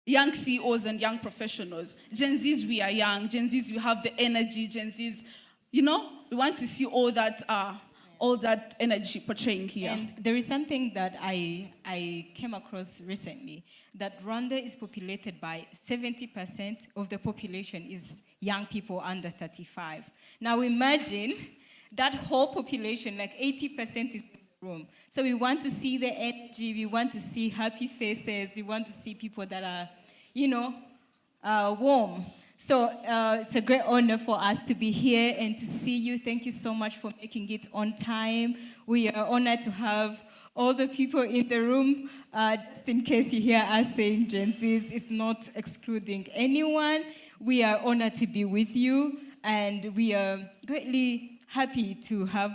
young CEOs and young professionals. Gen Zs, we are young. Gen Zs, we have the energy. Gen Zs, we want to see all that energy portraying here. And there is something that I came across recently, that Rwanda is populated by 70% of the population is young people under 35. Now imagine that whole population, like 80% is room. So we want to see the energy, we want to see happy faces, we want to see people that are, warm. So it's a great honor for us to be here and to see you. Thank you so much for making it on time. We are honored to have all the people in the room. Just in case you hear us saying Gen Zs, it's not excluding anyone. We are honored to be with you, and we are greatly happy to have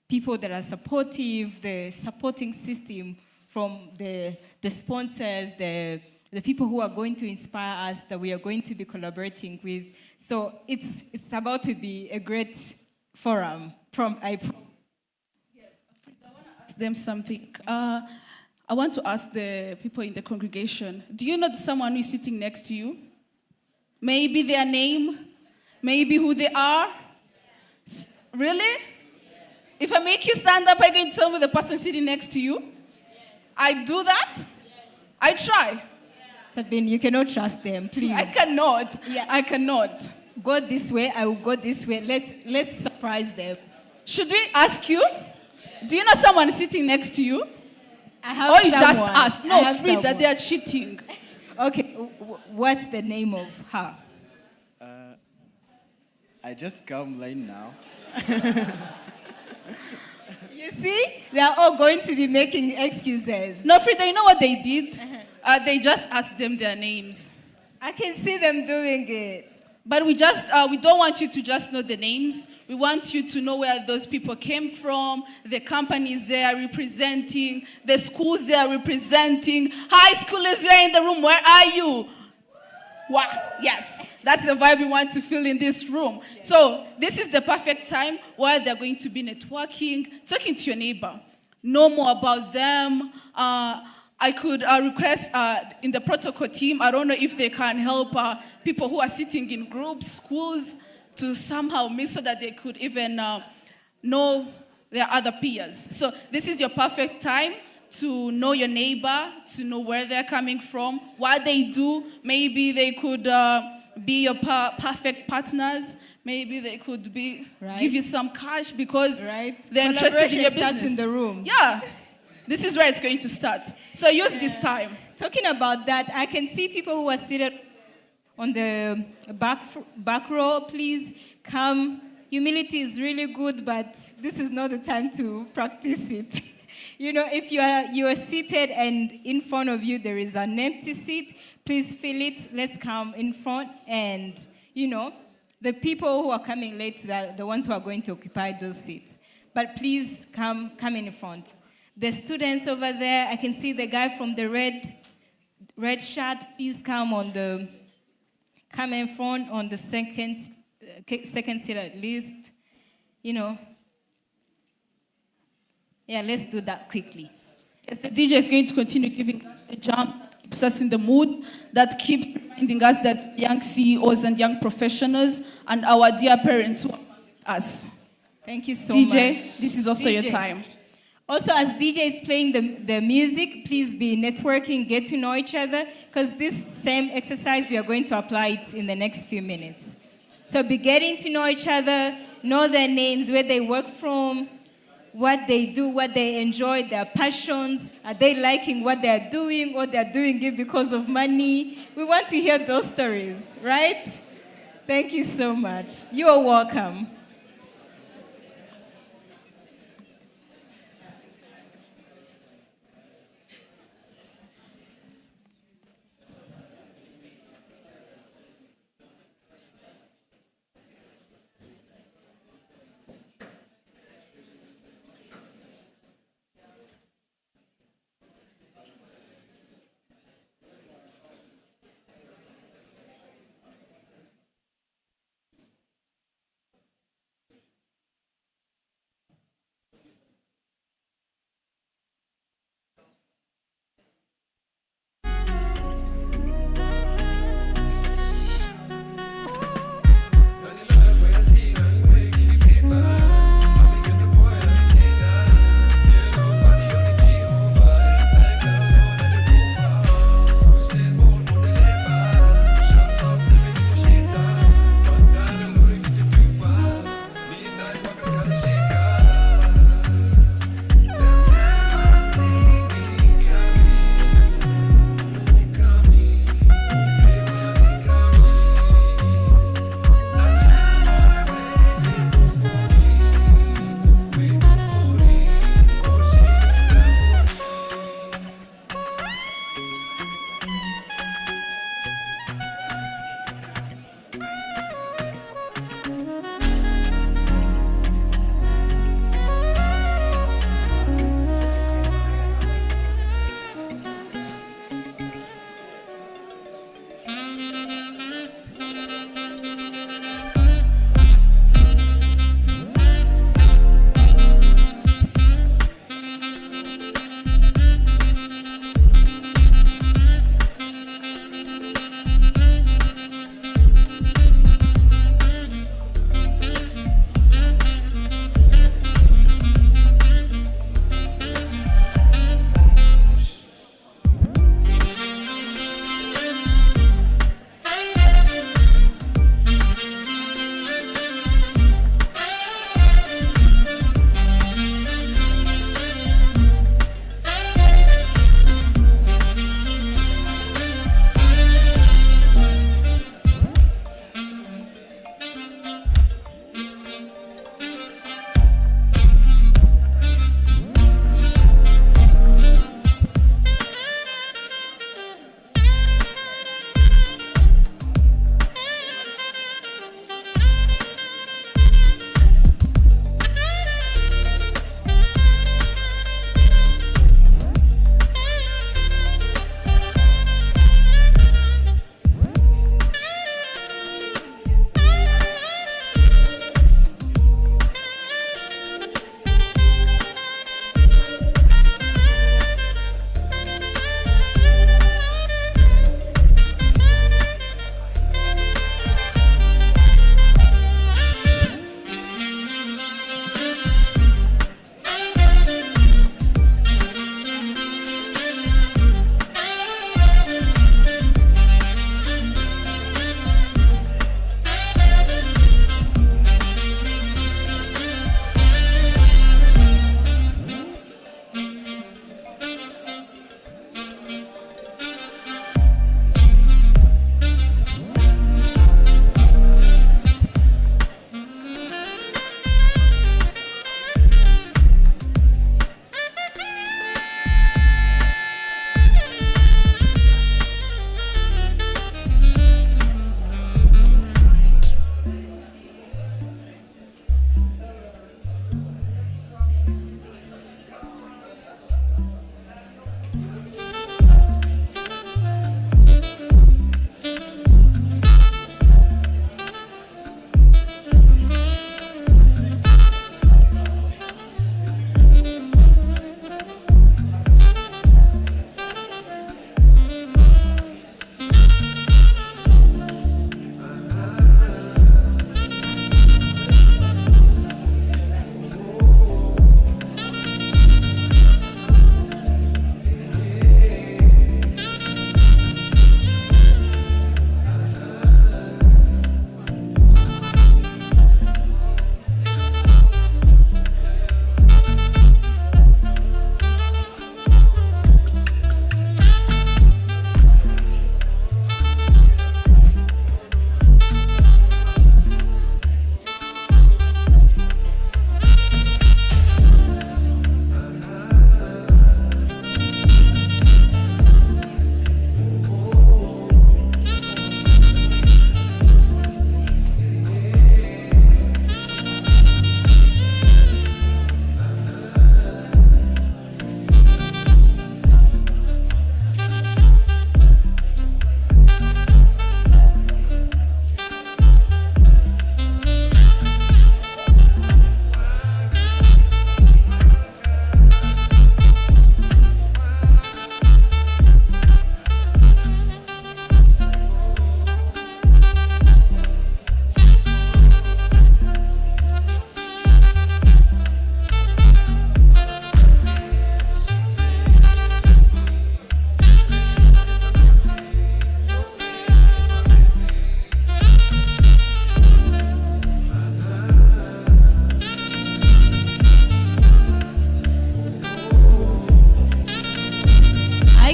people that are supportive, the supporting system from the sponsors, the people who are going to inspire us, that we are going to be collaborating with. So it's about to be a great forum. Yes, I want to ask them something. I want to ask the people in the congregation, do you know someone who is sitting next to you? Maybe their name, maybe who they are? Really? If I make you stand up, are you going to tell me the person sitting next to you? Yes. I do that? Yes. I try. Sabine, you cannot trust them, please. I cannot. Yeah. I cannot. Go this way, I will go this way. Let's surprise them. Should we ask you? Yes. Do you know someone sitting next to you? I have or you someone. Just ask? No, free that they are cheating. Okay, what's the name of her? I just come line now. You see, they are all going to be making excuses. No, Frida, you know what they did? They just asked them their names. I can see them doing it. But we don't want you to just know the names. We want you to know where those people came from, the companies they are representing, the schools they are representing. High schoolers, you're in the room, where are you? Wow, yes, that's the vibe we want to feel in this room. Yes. So this is the perfect time where they're going to be networking, talking to your neighbor. Know more about them. I could request in the protocol team, I don't know if they can help people who are sitting in groups, schools, to somehow make so that they could even know their other peers. So this is your perfect time to know your neighbor, to know where they're coming from, what they do. Maybe they could be your perfect partners. Maybe they could be give you some cash because they're interested in your business. In the room. Yeah, this is where it's going to start. So use this time. Talking about that, I can see people who are seated on the back row. Please come. Humility is really good, but this is not the time to practice it. If you are seated and in front of you there is an empty seat, please fill it. Let's come in front, and the people who are coming late, the ones who are going to occupy those seats. But please come in front. The students over there, I can see the guy from the red shirt. Please come in front on the second seat at least. Yeah, let's do that quickly. Yes, the DJ is going to continue giving us a jump that keeps us in the mood, that keeps reminding us that young CEOs and young professionals and our dear parents who are with us. Thank you so much. DJ, this is also your time. Also, as DJ is playing the music, please be networking, get to know each other, because this same exercise, we are going to apply it in the next few minutes. So be getting to know each other, know their names, where they work from, what they do, what they enjoy, their passions. Are they liking what they're doing, or they're doing it because of money? We want to hear those stories, right? Thank you so much. You are welcome.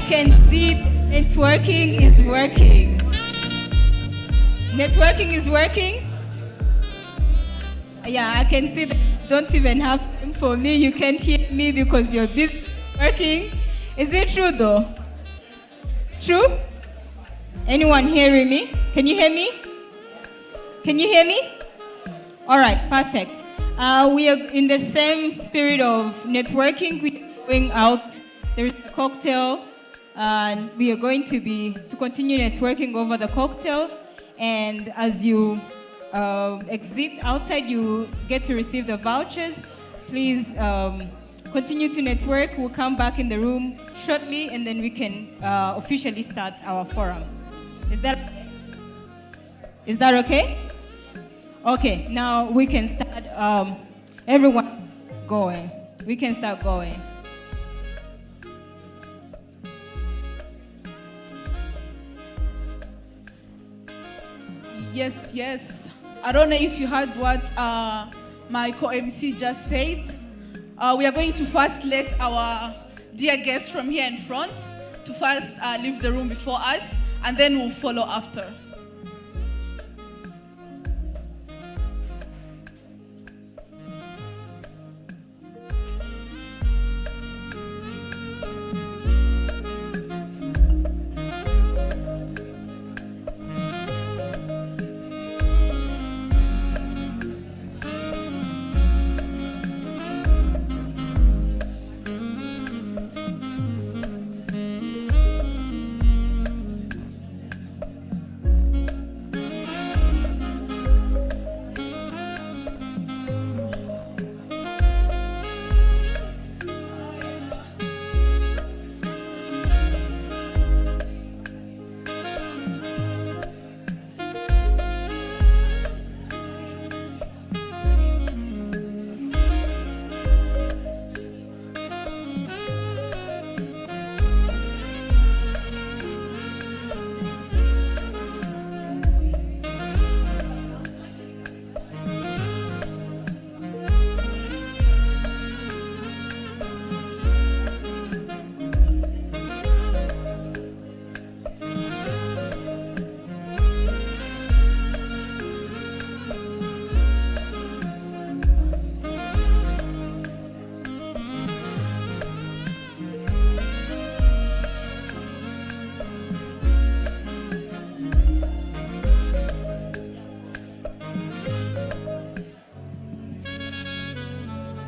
can see networking is working. Networking is working? Yeah, I can see that you don't even have time for me. You can't hear me because you're busy working. Is it true though? True? Anyone hearing me? Can you hear me? Can you hear me? All right, perfect. We are in the same spirit of networking. We are going out. There is a cocktail, and we are going to continue networking over the cocktail. And as you exit outside, you get to receive the vouchers. Please continue to network. We'll come back in the room shortly, and then we can officially start our forum. Is that okay? Okay, now we can start. Everyone going. We can start going. Yes, yes. I don't know if you heard what my co-MC just said. We are going to first let our dear guests from here in front to first leave the room before us, and then we'll follow after.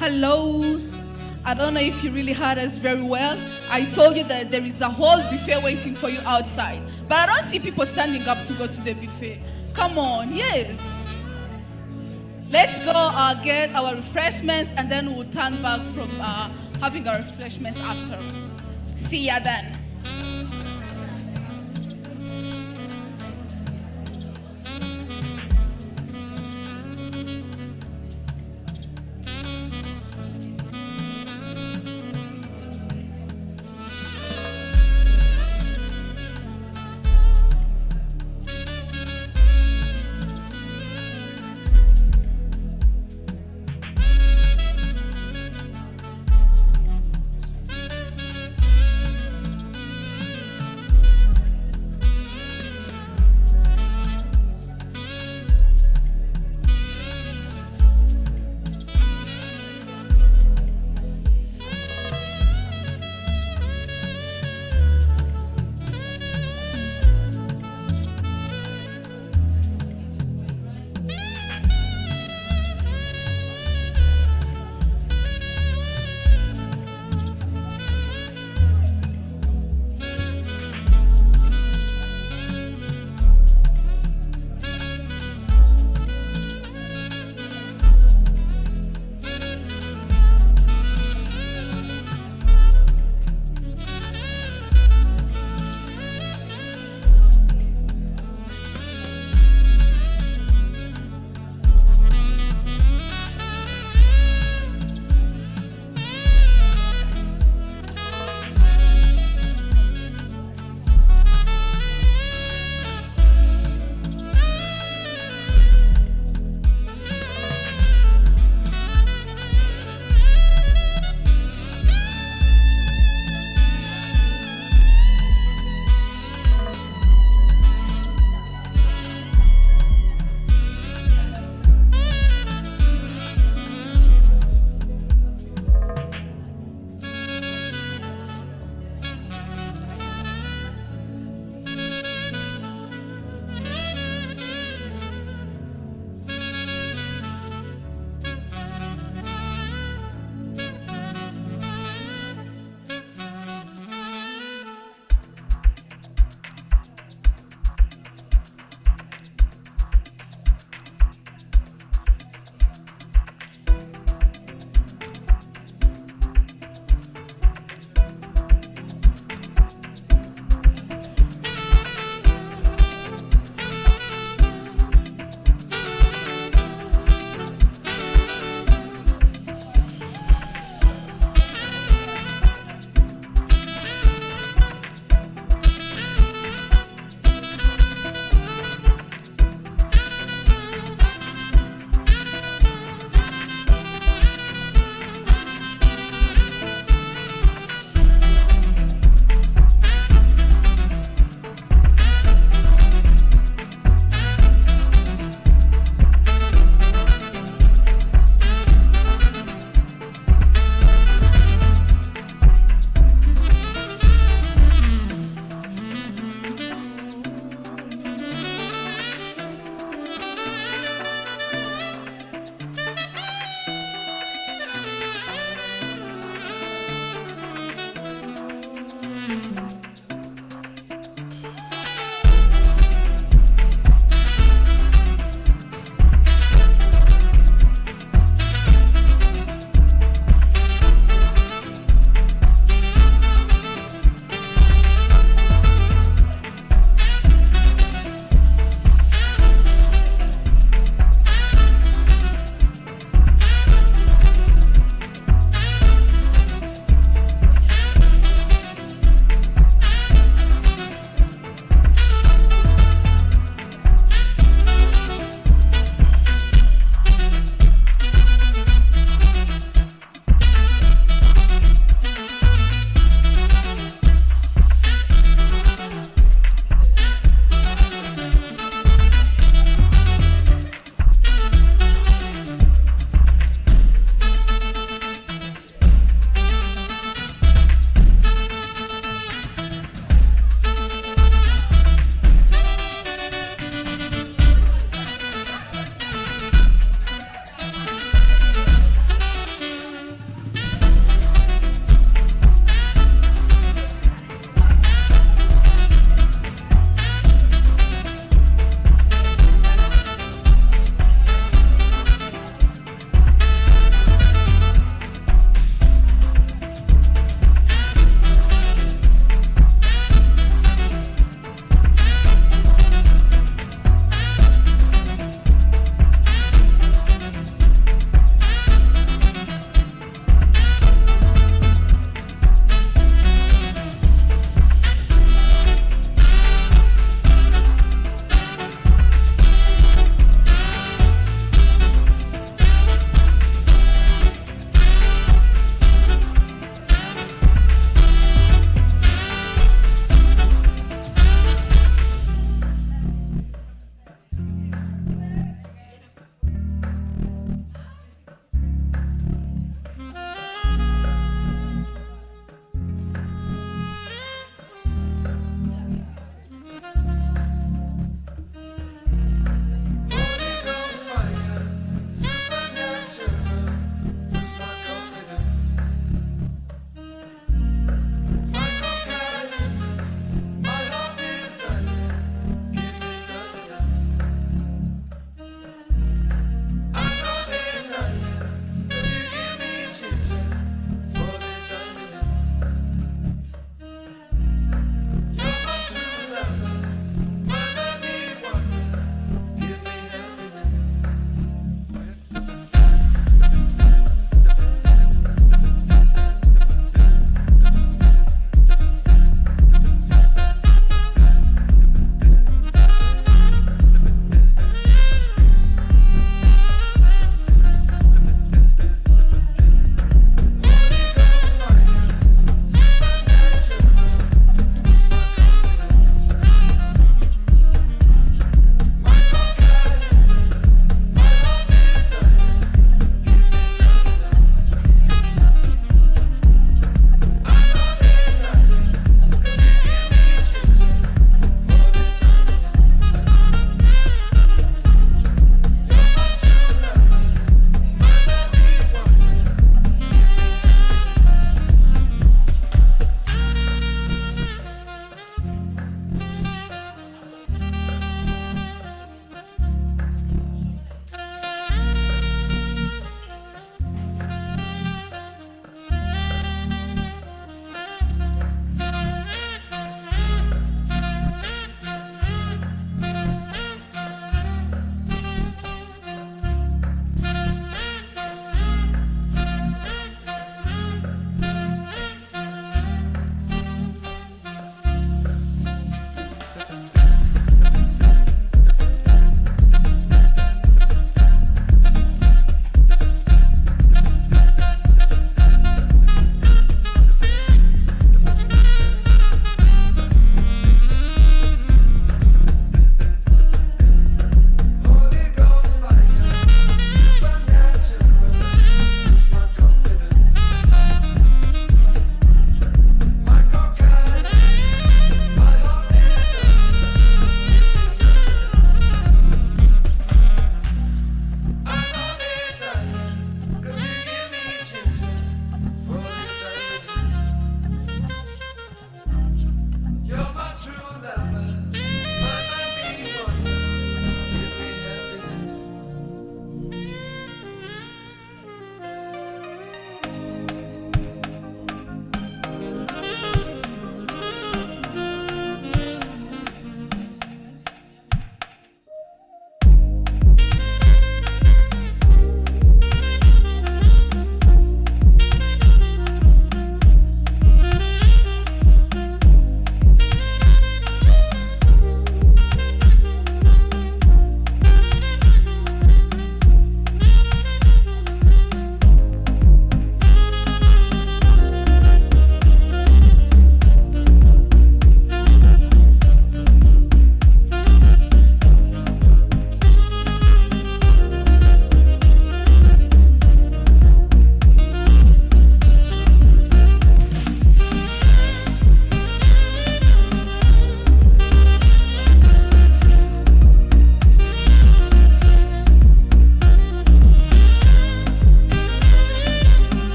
Hello. I don't know if you really heard us very well. I told you that there is a whole buffet waiting for you outside. But I don't see people standing up to go to the buffet. Come on, yes. Let's go get our refreshments, and then we'll turn back from having our refreshments after. See ya then.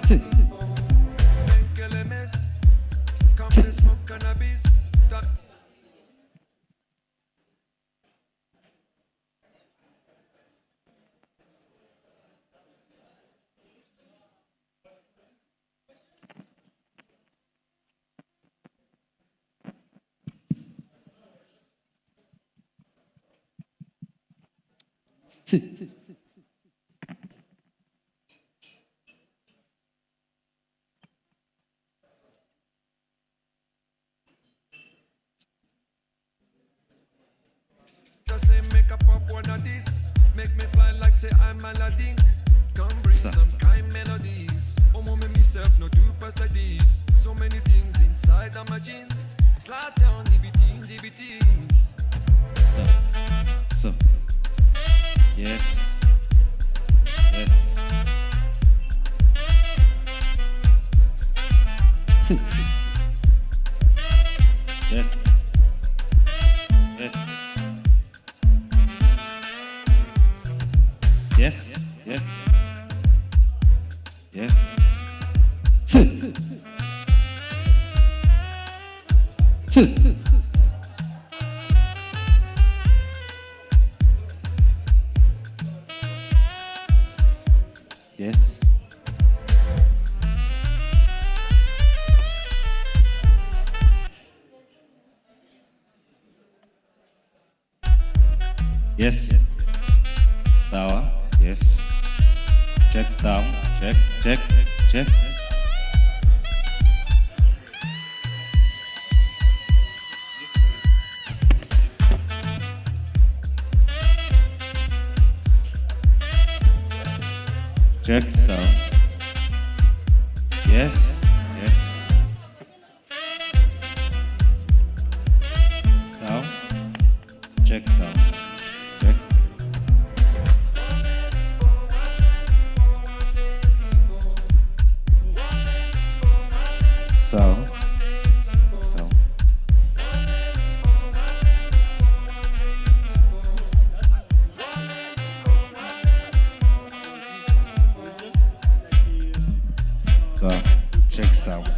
Just say make a pop one of this. Make me fly like say I'm Aladdin. Come bring some kind melodies. Oh, mama, myself no do pass like this. So many things inside of my jeans. Slide down, DBTs. So. Yes. Yes. Yes. Yes. Yes. Yes. Yes. Yes. Yes. Sawa. Yes. Check down. Check. Check sound. Yes. Sound. Check sound. Check. Sound. So, check sound.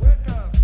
Wake up.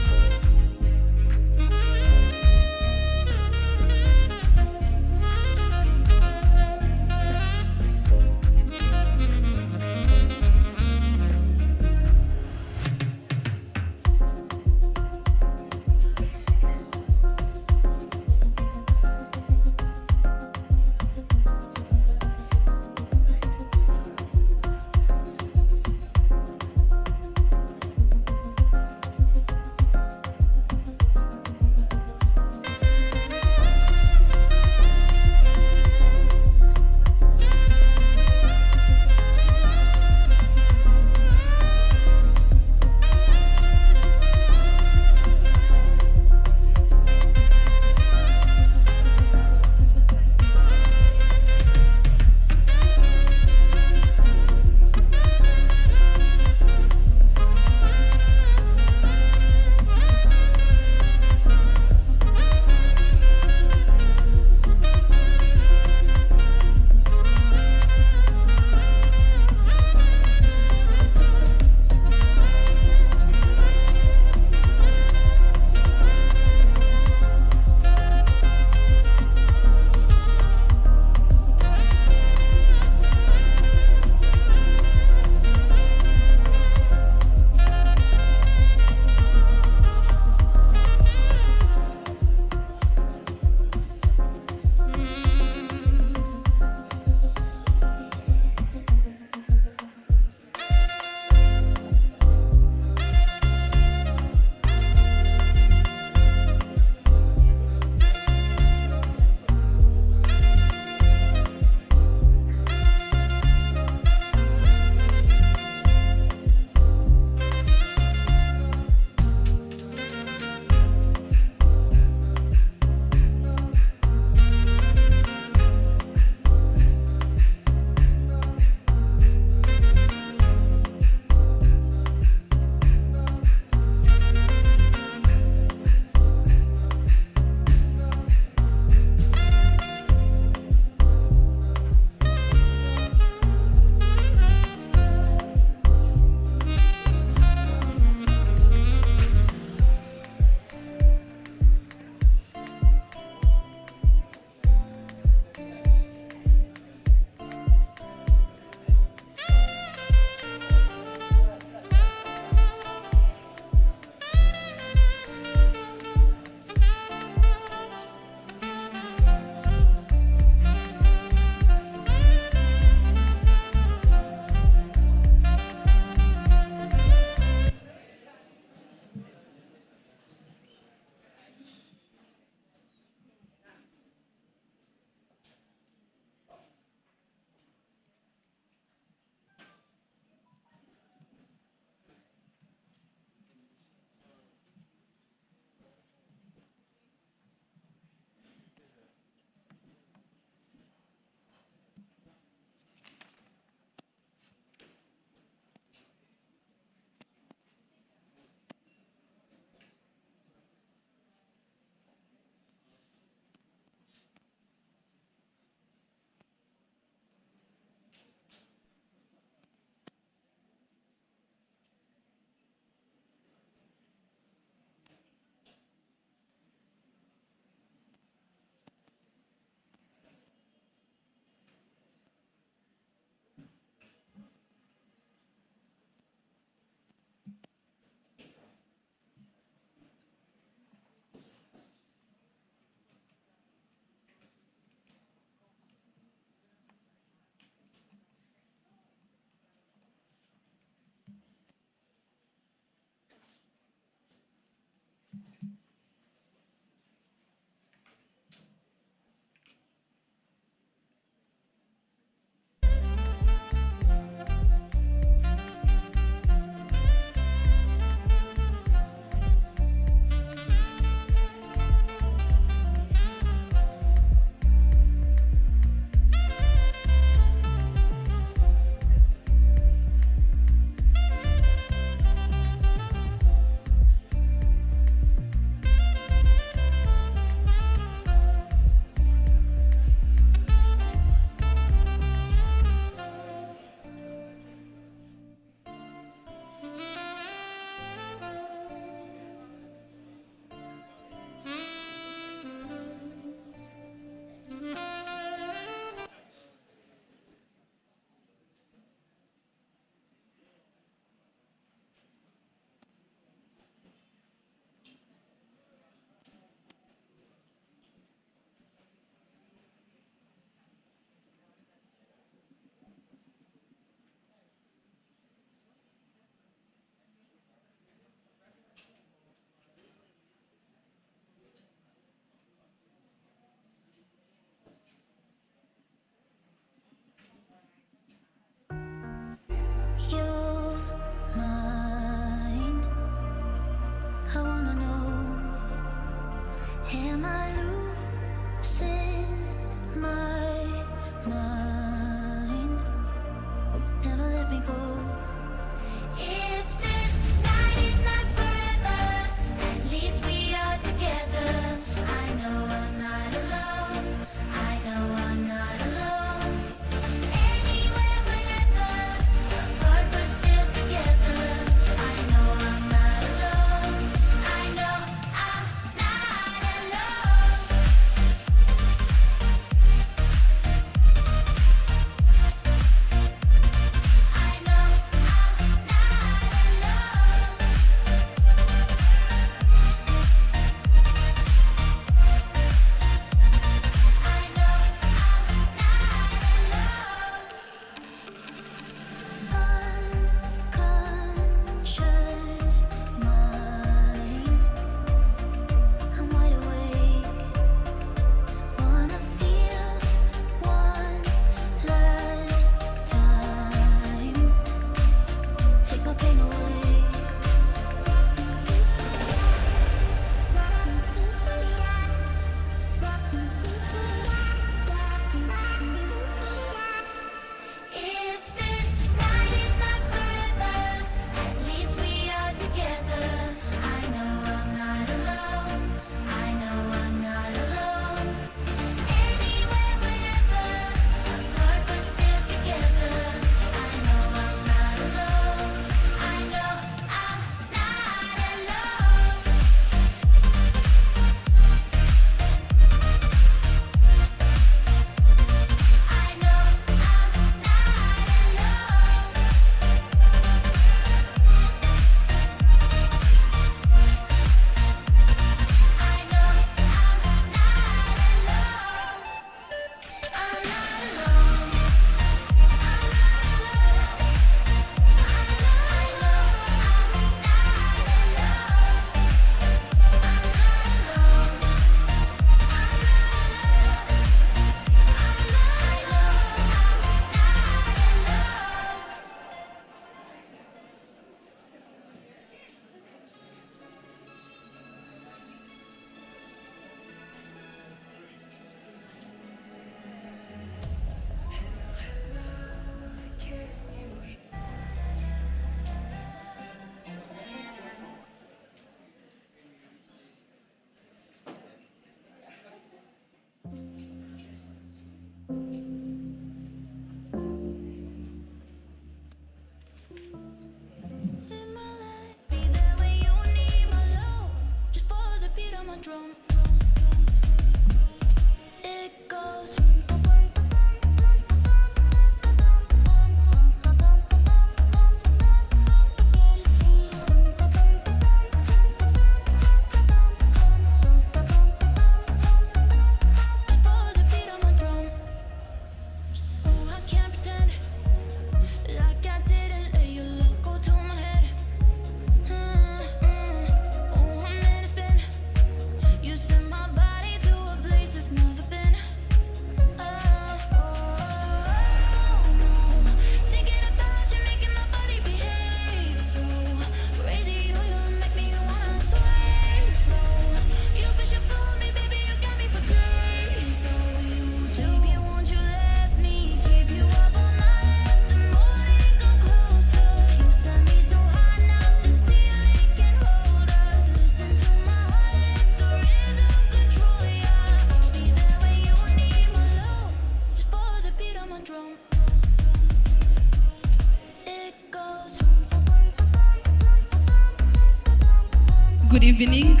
Good evening.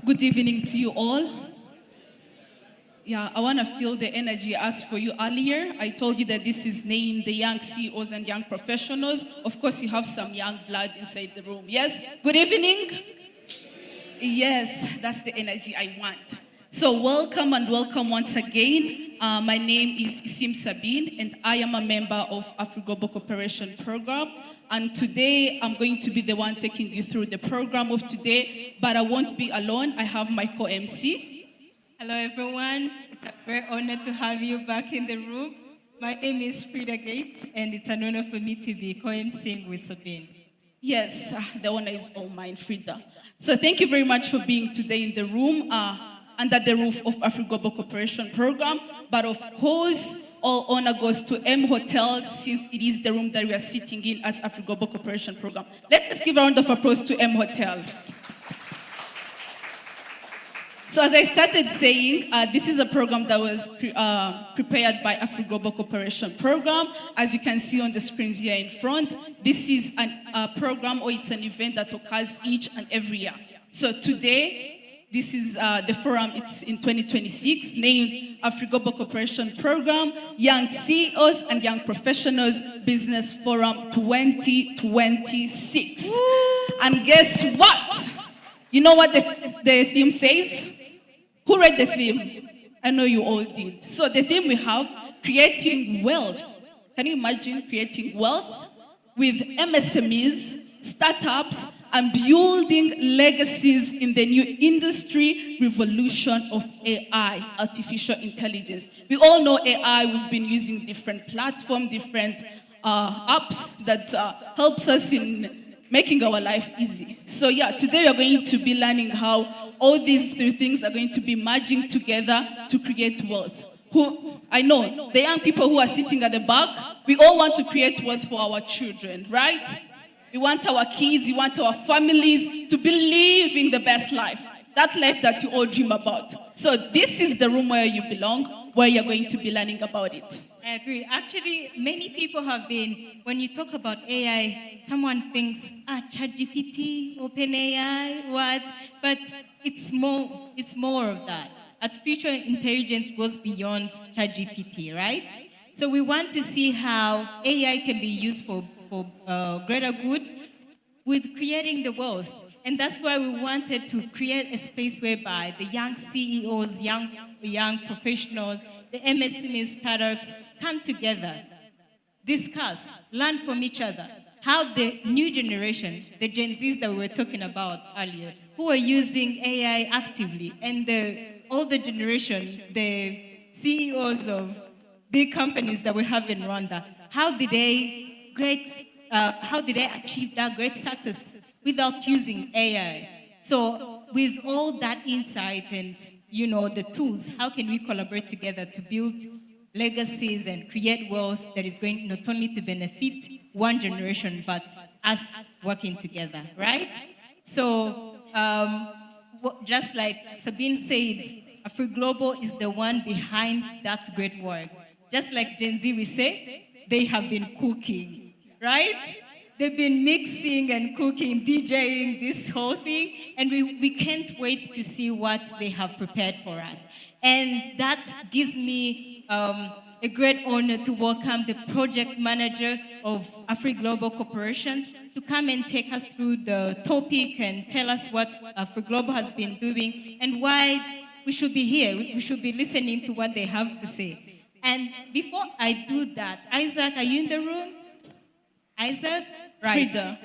Good evening to you all. Yeah, I want to feel the energy I asked for you earlier. I told you that this is named the Young CEOs and Young Professionals. Of course, you have some young blood inside the room. Yes? Good evening. Yes, that's the energy I want. So welcome and welcome once again. My name is Isim Sabine, and I am a member of Afri-Global Cooperation Program. And today, I'm going to be the one taking you through the program of today, but I won't be alone. I have my co-MC. Hello, everyone. It's a great honor to have you back in the room. My name is Frida Gates, and it's an honor for me to be co-emceeing with Sabine. Yes, the honor is all mine, Frida. So thank you very much for being today in the room under the roof of Afri-Global Cooperation Program. But of course, all honor goes to M Hotel, since it is the room that we are sitting in as Afri-Global Cooperation Program. Let us give a round of applause to M Hotel. So as I started saying, this is a program that was prepared by Afri-Global Cooperation Program. As you can see on the screens here in front, this is a program, or it's an event that occurs each and every year. So today, this is the forum, it's in 2026, named Afri-Global Cooperation Program, Young CEOs and Young Professionals Business Forum 2026. And guess what? You know what the theme says? Who read the theme? I know you all did. So the theme we have, creating wealth. Can you imagine creating wealth with MSMEs, startups, and building legacies in the new industry revolution of AI, artificial intelligence. We all know AI. We've been using different platforms, different apps that helps us in making our life easy. So yeah, today we are going to be learning how all these three things are going to be merging together to create wealth. I know, the young people who are sitting at the back, we all want to create wealth for our children, right? We want our kids, we want our families to be living the best life. That life that you all dream about. So this is the room where you belong, where you're going to be learning about it. I agree. Actually, many people have been, when you talk about AI, someone thinks, ChatGPT, OpenAI, what? But it's more of that. Artificial intelligence goes beyond ChatGPT, right? So we want to see how AI can be used for greater good with creating the wealth. And that's why we wanted to create a space whereby the young CEOs, young professionals, the MSME startups come together, discuss, learn from each other, how the new generation, the Gen Zs that we were talking about earlier, who are using AI actively, and the older generation, the CEOs of big companies that we have in Rwanda, how did they achieve that great success without using AI? So with all that insight and the tools, how can we collaborate together to build legacies and create wealth that is going not only to benefit one generation, but us working together, right? So just like Sabine said, Afri-Global is the one behind that great work. Just like Gen Z, we say, they have been cooking, right? They've been mixing and cooking, DJing, this whole thing, and we can't wait to see what they have prepared for us. And that gives me a great honor to welcome the project manager of Afri-Global Corporation to come and take us through the topic and tell us what Afri-Global has been doing and why we should be here. We should be listening to what they have to say. And before I do that, Isaac, are you in the room? Isaac? Right. Frida,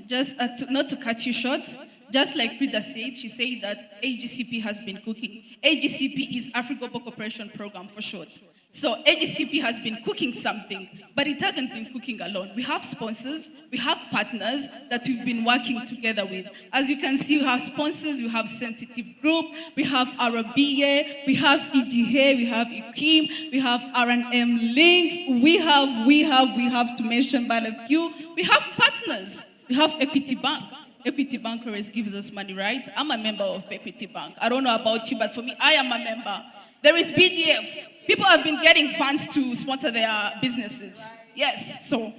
just not to cut you short, just like Frida said, she said that AGCP has been cooking. AGCP is Afri-Global Cooperation Program for short. So AGCP has been cooking something, but it hasn't been cooking alone. We have sponsors, we have partners that we've been working together with. As you can see, we have sponsors, we have Sensitive Group, we have RBA, we have IGIHE, we have IKIM, we have R&M Links, we have to mention but a few. We have partners, we have Equity Bank. Equity Bank always gives us money, right? I'm a member of Equity Bank. I don't know about you, but for me, I am a member. There is BDF. People have been getting funds to sponsor their businesses. Yes, so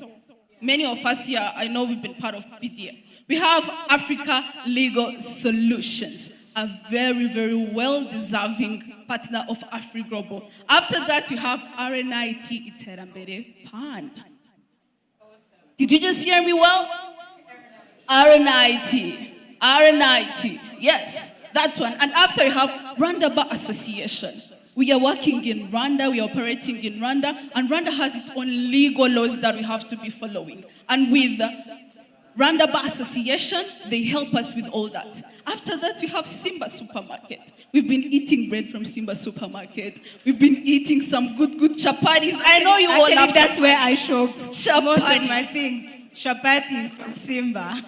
many of us here, I know we've been part of BDF. We have Africa Legal Solutions, a very, very well-deserving partner of Afri-Global. After that, we have RNIT Iterambere Fund. Did you just hear me well? RNIT, yes, that one. And after you have Rwanda Bar Association. We are working in Rwanda, we are operating in Rwanda, and Rwanda has its own legal laws that we have to be following. And with Rwanda Bar Association, they help us with all that. After that, we have Simba Supermarket. We've been eating bread from Simba Supermarket. We've been eating some good chapatis. I know you all love that's where I shop chapatis. Most of my things. Chapatis from Simba.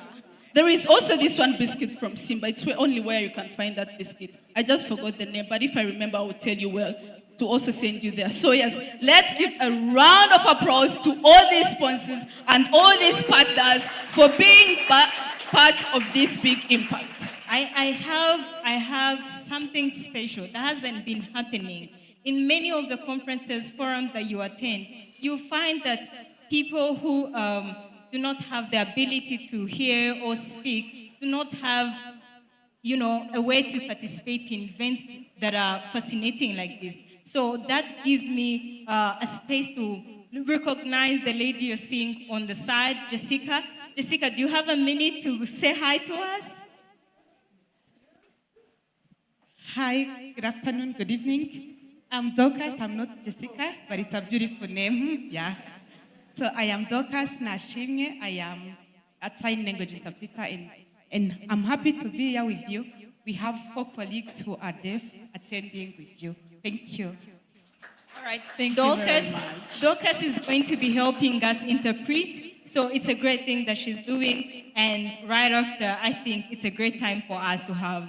There is also this one biscuit from Simba. It's only where you can find that biscuit. I just forgot the name, but if I remember, I will tell you well to also send you there. So yes, let's give a round of applause to all these sponsors and all these partners for being part of this big impact. I have something special that hasn't been happening. In many of the conferences, forums that you attend, you find that people who do not have the ability to hear or speak, do not have, a way to participate in events that are fascinating like this. So that gives me a space to recognize the lady you're seeing on the side, Jessica. Jessica, do you have a minute to say hi to us? Hi, good afternoon, good evening. I'm Dorcas, I'm not Jessica, but it's a beautiful name, yeah. So I am Dorcas Nashimye, I am a sign language interpreter, and I'm happy to be here with you. We have 4 colleagues who are deaf attending with you. Thank you. All right, Thank you very much. Dorcas is going to be helping us interpret, so it's a great thing that she's doing, and right after, I think it's a great time for us to have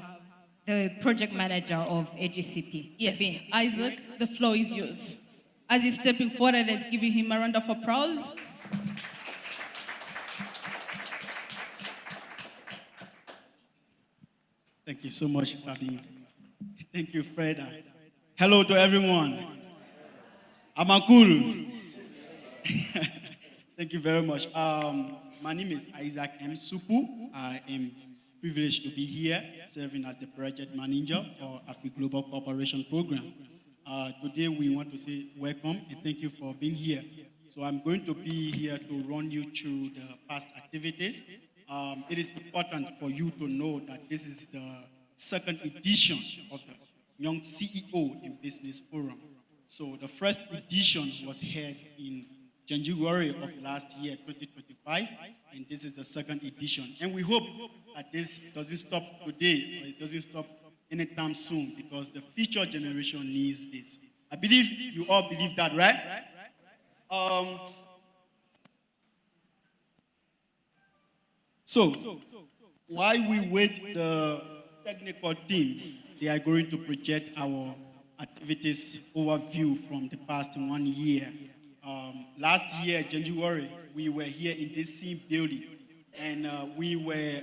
the project manager of AGCP. Yes, Isaac, the floor is yours. As he's stepping forward, let's give him a round of applause. Thank you so much, Sabine. Thank you, Fred. Hello to everyone. Amakuru. Thank you very much. My name is Isaac M. Supu. I am privileged to be here serving as the project manager for Afri-Global Cooperation Program. Today we want to say welcome and thank you for being here. So I'm going to be here to run you through the past activities. It is important for you to know that this is the second edition of the Young CEO in Business Forum. So the first edition was held in January of last year, 2025, and this is the second edition. And we hope that this doesn't stop today, or it doesn't stop anytime soon, because the future generation needs this. I believe you all believe that, right? So, while we wait the technical team, they are going to project our activities overview from the past 1 year. Last year, January, we were here in this same building, and we were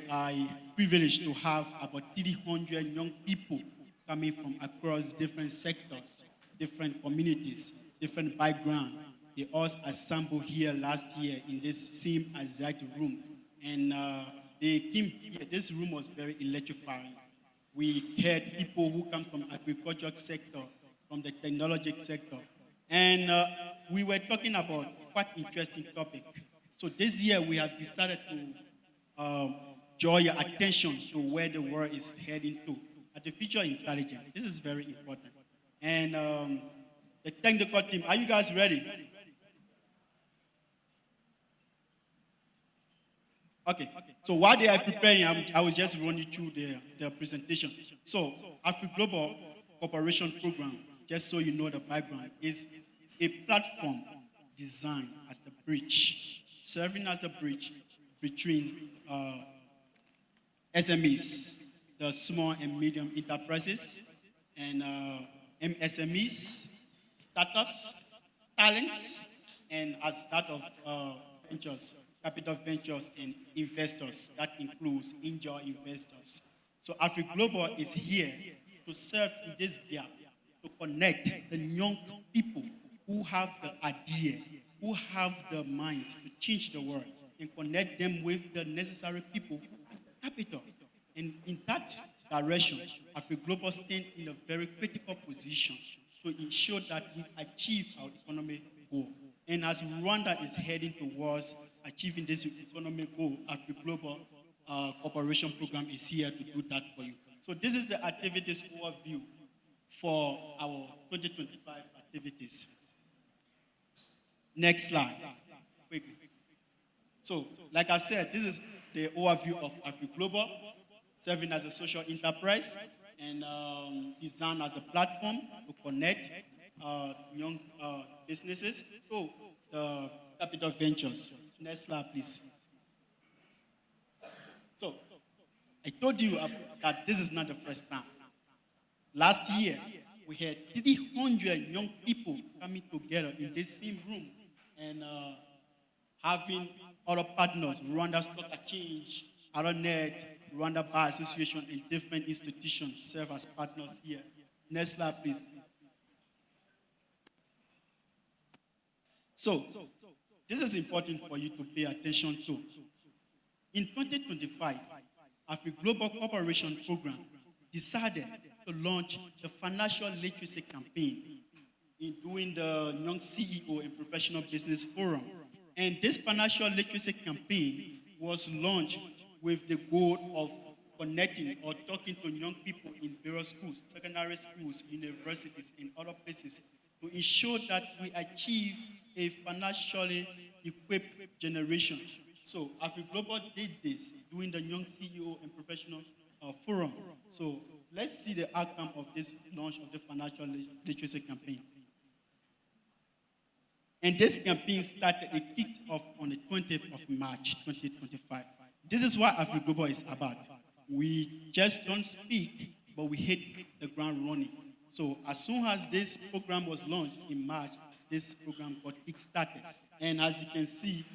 privileged to have about 300 young people coming from across different sectors, different communities, different backgrounds. They all assembled here last year in this same exact room. And they came here. This room was very electrifying. We had people who come from agriculture sector, from the technology sector. And we were talking about quite interesting topic. So this year we have decided to draw your attention to where the world is heading to. Artificial intelligence, this is very important. And the technical team, are you guys ready? Okay, so while they are preparing, I will just run you through the presentation. So, Afri-Global Cooperation Program, just so you know the background, is a platform designed as the bridge, serving as the bridge between SMEs, the small and medium enterprises, and MSMEs, startups, talents, and as that of ventures. Capital ventures and investors. That includes angel investors. So Afri-Global is here to serve in this gap, to connect the young people who have the idea, who have the mind to change the world and connect them with the necessary people at the capital. And in that direction, Afri-Global stands in a very critical position to ensure that we achieve our economic goal. And as Rwanda is heading towards achieving this economic goal, Afri-Global Cooperation Program is here to do that for you. So this is the activities overview for our 2025 activities. Next slide. Quickly. So, like I said, this is the overview of Afri-Global, serving as a social enterprise and designed as a platform to connect young businesses to capital ventures. Next slide, please. So, I told you that this is not the first time. Last year, we had 300 young people coming together in this same room and having other partners, Rwanda Stock Exchange, Aronet, Rwanda Bar Association, and different institutions serve as partners here. Next slide, please. So, this is important for you to pay attention to. In 2025, Afri-Global Cooperation Program decided to launch the financial literacy campaign in doing the Young CEO and Professional Business Forum. And this financial literacy campaign was launched with the goal of connecting or talking to young people in various schools, secondary schools, universities, and other places to ensure that we achieve a financially equipped generation. So Afri-Global did this during the Young CEO and Professional Forum. So let's see the outcome of this launch of the financial literacy campaign. And this campaign started, it kicked off on the 20th of March, 2025. This is what Afri-Global is about. We just don't speak, but we hit the ground running. So as soon as this program was launched in March, this program got kick-started. And as you can see,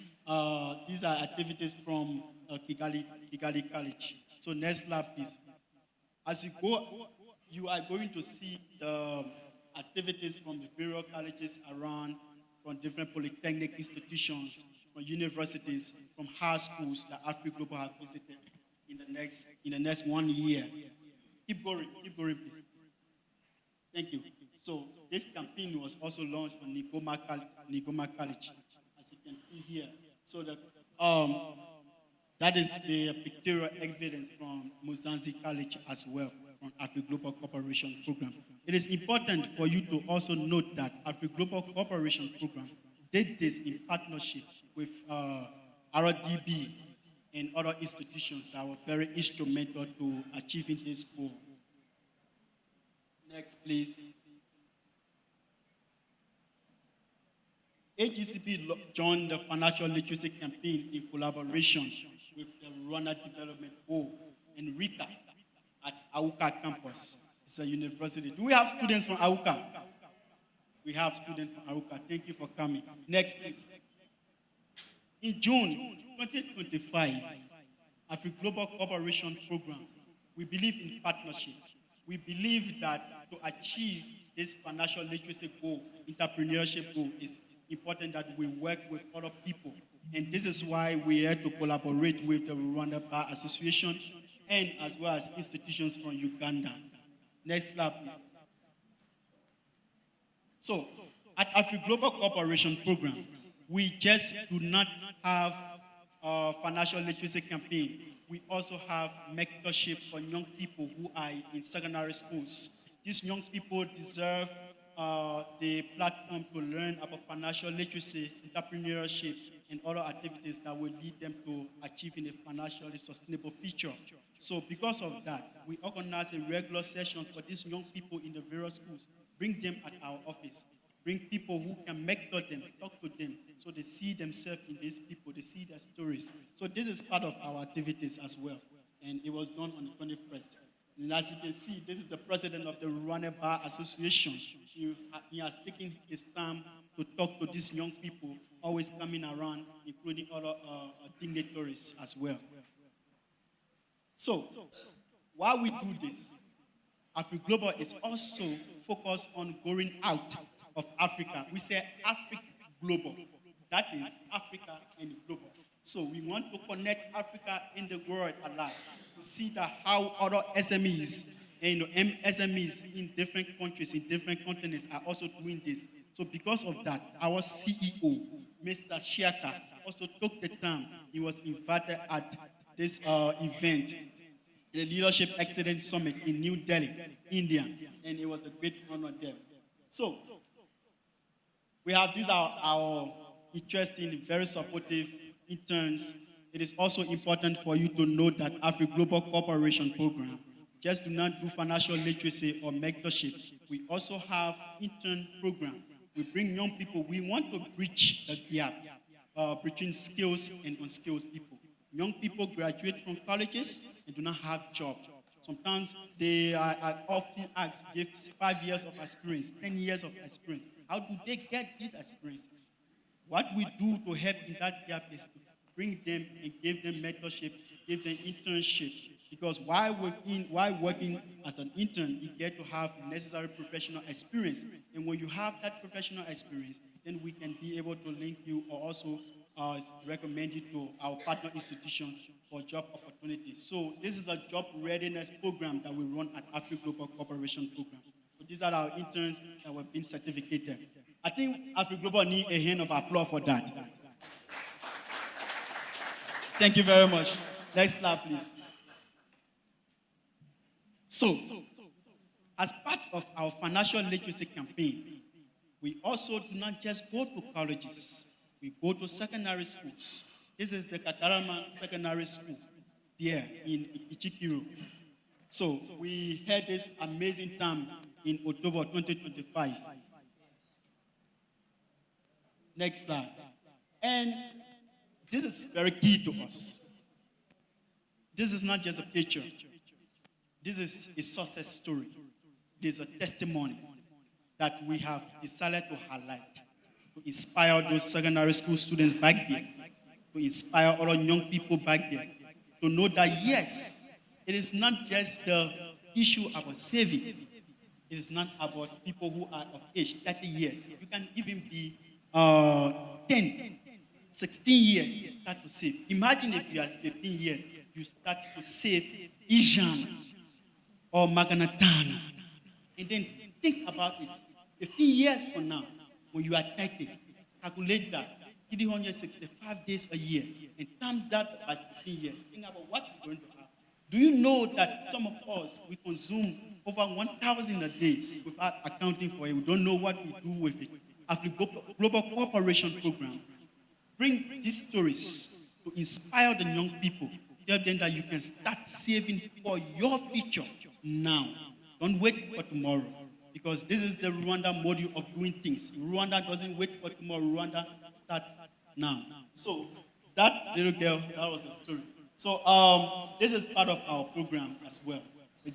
these are activities from Kigali College. So next slide, please. As you go, you are going to see the activities from the various colleges around, from different polytechnic institutions, from universities, from high schools that Afri-Global have visited in the next 1 year. Keep going, please. Thank you. So this campaign was also launched on Nigoma College, as you can see here. So that is the pictorial evidence from Mozambique College as well, from Afri-Global Cooperation Program. It is important for you to also note that Afri-Global Cooperation Program did this in partnership with RDB and other institutions that were very instrumental to achieving this goal. Next, please. AGCB joined the financial literacy campaign in collaboration with the Rwanda Development Board and RICA at Auka campus. It's a university. Do we have students from Auka? We have students from Auka. Thank you for coming. Next, please. In June 2025, Afri-Global Cooperation Program, we believe in partnership. We believe that to achieve this financial literacy goal, entrepreneurship goal, is important that we work with other people. And this is why we are to collaborate with the Rwanda Bar Association and as well as institutions from Uganda. Next slide, please. So, at Afri-Global Cooperation Program, we just do not have a financial literacy campaign. We also have mentorship for young people who are in secondary schools. These young people deserve the platform to learn about financial literacy, entrepreneurship, and other activities that will lead them to achieving a financially sustainable future. So because of that, we organize a regular session for these young people in the various schools, bring them at our office, bring people who can mentor them, talk to them, so they see themselves in these people, they see their stories. So this is part of our activities as well, and it was done on the 21st. And as you can see, this is the president of the Rwanda Bar Association. He has taken his time to talk to these young people, always coming around, including other dignitaries as well. So, while we do this, Afri-Global is also focused on going out of Africa. We say Afri-Global. That is Africa and global. So we want to connect Africa and the world alike to see that how other SMEs and MSMEs in different countries, in different continents are also doing this. So because of that, our CEO, Mr. Shiaka, also took the time. He was invited at this event, the Leadership Excellence Summit in New Delhi, India, and it was a great honor there. So we have these are our interesting, very supportive interns. It is also important for you to know that Afri-Global Cooperation Program just do not do financial literacy or mentorship. We also have intern program. We bring young people. We want to bridge the gap between skills and unskilled people. Young people graduate from colleges and do not have jobs. Sometimes they are often asked, give 5 years of experience, 10 years of experience. How do they get these experiences? What we do to help in that gap is to bring them and give them mentorship, give them internship. Because while working as an intern, you get to have necessary professional experience. And when you have that professional experience, then we can be able to link you or also recommend you to our partner institution for job opportunities. So this is a job readiness program that we run at Afri-Global Cooperation Program. So these are our interns that were being certificated. I think Afri-Global need a hand of applause for that. Thank you very much. Next slide, please. So, as part of our financial literacy campaign, we also do not just go to colleges, we go to secondary schools. This is the Katarama Secondary School there in Ichikiro. So, we had this amazing time in October 2025. Next slide. And this is very key to us. This is not just a picture. This is a success story. There's a testimony that we have decided to highlight to inspire those secondary school students back there, to inspire other young people back there, to know that yes, it is not just the issue about saving. It is not about people who are of age, 30 years. You can even be 10, 16 years, you start to save. Imagine if you are 15 years, you start to save Ijana or Maganatana. And then think about it. 15 years from now, when you are 30, calculate that. 365 days a year, and times that by 15 years. Think about what you're going to have. Do you know that some of us, we consume over 1,000 a day without accounting for it? We don't know what we do with it. Afri-Global Cooperation Program bring these stories to inspire the young people. Tell them that you can start saving for your future now. Don't wait for tomorrow. Because this is the Rwanda model of doing things. Rwanda doesn't wait for tomorrow. Rwanda start now. So that little girl, that was the story. So this is part of our program as well. The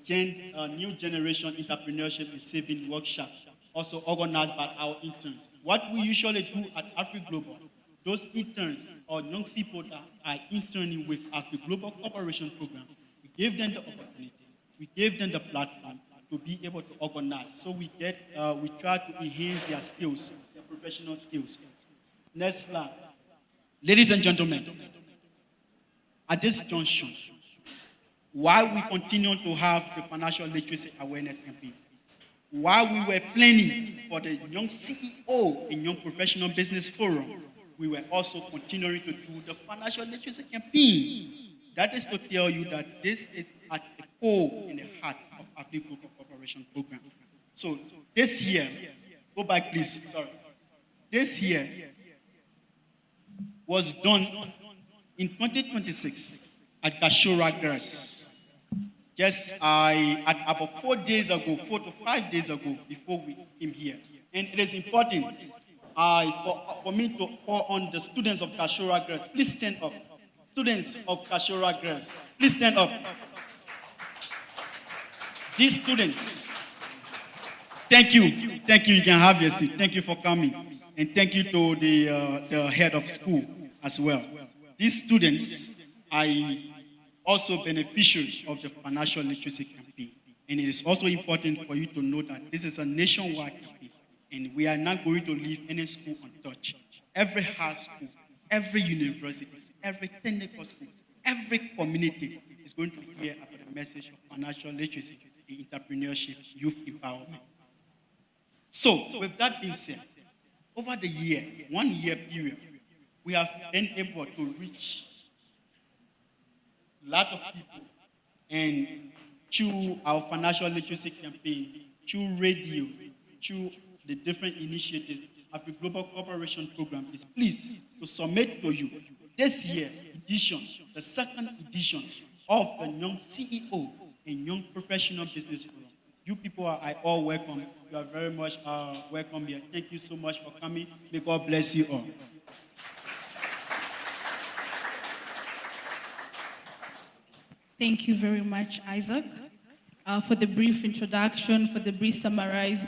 New Generation Entrepreneurship and Saving Workshop, also organized by our interns. What we usually do at Afri-Global, those interns or young people that are interning with Afri-Global Cooperation Program, we give them the opportunity, we give them the platform to be able to organize. So we try to enhance their skills, their professional skills. Next slide. Ladies and gentlemen, at this junction, while we continue to have the financial literacy awareness campaign, while we were planning for the Young CEO and Young Professional Business Forum, we were also continuing to do the financial literacy campaign. That is to tell you that this is at the core in the heart of Afri-Global Cooperation Program. So this year, go back please, sorry. This year was done in 2026 at Gashora Girls. Just at about 4 to 5 days ago, before we came here. And it is important for me to call on the students of Gashora Girls. Please stand up. Students of Gashora Girls, please stand up. These students, thank you. Thank you. You can have your seat. Thank you for coming. And thank you to the head of school as well. These students are also beneficiaries of the financial literacy campaign. And it is also important for you to know that this is a nationwide campaign. And we are not going to leave any school untouched. Every high school, every university, every technical school, every community is going to hear about the message of financial literacy, entrepreneurship, youth empowerment. So, with that being said, over the year, 1 year period, we have been able to reach a lot of people, and through our financial literacy campaign, through radio, through the different initiatives, Afri-Global Cooperation Program is pleased to submit to you this year edition, the second edition of the Young CEO and Young Professional Business Forum. You people are all welcome. You are very much welcome here. Thank you so much for coming. May God bless you all. Thank you very much, Isaac, for the brief introduction, for the brief summarize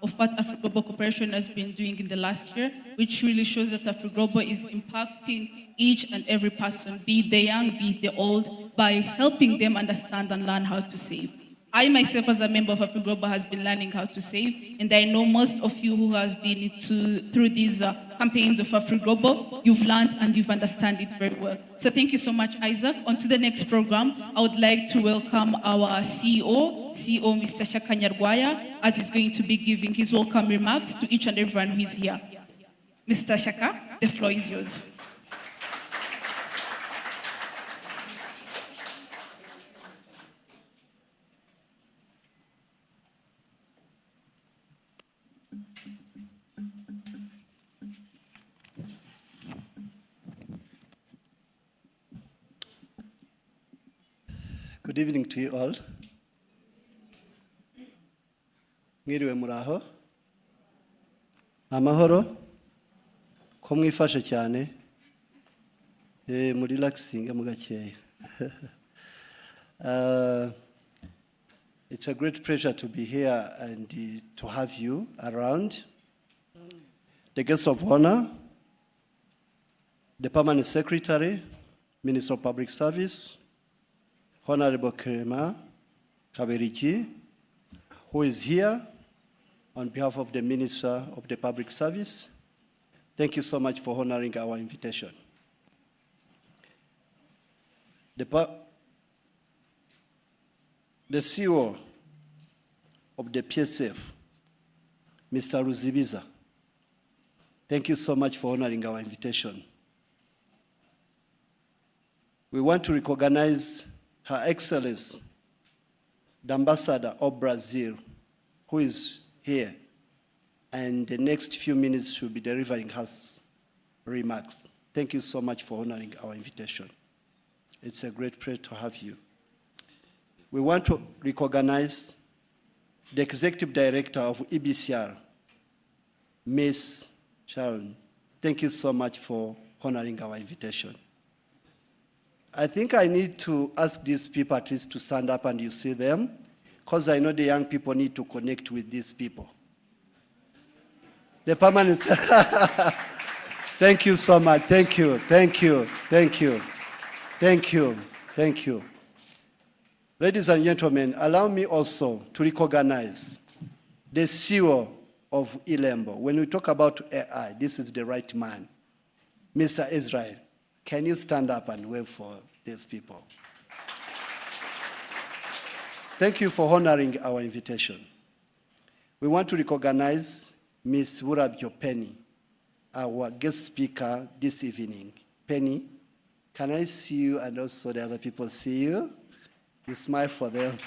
of what Afri-Global Corporation has been doing in the last year, which really shows that Afri-Global is impacting each and every person, be it the young, be it the old, by helping them understand and learn how to save. I myself, as a member of Afri-Global, has been learning how to save, and I know most of you who have been through these campaigns of Afri-Global, you've learned and you've understood it very well. So thank you so much, Isaac. On to the next program, I would like to welcome our CEO, Mr. Shaka Nyarwaya, as he's going to be giving his welcome remarks to each and everyone who is here. Mr. Shaka, the floor is yours. Good evening to you all. Mwiriwe muraho. Amahoro. Ko mwifashe cyane. Murelaxing mugakeya. It's a great pleasure to be here and to have you around. The guests of honor, the Permanent Secretary, Minister of Public Service, Honorable Kerema Kabiriki, who is here on behalf of the Minister of the Public Service. Thank you so much for honoring our invitation. The CEO of the PSF, Mr. Ruzibiza, thank you so much for honoring our invitation. We want to recognize Her Excellency, the Ambassador of Brazil, who is here, and the next few minutes she'll be delivering her remarks. Thank you so much for honoring our invitation. It's a great pleasure to have you. We want to recognize the Executive Director of EBCR, Ms. Sharon. Thank you so much for honoring our invitation. I think I need to ask these people at least to stand up and you see them, because I know the young people need to connect with these people. The permanent. Thank you so much. Thank you. Thank you. Thank you. Thank you. Thank you. Ladies and gentlemen, allow me also to recognize the CEO of Ilembo. When we talk about AI, this is the right man. Mr. Israel, can you stand up and wave for these people? Thank you for honoring our invitation. We want to recognize Ms. Wurabyo Penny, our guest speaker this evening. Penny, can I see you and also the other people see you? You smile for them.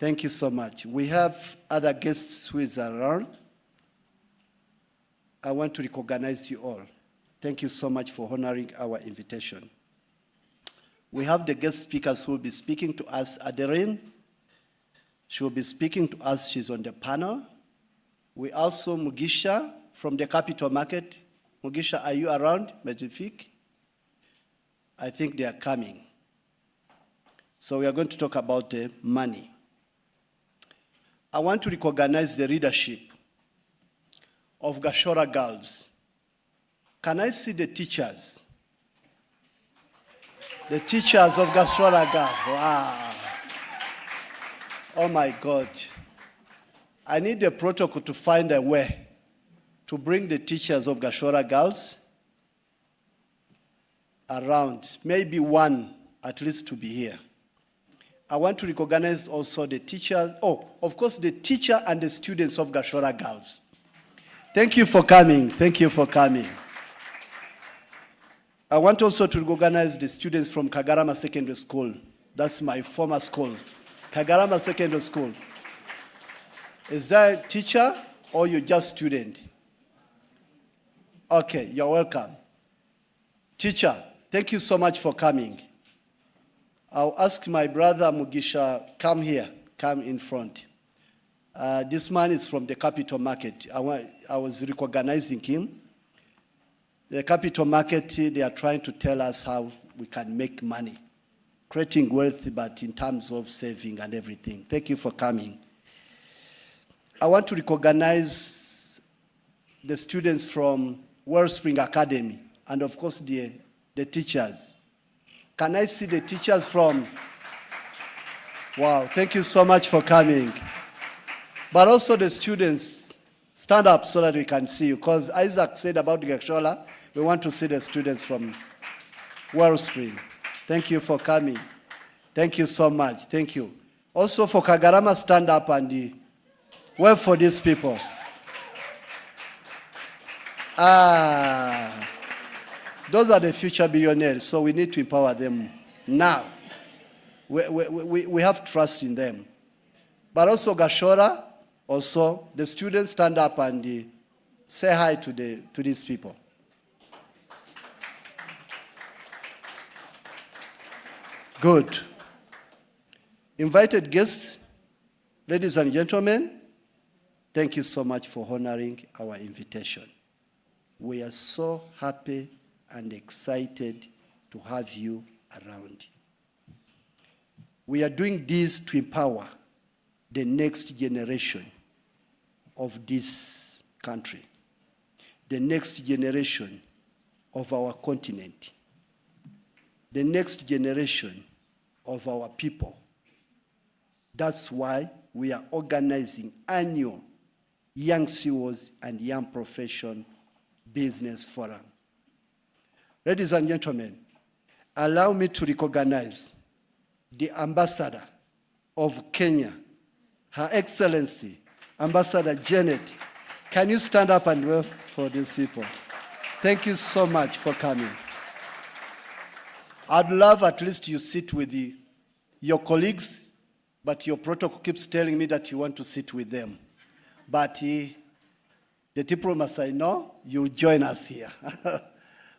Thank you so much. We have other guests who is around. I want to recognize you all. Thank you so much for honoring our invitation. We have the guest speakers who will be speaking to us. Adeline, she will be speaking to us. She's on the panel. We also Mugisha from the Capital Market. Mugisha, are you around? Magnifique? I think they are coming. So we are going to talk about the money. I want to recognize the leadership of Gashora girls. Can I see the teachers? The teachers of Gashora girls. Wow. Oh my God. I need the protocol to find a way to bring the teachers of Gashora girls around, maybe one at least to be here. I want to recognize also the teachers, of course, the teacher and the students of Gashora girls. Thank you for coming. Thank you for coming. I want also to recognize the students from Kagarama Secondary School. That's my former school. Kagarama Secondary School. Is that a teacher or you're just student? Okay, you're welcome. Teacher, thank you so much for coming. I'll ask my brother Mugisha, come here, come in front. This man is from the capital market. I was recognizing him. The capital market, they are trying to tell us how we can make money, creating wealth, but in terms of saving and everything. Thank you for coming. I want to recognize the students from Wellspring Academy, and of course the teachers. Can I see the teachers from? Wow, thank you so much for coming. But also the students, stand up so that we can see you, because Isaac said about Gakshola, we want to see the students from Wellspring. Thank you for coming. Thank you so much. Thank you. Also for Kagarama, stand up and wave for these people. Those are the future billionaires, so we need to empower them now. We have trust in them. But also Gashora, also the students stand up and say hi to these people. Good. Invited guests, ladies and gentlemen, thank you so much for honoring our invitation. We are so happy and excited to have you around. We are doing this to empower the next generation of this country, the next generation of our continent, the next generation of our people. That's why we are organizing annual Young CEOs and Young Profession Business Forum. Ladies and gentlemen, allow me to recognize the Ambassador of Kenya, Her Excellency, Ambassador Janet. Can you stand up and wave for these people? Thank you so much for coming. I'd love at least you sit with your colleagues, but your protocol keeps telling me that you want to sit with them. But the diplomats I know, you'll join us here.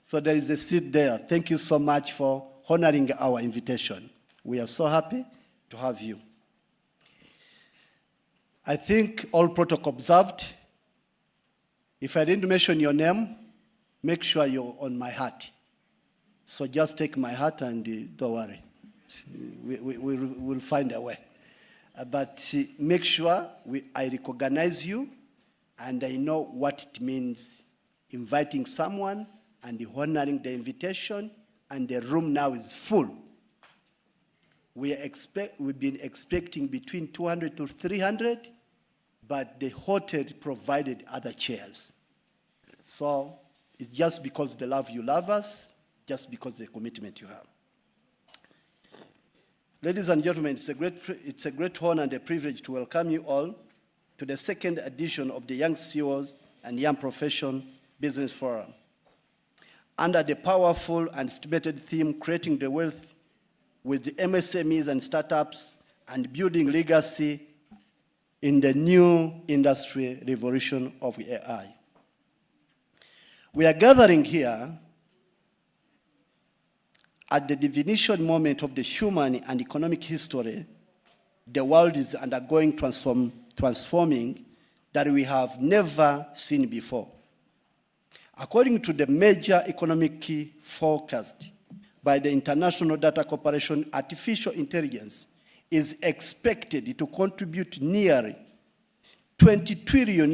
So there is a seat there. Thank you so much for honoring our invitation. We are so happy to have you. I think all protocol observed. If I didn't mention your name, make sure you're on my heart. So just take my heart and don't worry. We'll find a way. But make sure I recognize you and I know what it means inviting someone and honoring the invitation, and the room now is full. We've been expecting between 200 to 300, but the hotel provided other chairs. So it's just because the love you love us, just because the commitment you have. Ladies and gentlemen, it's a great honor and a privilege to welcome you all to the second edition of the Young CEOs and Young Profession Business Forum. Under the powerful and estimated theme, Creating the Wealth with the MSMEs and Startups and Building Legacy in the New Industry Revolution of AI. We are gathering here at the definition moment of the human and economic history. The world is undergoing transforming that we have never seen before. According to the major economic forecast by the International Data Corporation, artificial intelligence is expected to contribute nearly $20 trillion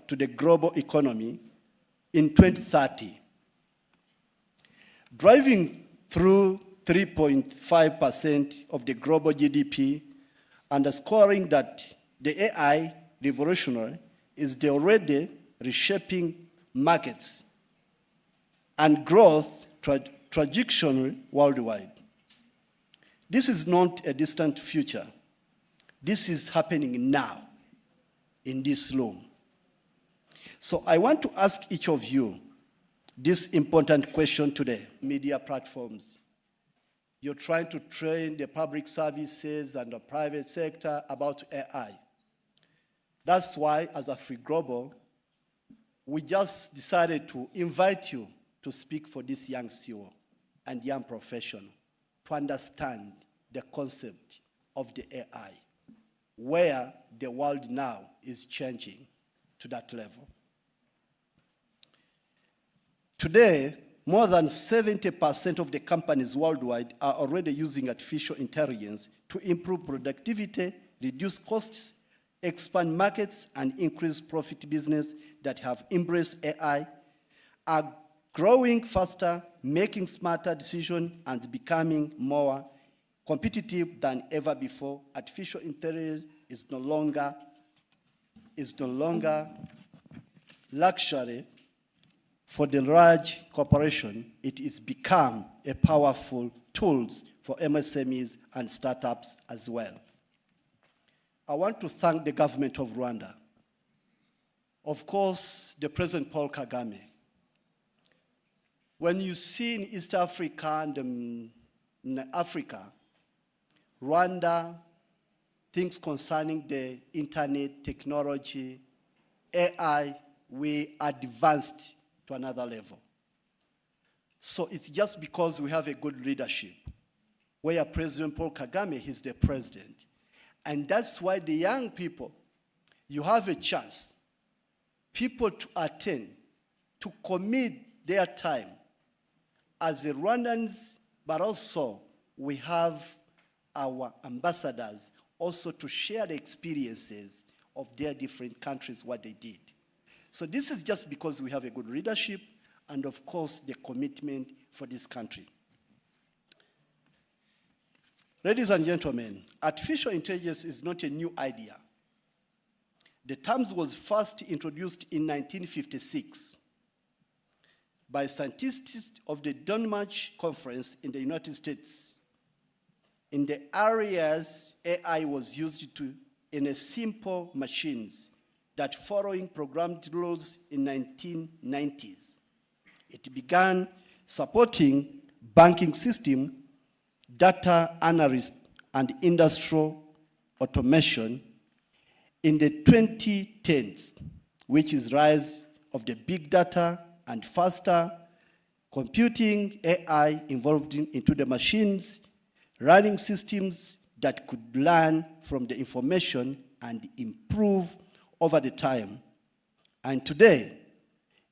to the global economy in 2030, driving through 3.5% of the global GDP, underscoring that the AI revolution is the already reshaping markets and growth trajectory worldwide. This is not a distant future. This is happening now in this room. So I want to ask each of you this important question today. Media platforms. You're trying to train the public services and the private sector about AI. That's why, as Afri-Global, we just decided to invite you to speak for this young CEO and young professional to understand the concept of the AI, where the world now is changing to that level. Today, more than 70% of the companies worldwide are already using artificial intelligence to improve productivity, reduce costs, expand markets, and increase profit. Business that have embraced AI are growing faster, making smarter decisions, and becoming more competitive than ever before. Artificial intelligence is no longer luxury for the large corporation. It is become a powerful tool for MSMEs and startups as well. I want to thank the government of Rwanda. Of course, the President Paul Kagame. When you see in East Africa and in Africa, Rwanda, things concerning the internet, technology, AI, we advanced to another level. So it's just because we have a good leadership, where President Paul Kagame is the president. And that's why the young people, you have a chance, people to attend, to commit their time as the Rwandans, but also we have our ambassadors also to share the experiences of their different countries, what they did. So this is just because we have a good leadership and, of course, the commitment for this country. Ladies and gentlemen, artificial intelligence is not a new idea. The term was first introduced in 1956 by scientists of the Denmark Conference in the United States. In the areas AI was used in a simple machines that following programmed rules in 1990s. It began supporting banking system, data analyst, and industrial automation in the 2010s, which is rise of the big data and faster computing, AI involved into the machines, running systems that could learn from the information and improve over the time. And today,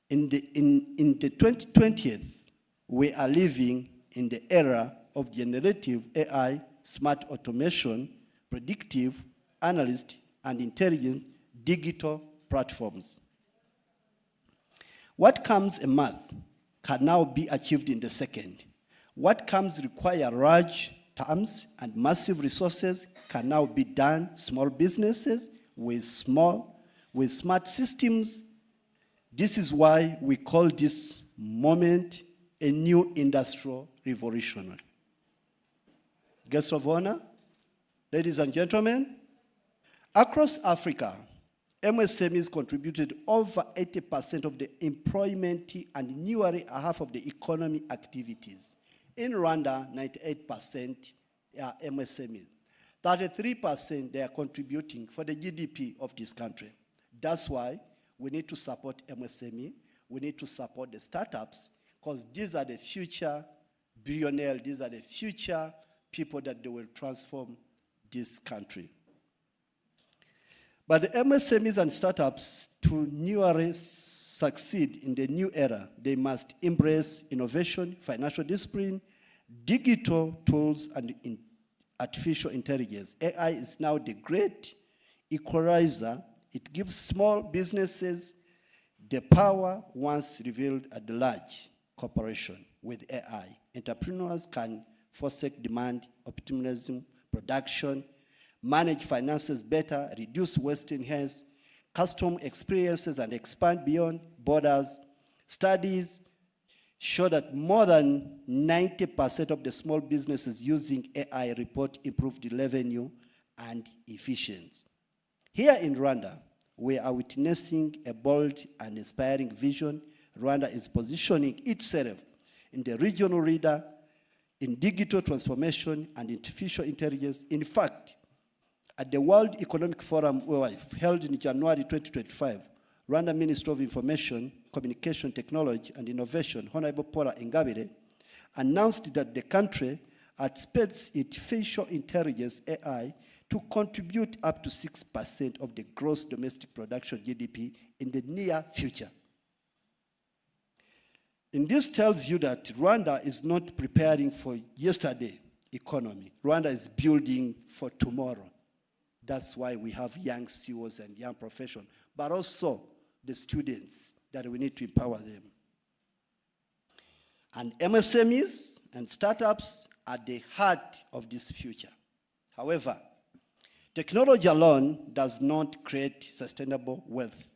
in the 2020th, we are living in the era of generative AI, smart automation, predictive analyst, and intelligent digital platforms. What comes in math can now be achieved in the second. What comes require large terms and massive resources can now be done small businesses with smart systems. This is why we call this moment a new industrial revolution. Guests of honor, ladies and gentlemen, across Africa, MSMEs contributed over 80% of the employment and nearly half of the economy activities. In Rwanda, 98% are MSMEs. 33% they are contributing for the GDP of this country. That's why we need to support MSME, we need to support the startups, because these are the future billionaires, these are the future people that they will transform this country. But the MSMEs and startups, to newly succeed in the new era, they must embrace innovation, financial discipline, digital tools, and artificial intelligence. AI is now the great equalizer. It gives small businesses the power once revealed at the large corporation. With AI, entrepreneurs can foresee demand, optimism, production, manage finances better, reduce waste, enhance custom experiences and expand beyond borders. Studies show that more than 90% of the small businesses using AI report improved revenue and efficiency. Here in Rwanda, we are witnessing a bold and inspiring vision. Rwanda is positioning itself in the regional leader in digital transformation and artificial intelligence. In fact, at the World Economic Forum held in January 2025, Rwanda Minister of Information, Communication Technology and Innovation, Honorable Paula Ingabire, announced that the country expects artificial intelligence AI to contribute up to 6% of the gross domestic production GDP in the near future. And this tells you that Rwanda is not preparing for yesterday economy. Rwanda is building for tomorrow. That's why we have young CEOs and young professionals, but also the students that we need to empower them. And MSMEs and startups are the heart of this future. However, technology alone does not create sustainable wealth.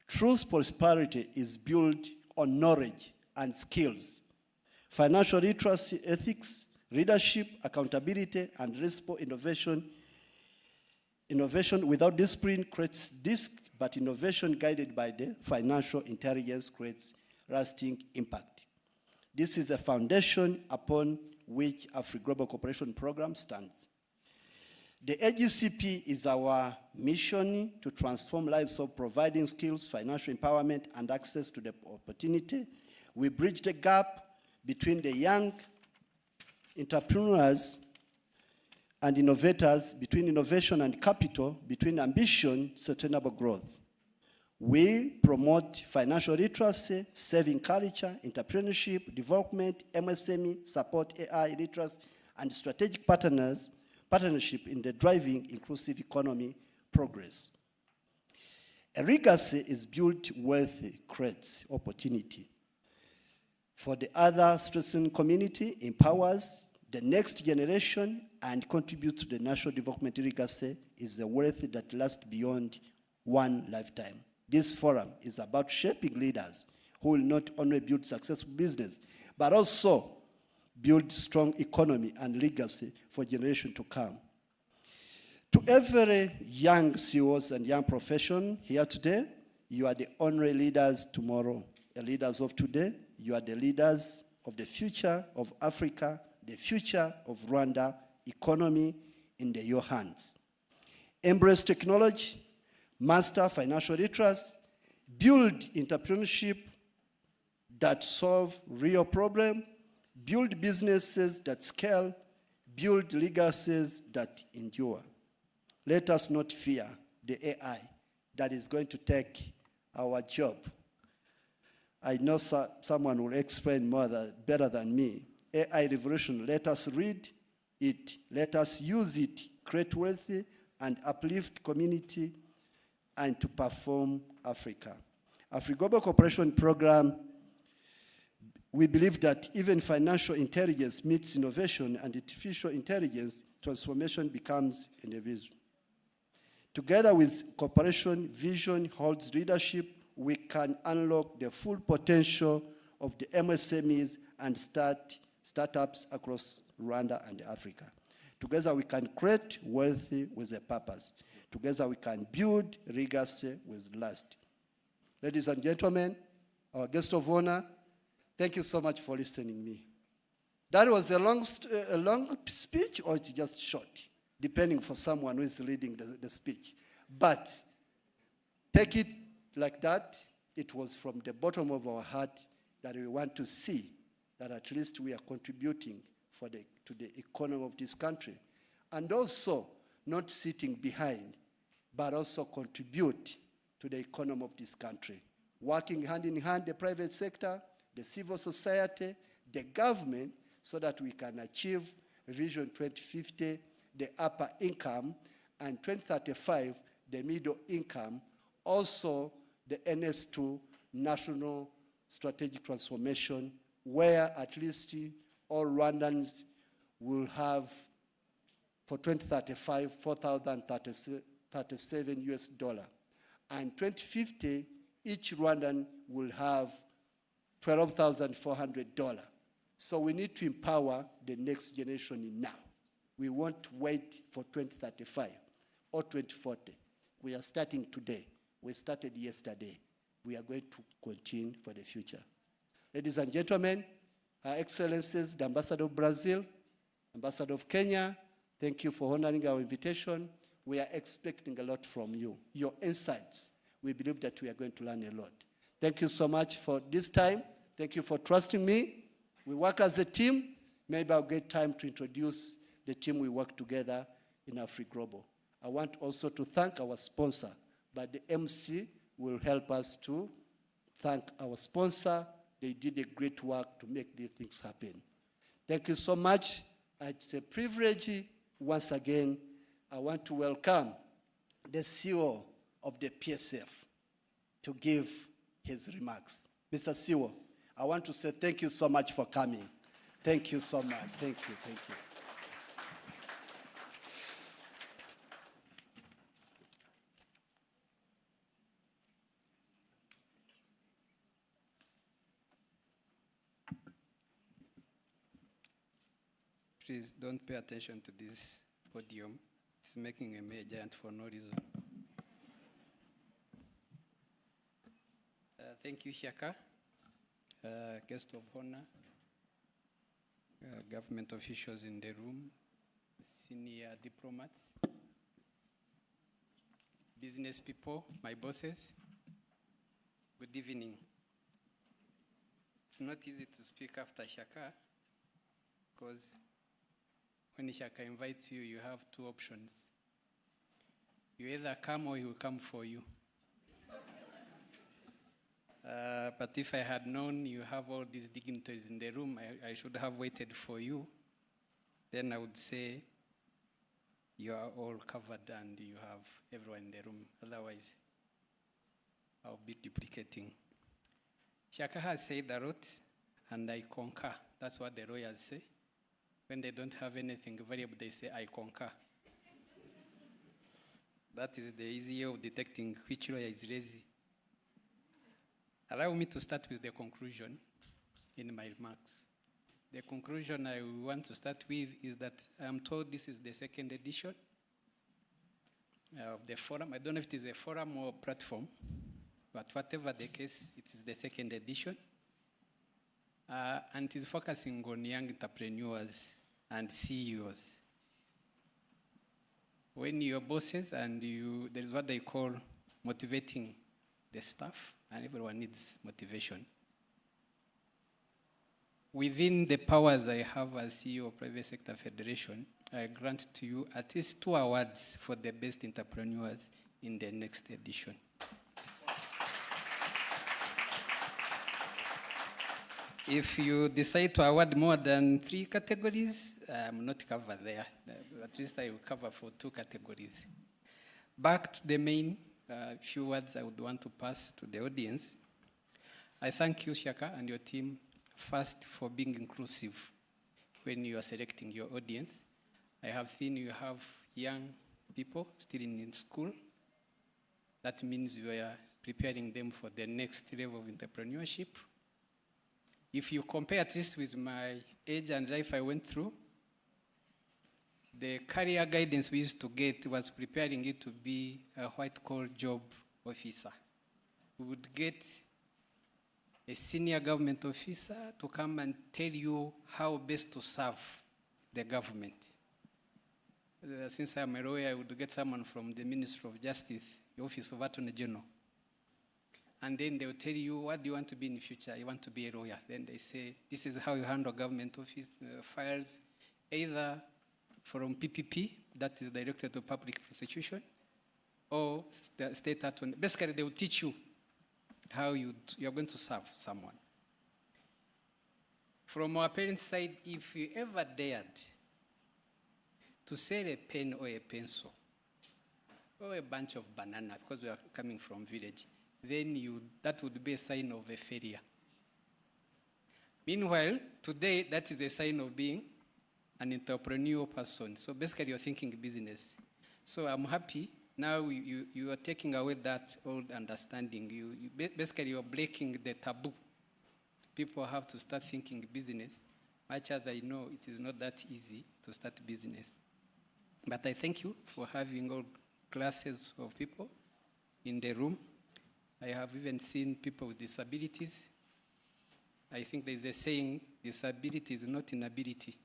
True prosperity is built on knowledge and skills. Financial literacy, ethics, leadership, accountability, and responsible innovation. Innovation without discipline creates risk, but innovation guided by the financial intelligence creates lasting impact. This is the foundation upon which Afri-Global Cooperation Program stands. The AGCP is our mission to transform lives of providing skills, financial empowerment, and access to the opportunity. We bridge the gap between the young entrepreneurs and innovators, between innovation and capital, between ambition, sustainable growth. We promote financial literacy, saving culture, entrepreneurship, development, MSME, support AI literacy, and strategic partnership in the driving inclusive economy progress. A legacy is built wealth creates opportunity. For the other strengthening community, empowers the next generation and contributes to the national development legacy is a wealth that lasts beyond one lifetime. This forum is about shaping leaders who will not only build successful business, but also build strong economy and legacy for generations to come. To every young CEOs and young profession here today, you are the only leaders tomorrow. The leaders of today, you are the leaders of the future of Africa, the future of Rwanda economy in your hands. Embrace technology, master financial literacy, build entrepreneurship that solve real problems, build businesses that scale, build legacies that endure. Let us not fear the AI that is going to take our job. I know someone will explain better than me. AI revolution, let us read it, let us use it, create wealth and uplift community and to perform Africa. Afri-Global Cooperation Program, we believe that even financial intelligence meets innovation and artificial intelligence, transformation becomes inevitable. Together with cooperation, vision holds leadership, we can unlock the full potential of the MSMEs and startups across Rwanda and Africa. Together we can create wealth with a purpose. Together we can build legacy with lust. Ladies and gentlemen, our guest of honor, thank you so much for listening to me. That was a long speech, or it's just short, depending for someone who is leading the speech. But take it like that. It was from the bottom of our heart that we want to see that at least we are contributing to the economy of this country. And also not sitting behind, but also contribute to the economy of this country. Working hand in hand, the private sector, the civil society, the government, so that we can achieve Vision 2050, the upper income, and 2035, the middle income, also the NS2, National Strategic Transformation, where at least all Rwandans will have, for 2035, $4,037. And 2050, each Rwandan will have $12,400. So we need to empower the next generation now. We won't wait for 2035 or 2040. We are starting today. We started yesterday. We are going to continue for the future. Ladies and gentlemen, Her Excellencies, the Ambassador of Brazil, Ambassador of Kenya, thank you for honoring our invitation. We are expecting a lot from you. Your insights, we believe that we are going to learn a lot. Thank you so much for this time. Thank you for trusting me. We work as a team. Maybe I'll get time to introduce the team we work together in Afri-Global. I want also to thank our sponsor, but the MC will help us to thank our sponsor. They did a great work to make these things happen. Thank you so much. It's a privilege. Once again, I want to welcome the CEO of the PSF to give his remarks. Mr. CEO, I want to say thank you so much for coming. Thank you so much. Thank you. Thank you. Please don't pay attention to this podium. It's making a giant for no reason. Thank you, Shaka. Guest of honor, government officials in the room, senior diplomats, business people, my bosses. Good evening. It's not easy to speak after Shaka because when Shaka invites you, you have two options. You either come or he will come for you. But if I had known you have all these dignitaries in the room, I should have waited for you. Then I would say you are all covered and you have everyone in the room. Otherwise, I'll be duplicating. Shaka has said a lot, and I concur. That's what the lawyers say. When they don't have anything variable, they say, I concur. That is the easy way of detecting which lawyer is lazy. Allow me to start with the conclusion in my remarks. The conclusion I want to start with is that I am told this is the second edition of the forum. I don't know if it is a forum or platform, but whatever the case, it is the second edition. And it is focusing on young entrepreneurs and CEOs. When you're bosses and there is what they call motivating the staff, and everyone needs motivation. Within the powers I have as CEO of Private Sector Federation, I grant to you at least 2 awards for the best entrepreneurs in the next edition. If you decide to award more than 3 categories, I'm not covered there. At least I will cover for 2 categories. Back to the main few words I would want to pass to the audience. I thank you, Shaka, and your team, first for being inclusive when you are selecting your audience. I have seen you have young people still in school. That means you are preparing them for the next level of entrepreneurship. If you compare at least with my age and life I went through, the career guidance we used to get was preparing you to be a white-collar job officer. We would get a senior government officer to come and tell you how best to serve the government. Since I'm a lawyer, I would get someone from the Ministry of Justice, the Office of Attorney General. And then they will tell you, what do you want to be in the future? You want to be a lawyer. Then they say, this is how you handle government office files, either from PPP, that is Directorate of Public Prosecution, or state attorney. Basically, they will teach you how you're going to serve someone. From our parents' side, if you ever dared to sell a pen or a pencil or a bunch of banana, because we are coming from village, then that would be a sign of a failure. Meanwhile, today, that is a sign of being an entrepreneurial person. So basically, you're thinking business. So I'm happy Now you are taking away that old understanding. Basically, you're breaking the taboo. People have to start thinking business. Much as I know it is not that easy to start business. But I thank you for having all classes of people in the room. I have even seen people with disabilities. I think there's a saying, disability is not inability.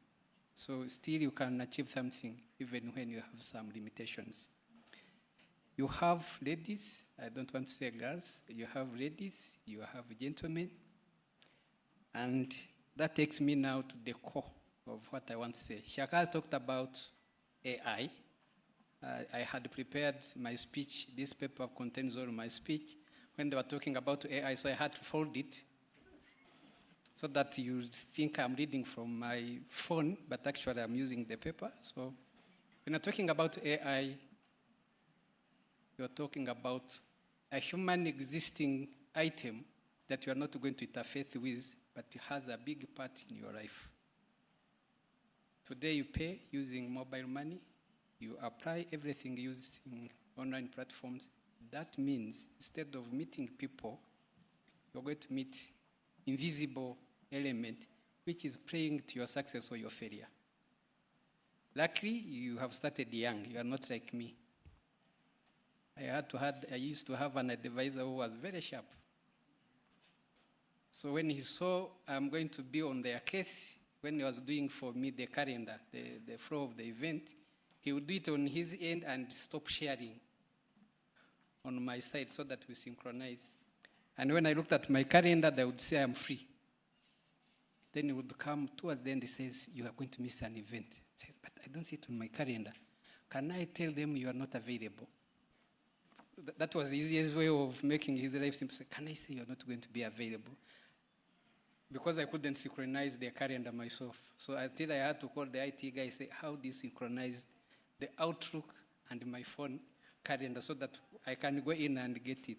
So still you can achieve something even when you have some limitations. You have ladies, I don't want to say girls, you have ladies, you have gentlemen, and that takes me now to the core of what I want to say. Shaka has talked about AI. I had prepared my speech. This paper contains all my speech when they were talking about AI, so I had to fold it so that you think I'm reading from my phone, but actually I'm using the paper. So when you're talking about AI, you're talking about a human existing item that you are not going to interface with, but it has a big part in your life. Today you pay using mobile money. You apply everything using online platforms. That means instead of meeting people, you're going to meet invisible element, which is praying to your success or your failure. Luckily, you have started young. You are not like me. I used to have an advisor who was very sharp. So when he saw I'm going to be on their case, when he was doing for me the calendar, the flow of the event, he would do it on his end and stop sharing on my side so that we synchronize. And when I looked at my calendar, they would say I'm free. Then he would come towards the end, he says, you are going to miss an event. I said, but I don't see it on my calendar. Can I tell them you are not available? That was the easiest way of making his life simple. Can I say you're not going to be available? Because I couldn't synchronize their calendar myself. So until I had to call the IT guy and say, how do you synchronize the Outlook and my phone calendar so that I can go in and get it?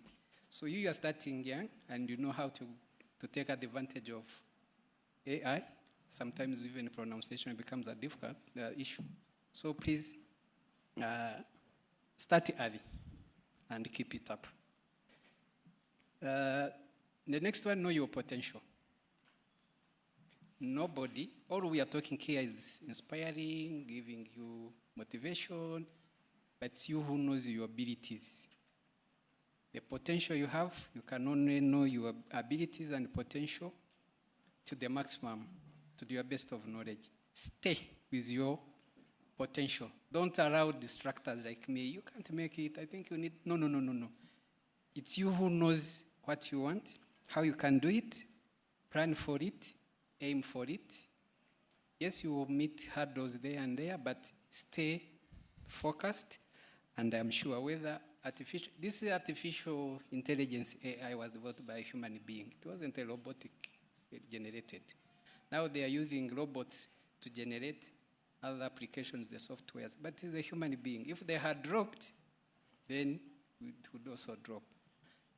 So you are starting young and you know how to take advantage of AI. Sometimes even pronunciation becomes a difficult issue. So please start early and keep it up. The next one, know your potential. Nobody, all we are talking here is inspiring, giving you motivation, but it's you who knows your abilities. The potential you have, you can only know your abilities and potential to the maximum, to your best of knowledge. Stay with your potential. Don't allow distractors like me. You can't make it. I think you need, no. It's you who knows what you want, how you can do it, plan for it, aim for it. Yes, you will meet hurdles there and there, but stay focused. And I'm sure whether this artificial intelligence AI was developed by a human being. It wasn't a robotic generated. Now they are using robots to generate other applications, the softwares, but it's a human being. If they had dropped, then it would also drop.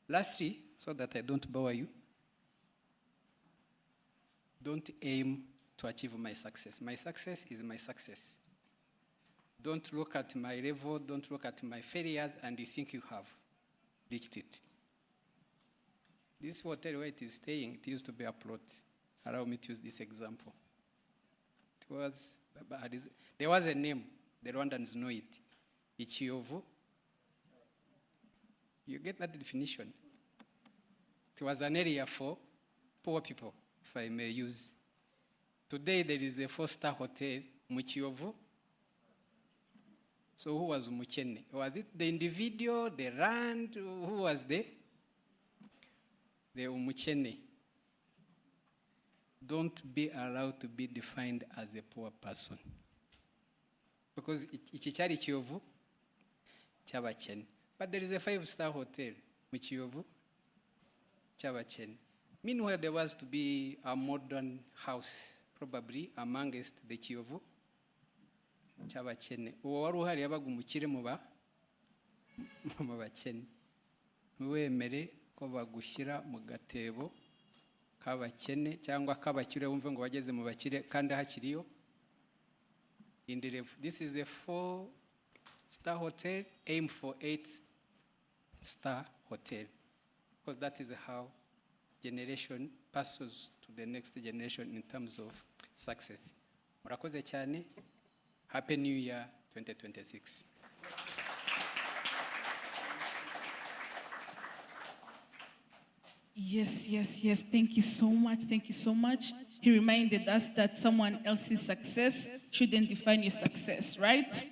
Lastly, so that I don't bore you, don't aim to achieve my success. My success is my success. Don't look at my level, don't look at my failures, and you think you have reached it. This hotel where it is staying, it used to be a plot. Allow me to use this example. There was a name, the Rwandans know it. Ichiovu. You get that definition. It was an area for poor people, if I may use. Today there is a 4-star hotel, Muchiovu. So who was Mukene? Was it the individual, the land? Who was the Umuchene? Don't be allowed to be defined as a poor person. Because ichichari Kiyovu, Chabachene. But there is a 5-star hotel, Muchiyovu, Chabachene. Meanwhile, there was to be a modern house, probably amongst the Kiyovu, Chabachene. Uwari uhari yabaga umukire mu bakene. Ntiwemere ko bagushyira mu gatebo k'abakene cyangwa k'abakire wumve ngo bageze mu bakire kandi hakiriyo. This is the 4 star hotel, aim for 8-star hotel, because that is how generation passes to the next generation in terms of success. Murakoze cyane. Happy New Year 2026. Yes, yes, yes. Thank you so much. Thank you so much. He reminded us that someone else's success shouldn't define your success, right?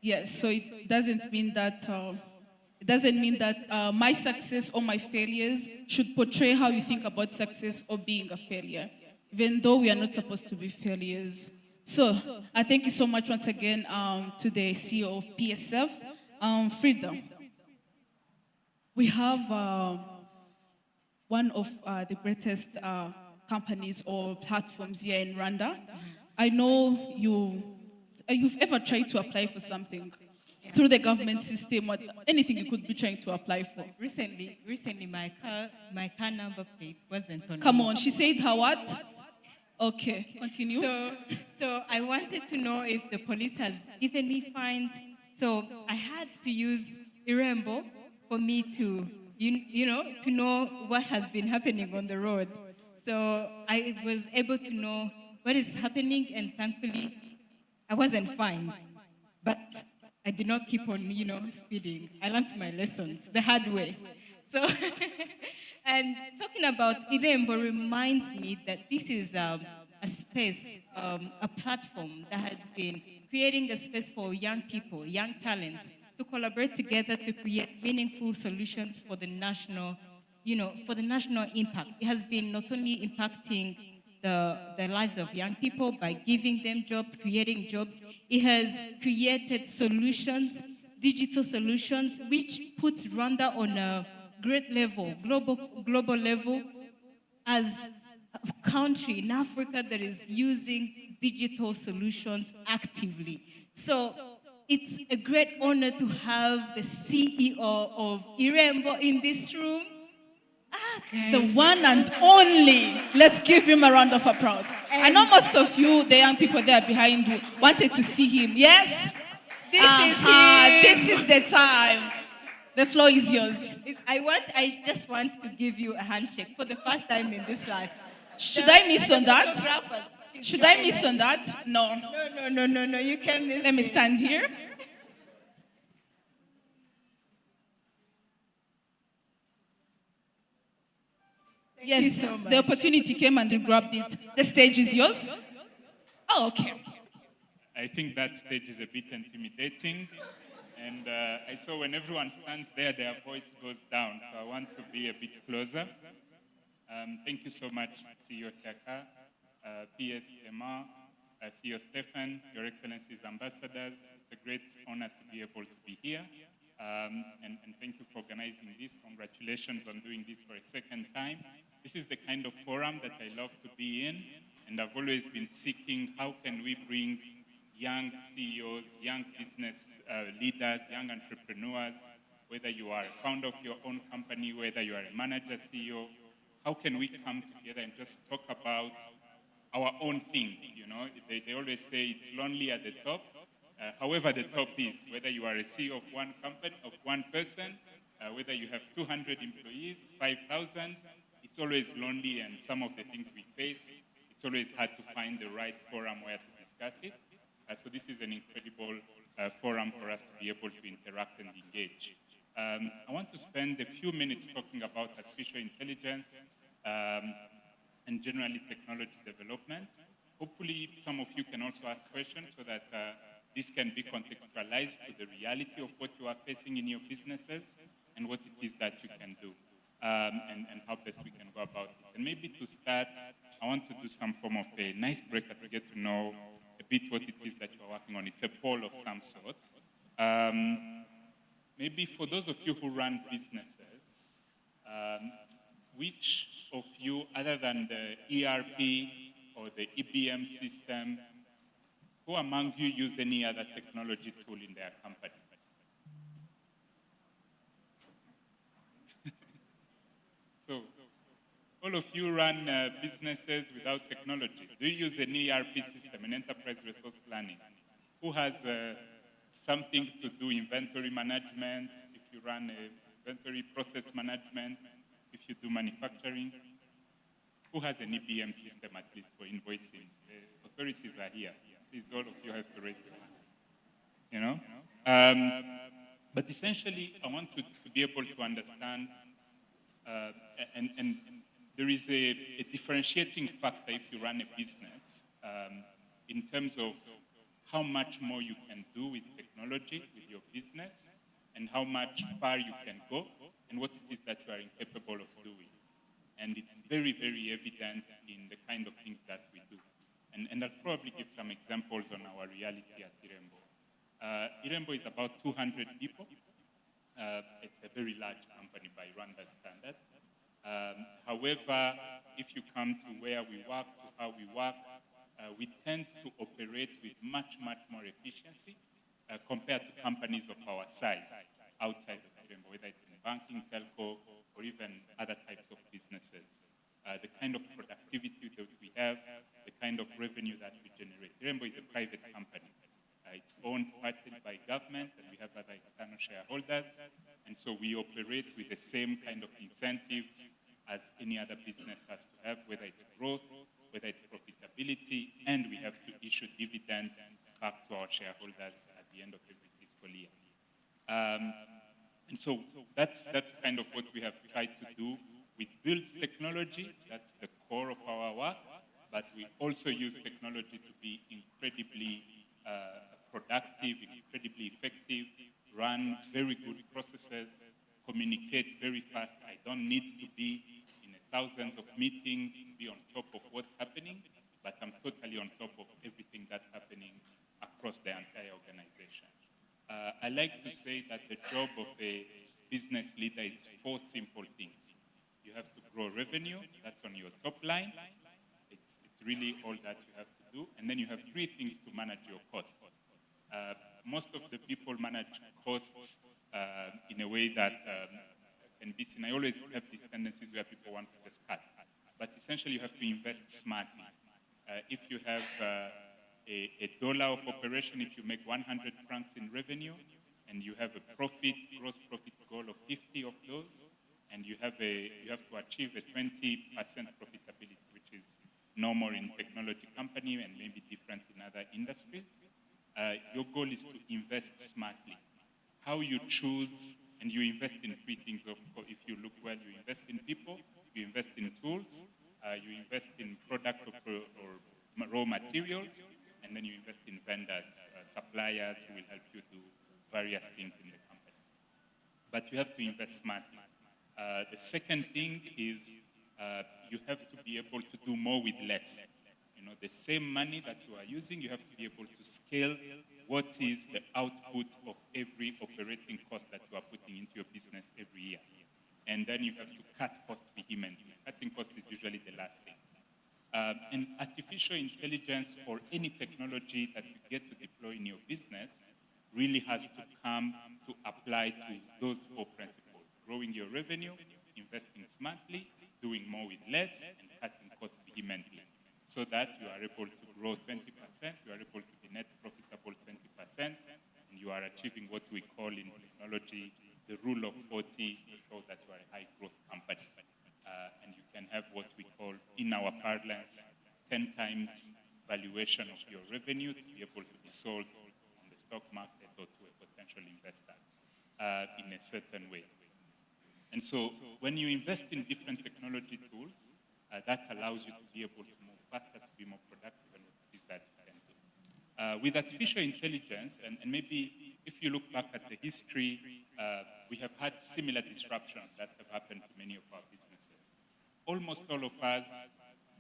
Yes. So it doesn't mean that my success or my failures should portray how you think about success or being a failure, even though we are not supposed to be failures. So I thank you so much once again to the CEO of PSF, Freedom. We have one of the greatest companies or platforms here in Rwanda. I know you've ever tried to apply for something through the government system or anything you could be trying to apply for. Recently, my car number plate wasn't on. Come on, she said her what? Okay, continue. So I wanted to know if the police has given me fines. So I had to use Irembo for me to, to know what has been happening on the road. So I was able to know what is happening, and thankfully, I wasn't fined. But I did not keep on, speeding. I learned my lessons the hard way. So, and talking about Irembo reminds me that this is a space, a platform that has been creating a space for young people, young talents, to collaborate together to create meaningful solutions for the national, for the national impact. It has been not only impacting the lives of young people by giving them jobs, creating jobs. It has created solutions, digital solutions, which puts Rwanda on a great level, global level, as a country in Africa that is using digital solutions actively. So it's a great honor to have the CEO of Irembo in this room. The one and only. Let's give him a round of applause. I know most of you, the young people there behind you, wanted to see him. Yes? This is the time. The floor is yours. I just want to give you a handshake for the first time in this life. Should I miss on that? Should I miss on that? No. No, you can't miss. Let me stand here. Yes, so much. the opportunity came and you grabbed it. The stage is yours. Oh, okay. I think that stage is a bit intimidating. And I saw when everyone stands there, their voice goes down. So I want to be a bit closer. Thank you so much, CEO Chaka, PS Emma, CEO Stefan, Your Excellencies Ambassadors. It's a great honor to be able to be here. And thank you for organizing this. Congratulations on doing this for a second time. This is the kind of forum that I love to be in, and I've always been seeking how can we bring young CEOs, young business leaders, young entrepreneurs, whether you are a founder of your own company, whether you are a manager, CEO, how can we come together and just talk about our own thing? They always say it's lonely at the top. However the top is, whether you are a CEO of one company, of one person, whether you have 200 employees, 5,000, it's always lonely, and some of the things we face, it's always hard to find the right forum where to discuss it. So this is an incredible forum for us to be able to interact and engage. I want to spend a few minutes talking about artificial intelligence and generally technology development. Hopefully some of you can also ask questions so that this can be contextualized to the reality of what you are facing in your businesses and what it is that you can do, and how best we can go about it. And maybe to start, I want to do some form of a nice breaker to get to know a bit what it is that you're working on. It's a poll of some sort. Maybe for those of you who run businesses, which of you, other than the ERP or the EBM system, who among you use any other technology tool in their company? So, all of you run businesses without technology. Do you use an ERP system, an enterprise resource planning? Who has something to do inventory management, if you run a inventory process management, if you do manufacturing. Who has an EBM system at least for invoicing? The authorities are here. Please, all of you have to raise your hand. You know? But essentially, I want to be able to understand, and there is a differentiating factor if you run a business in terms of how much more you can do with technology, with your business, and how much far you can go, and what it is that you are incapable of doing. And it's very, very evident in the kind of things that we do. And I'll probably give some examples on our reality at Irembo. Irembo is about 200 people. It's a very large company by Rwanda standard. However, if you come to where we work, to how we work, we tend to operate with much, much more efficiency compared to companies of our size outside of Irembo, whether it's in banking, telco, or even other types of businesses. The kind of productivity that we have, the kind of revenue that we generate. Irembo is a private company. It's owned partly by government, and we have other external shareholders. And so we operate with the same kind of incentives as any other business has to have, whether it's growth, whether it's profitability, and we have to issue dividends back to our shareholders at the end of every fiscal year. And so that's kind of what we have tried to do. We build technology, that's the core of our work, but we also use technology to be incredibly productive, incredibly effective, run very good processes, communicate very fast. I don't need to be in thousands of meetings, be on top of what's happening, but I'm totally on top of everything that's happening across the entire organization. I like to say that the job of a business leader is 4 simple things. You have to grow revenue, that's on your top line. It's really all that you have to do. And then you have 3 things to manage your costs. Most of the people manage costs in a way that can be seen. I always have these tendencies where people want to just cut. But essentially, you have to invest smartly. If you have a dollar of operation, if you make 100 francs in revenue, and you have a profit, gross profit goal of 50 of those, and you have to achieve a 20% profitability, which is normal in technology company and maybe different in other industries. Your goal is to invest smartly. How you choose, and you invest in 3 things. If you look well, you invest in people, you invest in tools, you invest in product or raw materials, and then you invest in vendors, suppliers who will help you do various things in the company. But you have to invest smartly. The second thing is you have to be able to do more with less. You know, the same money that you are using, you have to be able to scale what is the output of every operating cost that you are putting into your business every year. And then you have to cut costs vehemently. Cutting costs is usually the last thing. And artificial intelligence or any technology that you get to deploy in your business really has to come to apply to those 4 principles. Growing your revenue, investing smartly, doing more with less, and cutting costs vehemently. So that you are able to grow 20%, you are able to be net profitable 20%, and you are achieving what we call in technology the rule of 40 to show that you are a high growth company. And you can have what we call, in our parlance, 10 times valuation of your revenue to be able to be sold on the stock market or to a potential investor in a certain way. And so when you invest in different technology tools, that allows you to be able to move faster, to be more productive, and what it is that you can do. With artificial intelligence, and maybe if you look back at the history, we have had similar disruptions that have happened to many of our businesses. Almost all of us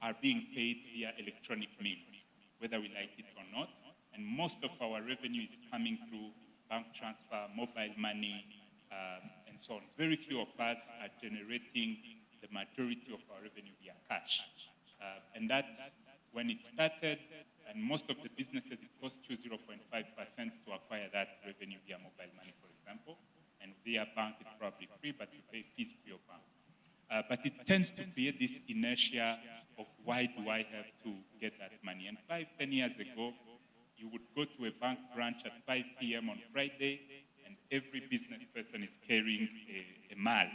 are being paid via electronic means, whether we like it or not, and most of our revenue is coming through bank transfer, mobile money, and so on. Very few of us are generating the majority of our revenue via cash. And that's when it started, and most of the businesses, it costs you 0.5% to acquire that revenue via mobile money, for example. And via bank, it's probably free, but you pay fees to your bank. But it tends to create this inertia of why do I have to get that money? And 5-10 years ago, you would go to a bank branch at 5 p.m. on Friday, and every business person is carrying a mal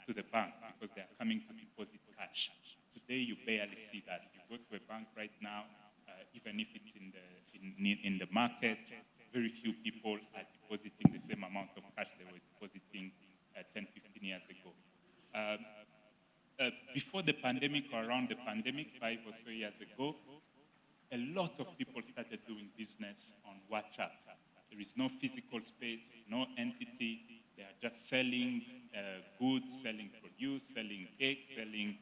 to the bank because they are coming to deposit cash. Today, you barely see that. You go to a bank right now, even if it's in the market, very few people are depositing the same amount of cash they were depositing 10, 15 years ago. Before the pandemic or around the pandemic, 5 or so years ago, a lot of people started doing business on WhatsApp. There is no physical space, no entity. They are just selling goods, selling produce, selling cake, selling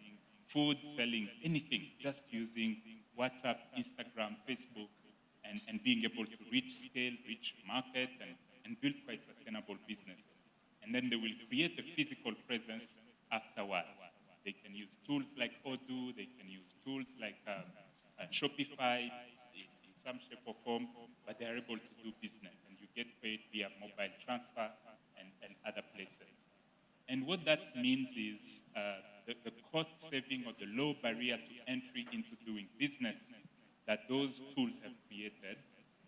food, selling anything, just using WhatsApp, Instagram, Facebook, and being able to reach scale, reach market, and build quite sustainable businesses. And then they will create a physical presence afterwards. They can use tools like Odoo, they can use tools like Shopify in some shape or form, but they're able to do business, and you get paid via mobile transfer and other places. And what that means is the cost saving or the low barrier to entry into doing business that those tools have created,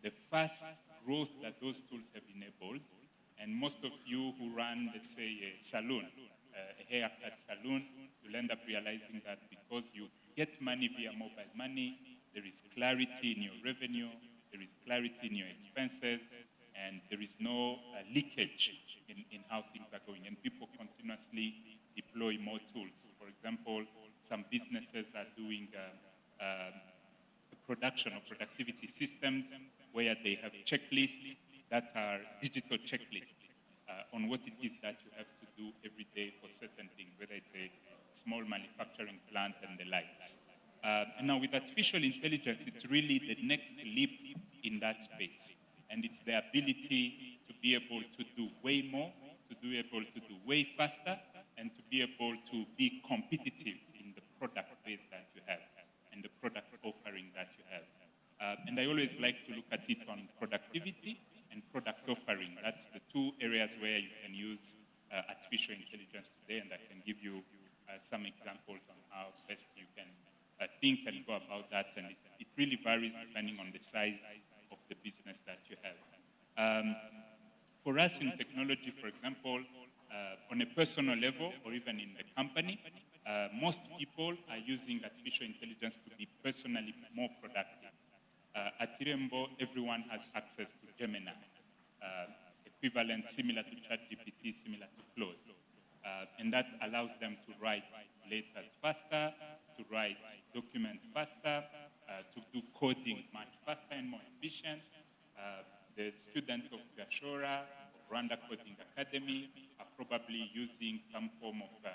the fast growth that those tools have enabled, and most of you who run, let's say, a salon, a haircut salon, you'll end up realizing that because you get money via mobile money, there is clarity in your revenue, there is clarity in your expenses, and there is no leakage in how things are going. And people continuously deploy more tools. For example, some businesses are doing production or productivity systems where they have checklists that are digital checklists on what it is that you have to do every day for certain things, whether it's a small manufacturing plant and the likes. And now with artificial intelligence, it's really the next leap in that space. And it's the ability to be able to do way more, to be able to do way faster, and to be able to be competitive in the product base that you have and the product offering that you have. And I always like to look at it on productivity and product offering. That's the two areas where you can use artificial intelligence today, and I can give you some examples on how best you can think and go about that. And it really varies depending on the size of the business that you have. For us in technology, for example, on a personal level or even in the company, most people are using artificial intelligence to be personally more productive. At Irembo, everyone has access to Gemini, equivalent, similar to ChatGPT, similar to Claude. And that allows them to write letters faster, to write documents faster, to do coding much faster and more efficient. The students of Gashora, Rwanda Coding Academy, are probably using some form of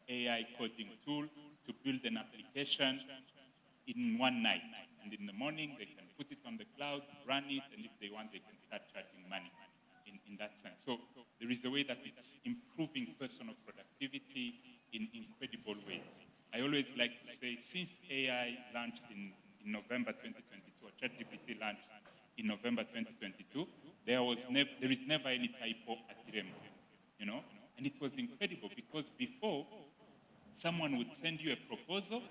AI coding tool to build an application in one night. And in the morning, they can put it on the cloud, run it, and if they want, they can start charging money in that sense. So there is a way that it's improving personal productivity in incredible ways. I always like to say, since AI launched in November 2022, or ChatGPT launched in November 2022, there is never any typo at Irembo, you know? And it was incredible because before, someone would send you a proposal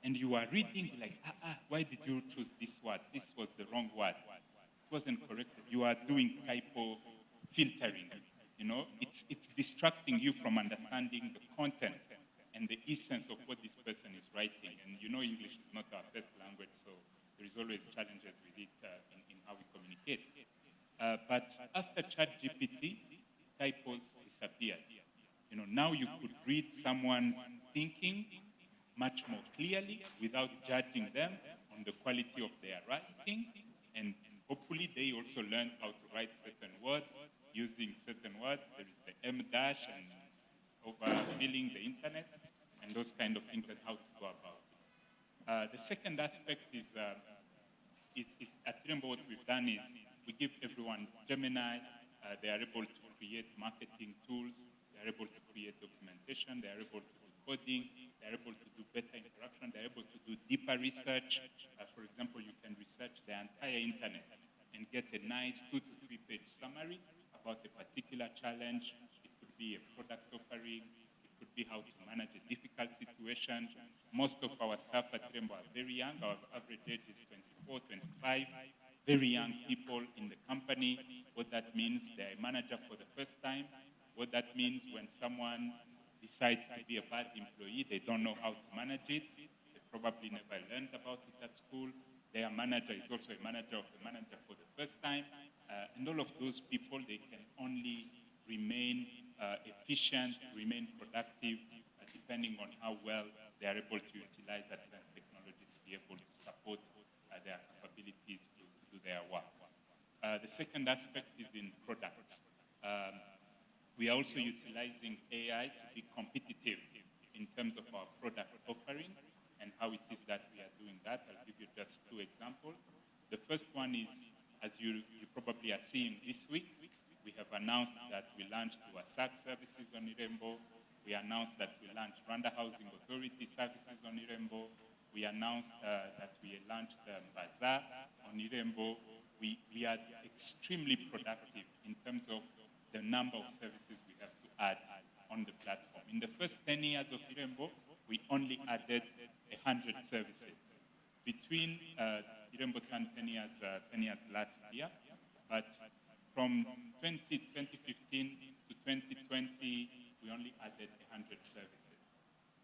and you are reading like, why did you choose this word? This was the wrong word. It wasn't corrected. You are doing typo filtering, you know? It's distracting you from understanding the content and the essence of what this person is writing. And you know English is not our first language, so there is always challenges with it in how we communicate. But after ChatGPT, typos disappeared. You know, now you could read someone's thinking much more clearly without judging them on the quality of their writing. And hopefully they also learn how to write certain words using certain words. There is the M dash and overfilling the internet and those kind of things and how to go about it. The second aspect is at Irembo, what we've done is we give everyone Gemini. They are able to create marketing tools. They are able to create documentation. They are able to do coding. They are able to do better interaction. They are able to do deeper research. For example, you can research the entire internet and get a nice 2 to 3 page summary about a particular challenge. It could be a product offering. It could be how to manage a difficult situation. Most of our staff at Irembo are very young. Our average age is 24, 25. very young people in the company, what that means they're a manager for the first time, what that means when someone decides to be a bad employee, they don't know how to manage it, they probably never learned about it at school, their manager is also a manager of a manager for the first time, and all of those people, they can only remain efficient, remain productive, depending on how well they are able to utilize advanced technology to be able to support their capabilities to do their work. The second aspect is in products. We are also utilizing AI to be competitive in terms of our product offering and how it is that we are doing that. I'll give you just two examples. The first one is, as you probably are seeing this week, we have announced that we launched our SAC services on Irembo. We announced that we launched Rwanda Housing Authority services on Irembo. We announced that we launched Bazaar on Irembo. We are extremely productive in terms of the number of services we have to add on the platform. In the first 10 years of Irembo, we only added 100 services. Between Irembo turned 10 years last year, but from 2015 to 2020, we only added 100 services.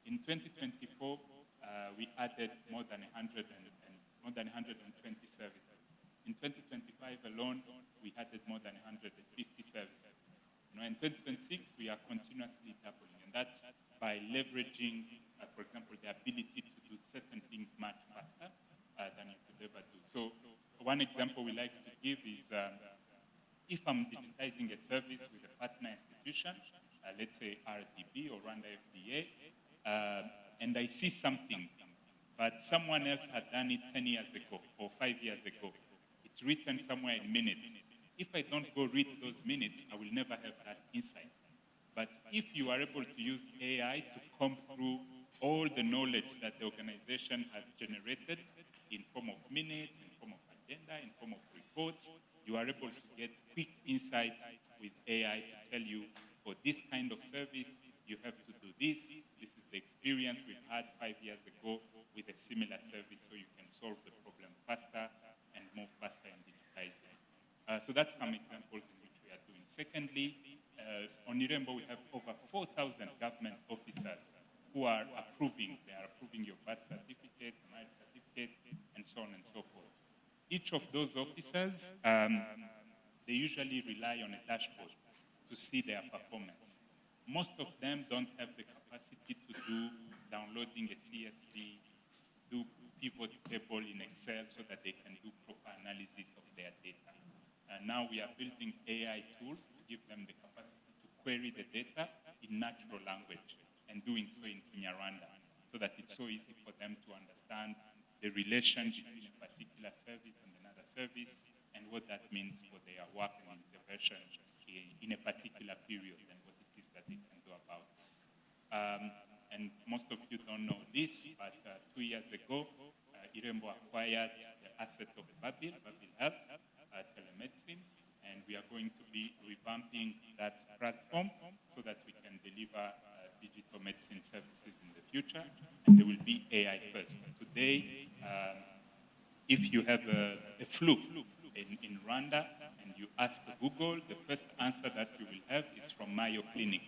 In 2024, we added more than 120 services. In 2025 alone, we added more than 150 services. In 2026, we are continuously doubling, and that's by leveraging, for example, the ability to do certain things much faster than you could ever do. So one example we like to give is if I'm digitizing a service with a partner institution, let's say RDB or Rwanda FDA, and I see something, but someone else had done it 10 years ago or 5 years ago. It's written somewhere in minutes. If I don't go read those minutes, I will never have that insight. But if you are able to use AI to comb through all the knowledge that the organization has generated in form of minutes, in form of agenda, in form of reports, you are able to get quick insights with AI to tell you, for this kind of service, you have to do this. This is the experience we've had 5 years ago with a similar service, so you can solve the problem faster and move faster in digitizing. So that's some examples in which we are doing. Secondly, on Irembo, we have over 4,000 government officers who are approving. They are approving your birth certificate, marriage certificate, and so on and so forth. Each of those officers, they usually rely on a dashboard to see their performance. Most of them don't have the capacity to do downloading a CSV, do pivot table in Excel so that they can do proper analysis of their data. And now we are building AI tools to give them the capacity to query the data in natural language and doing so in Kinyarwanda, so that it's so easy for them to understand the relation between a particular service and another service and what that means for their work and intervention in a particular period and what it is that they can do about it. And most of you don't know this, but 2 years ago, Irembo acquired the assets of Babil Health, telemedicine, and we are going to be revamping that platform so that we can deliver digital medicine services in the future, and they will be AI first. Today, if you have a flu in Rwanda and you ask Google, the first answer that you will have is from Mayo Clinic.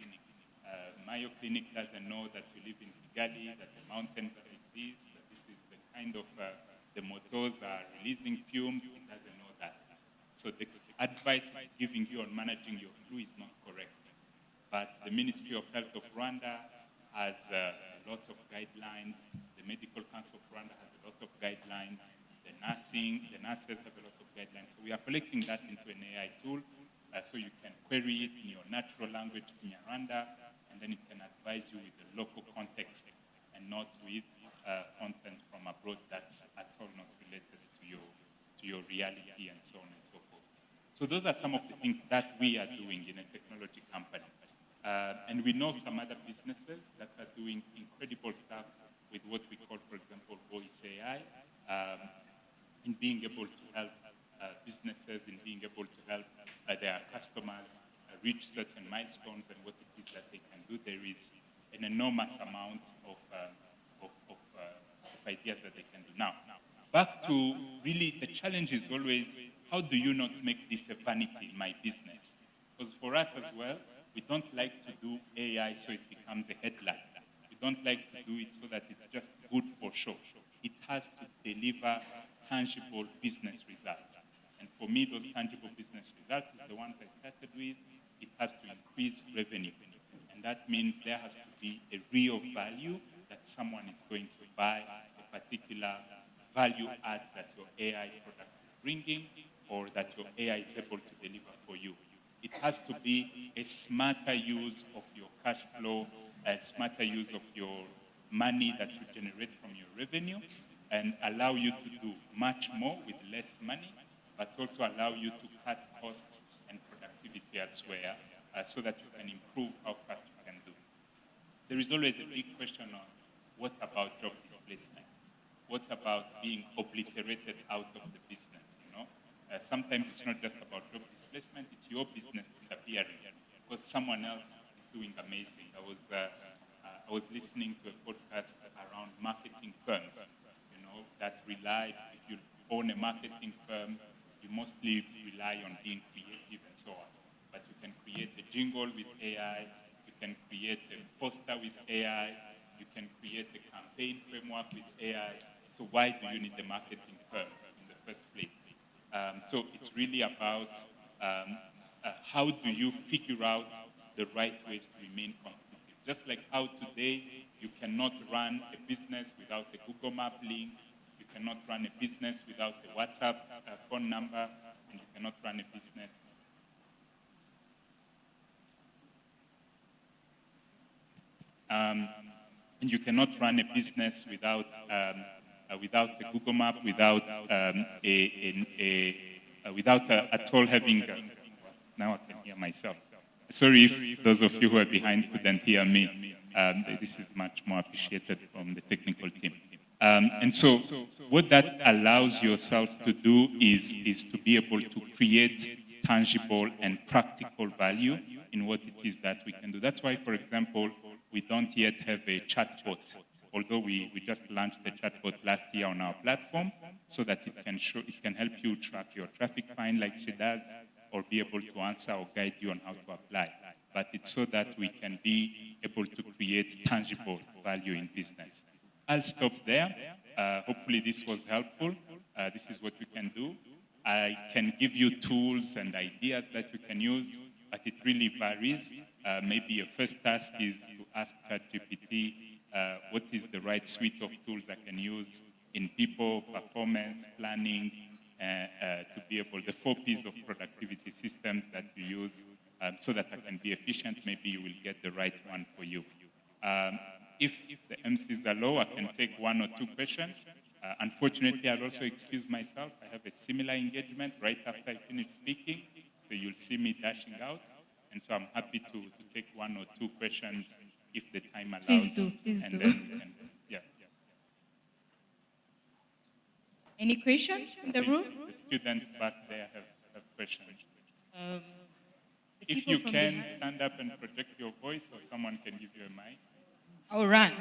Mayo Clinic doesn't know that we live in Kigali, that the mountain is this, that this is the kind of, the motors are releasing fumes, it doesn't know that. So the advice it's giving you on managing your flu is not correct. But the Ministry of Health of Rwanda has a lot of guidelines, the Medical Council of Rwanda has a lot of guidelines, the nurses have a lot of guidelines. So we are collecting that into an AI tool, so you can query it in your natural language, Kinyarwanda, and then it can advise you with the local context and not with content from abroad that's at all not related to your reality and so on and so forth. So those are some of the things that we are doing in a technology company. And we know some other businesses that are doing incredible stuff with what we call, for example, voice AI, in being able to help businesses, in being able to help their customers reach certain milestones and what it is that they can do. There is an enormous amount of ideas that they can do. Now, back to really, the challenge is always, how do you not make this a vanity in my business? Because for us as well, we don't like to do AI so it becomes a headline. We don't like to do it so that it's just good for show. It has to deliver tangible business results. And for me, those tangible business results is the ones I started with. It has to increase revenue. And that means there has to be a real value that someone is going to buy a particular value add that your AI product is bringing or that your AI is able to deliver for you. It has to be a smarter use of your cash flow, a smarter use of your money that you generate from your revenue, and allow you to do much more with less money, but also allow you to cut costs and productivity elsewhere so that you can improve how fast you can do. There is always a big question on what about job displacement? What about being obliterated out of the business, you know? Sometimes it's not just about job displacement, it's your business disappearing because someone else is doing amazing. I was listening to a podcast around marketing firms, you know, that rely, if you own a marketing firm, you mostly rely on being creative and so on. But you can create a jingle with AI, you can create a poster with AI, you can create a campaign framework with AI. So why do you need the marketing firm in the first place? So it's really about how do you figure out the right ways to remain competitive. Just like how today you cannot run a business without a Google Map link, you cannot run a business without a WhatsApp phone number, and you cannot run a business and you cannot run a business without without a Google Map, without without at all having. Now I can hear myself. Sorry if those of you who are behind couldn't hear me. This is much more appreciated from the technical team. And so what that allows yourself to do is to be able to create tangible and practical value in what it is that we can do. That's why, for example, we don't yet have a chatbot, although we just launched the chatbot last year on our platform so that it can help you track your traffic fine like she does, or be able to answer or guide you on how to apply. But it's so that we can be able to create tangible value in business. I'll stop there. Hopefully this was helpful. This is what we can do. I can give you tools and ideas that you can use, but it really varies. Maybe your first task is to ask ChatGPT what is the right suite of tools I can use in people, performance, planning, to be able, the 4 P's of productivity systems that you use so that I can be efficient. Maybe you will get the right one for you. If the MCs are low, I can take 1 or 2 questions. Unfortunately, I'll also excuse myself. I have a similar engagement right after I finish speaking, so you'll see me dashing out. And so I'm happy to take 1 or 2 questions if the time allows. Please do. Yeah. Any questions in the room? The students back there have questions. The If people you from can, behind. stand up and project your voice, or someone can give you a mic. I'll run.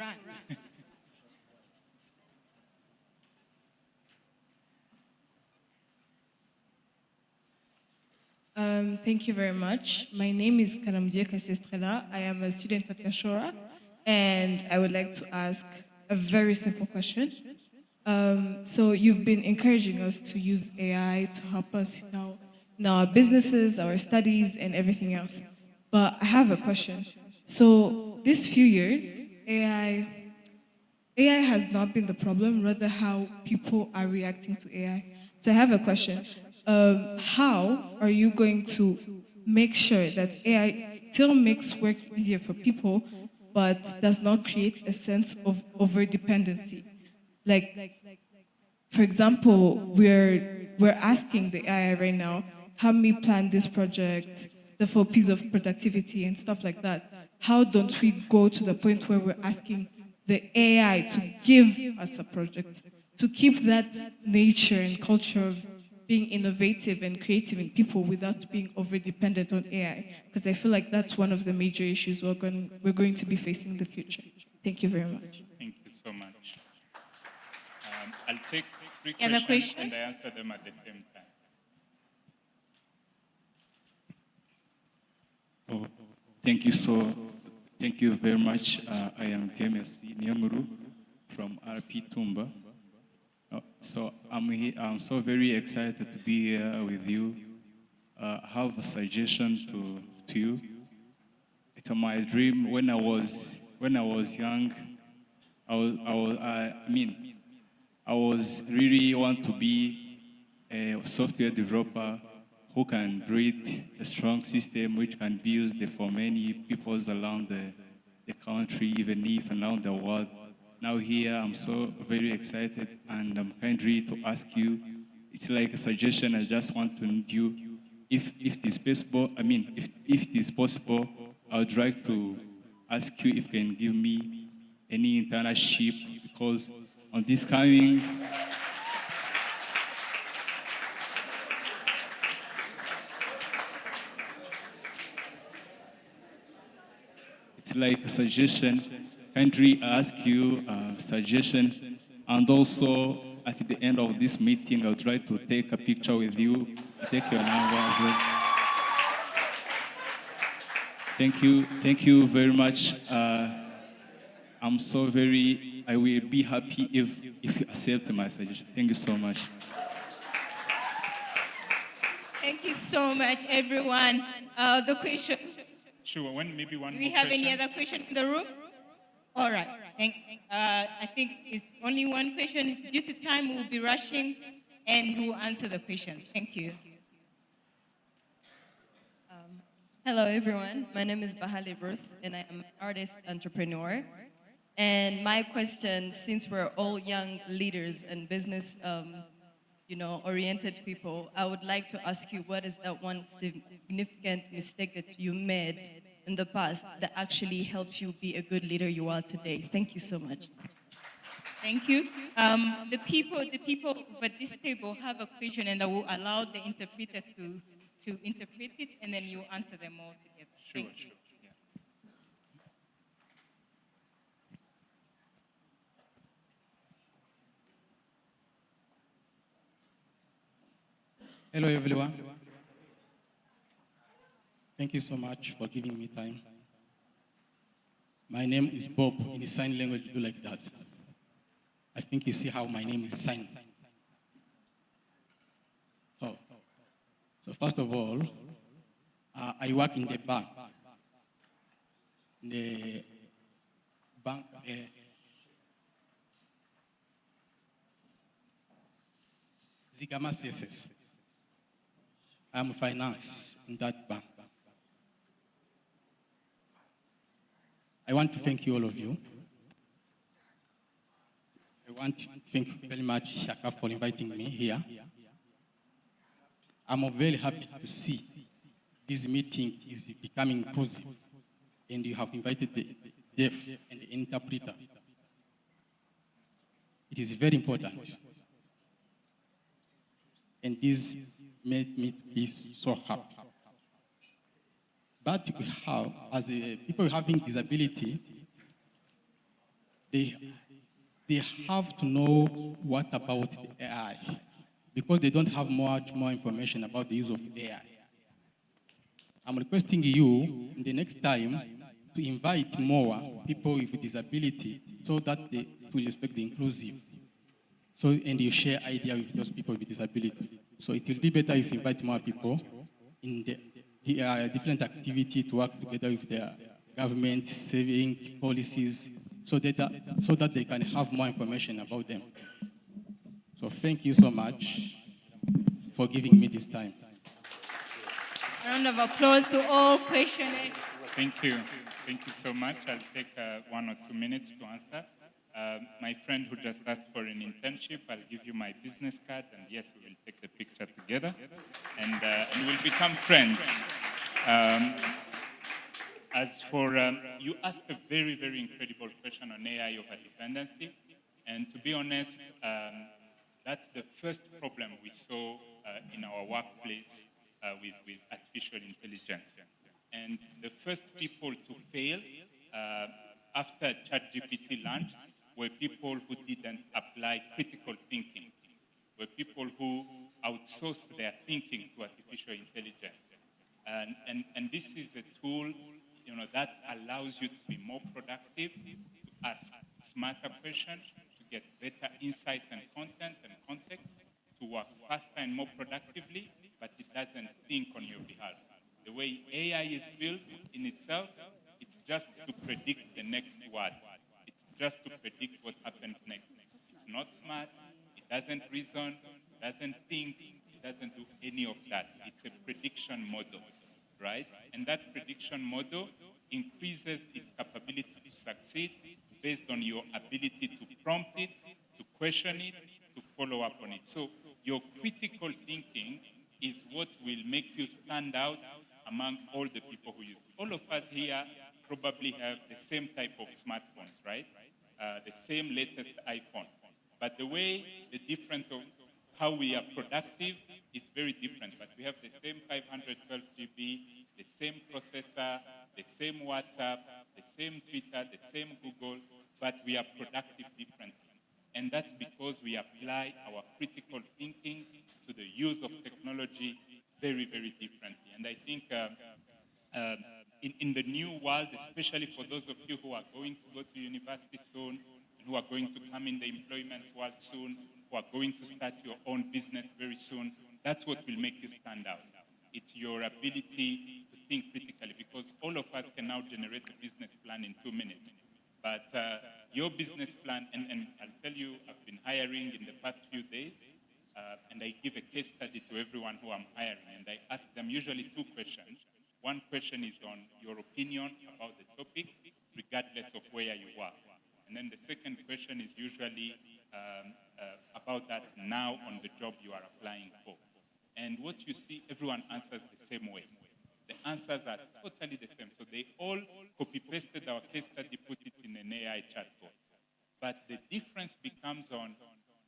Thank you very much. My name is Karamdia Kasestrela. I am a student at Kashora, and I would like to ask a very simple question. So you've been encouraging us to use AI to help us in our businesses, our studies, and everything else. But I have a question. So these few years, AI has not been the problem, rather how people are reacting to AI. So I have a question. How are you going to make sure that AI still makes work easier for people, but does not create a sense of over-dependency? Like, for example, we're asking the AI right now, help me plan this project, the 4 P's of productivity and stuff like that. How don't we go to the point where we're asking the AI to give us a project, to keep that nature and culture of being innovative and creative in people without being over-dependent on AI? Because I feel like that's one of the major issues we're going to be facing in the future. Thank you very much. Thank you so much. I'll take Three Any other questions, question? and I answer them at the same time. Oh, thank you very much. I am James Nyamuru from RP Tumba. So I'm so very excited to be here with you. I have a suggestion to you. It's my dream when I was young. I was really want to be a software developer who can create a strong system which can be used for many peoples around the country, even if around the world. Now here, I'm so very excited, and I'm kindly to ask you, it's like a suggestion. I just want to need you, if it is possible. If it is possible, I would like to ask you if you can give me any internship, because on this coming. It's like a suggestion. Kindly ask you a suggestion, and also at the end of this meeting, I'll try to take a picture with you, take your number as well. Thank you very much. I will be happy if you accept my suggestion. Thank you so much. Thank you so much, everyone. The question. Sure, maybe one Do we more have question? any other question in the room? All right. I think it's only one question. Due to time, we'll be rushing, and he will answer the questions. Thank you. Hello, everyone. My name is Bahali Ruth, and I am an artist entrepreneur. And my question, since we're all young leaders and business, oriented people, I would like to ask you, what is that one significant mistake that you made in the past that actually helped you be a good leader you are today? Thank you so much. Thank you. The people at this table have a question, and I will allow the interpreter to interpret it, and then you answer them all together. Sure, Thank you. sure. Yeah. Hello, everyone. Thank you so much for giving me time. My name is Bob. In sign language, do like that. I think you see how my name is signed. So first of all, I work in the bank. The bank, Zigama CSS. I'm finance in that bank. I want to thank you, all of you. I want to thank very much Shaka for inviting me here. I'm very happy to see this meeting is becoming inclusive, and you have invited the deaf and the interpreter. It is very important. And this made me be so happy. But we have, as people having disability, they have to know what about the AI, because they don't have much more information about the use of AI. I'm requesting you in the next time to invite more people with disability so that they will respect the inclusive. So, and you share ideas with those people with disability. So it will be better if you invite more people in the different activity to work together with the government, saving policies, so that they can have more information about them. So thank you so much for giving me this time. A round of applause to all questioners. Thank you. Thank you so much. I'll take 1 or 2 minutes to answer. My friend who just asked for an internship, I'll give you my business card, and yes, we will take the picture together, and we'll become friends. As for, you asked a very, very incredible question on AI over dependency, and to be honest, that's the first problem we saw in our workplace with artificial intelligence. And the first people to fail after ChatGPT launched were people who didn't apply critical thinking were people who outsourced their thinking to artificial intelligence. And this is a tool, that allows you to be more productive, to ask smarter questions, to get better insights and content and context, to work faster and more productively, but it doesn't think on your behalf. The way AI is built in itself, it's just to predict the next word. It's just to predict what happens next. It's not smart, it doesn't reason, doesn't think, it doesn't do any of that. It's a prediction model, right? And that prediction model increases its capability to succeed based on your ability to prompt it, to question it, to follow up on it. So your critical thinking is what will make you stand out among all the people who use it. All of us here probably have the same type of smartphones, right? The same latest iPhone. But the difference of how we are productive is very different. But we have the same 512 GB, the same processor, the same WhatsApp, the same Twitter, the same Google, but we are productive differently. And that's because we apply our critical thinking to the use of technology very, very differently. And I think in the new world, especially for those of you who are going to go to university soon, and who are going to come in the employment world soon, who are going to start your own business very soon, that's what will make you stand out. It's your ability to think critically, because all of us can now generate a business plan in 2 minutes. But your business plan, and I'll tell you, I've been hiring in the past few days, and I give a case study to everyone who I'm hiring, and I ask them usually 2 questions. One question is on your opinion about the topic, regardless of where you work. And then the second question is usually about that now on the job you are applying for. And what you see, everyone answers the same way. The answers are totally the same. So they all copy-pasted our case study, put it in an AI chatbot. But the difference becomes on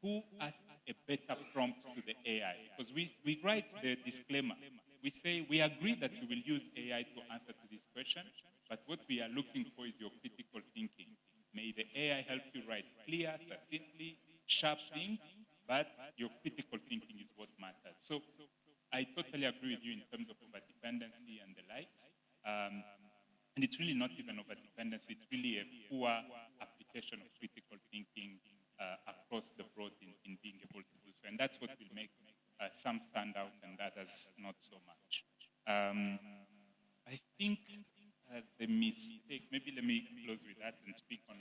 who asked a better prompt to the AI. Because we write the disclaimer. We say, we agree that you will use AI to answer to this question, but what we are looking for is your critical thinking. May the AI help you write clear, succinctly, sharp things, but your critical thinking is what matters. So I totally agree with you in terms of overdependency and the likes. And it's really not even overdependency, it's really a poor application of critical thinking across the board in being able to do so. And that's what will make some stand out and others not so much. I think the mistake, maybe let me close with that and speak on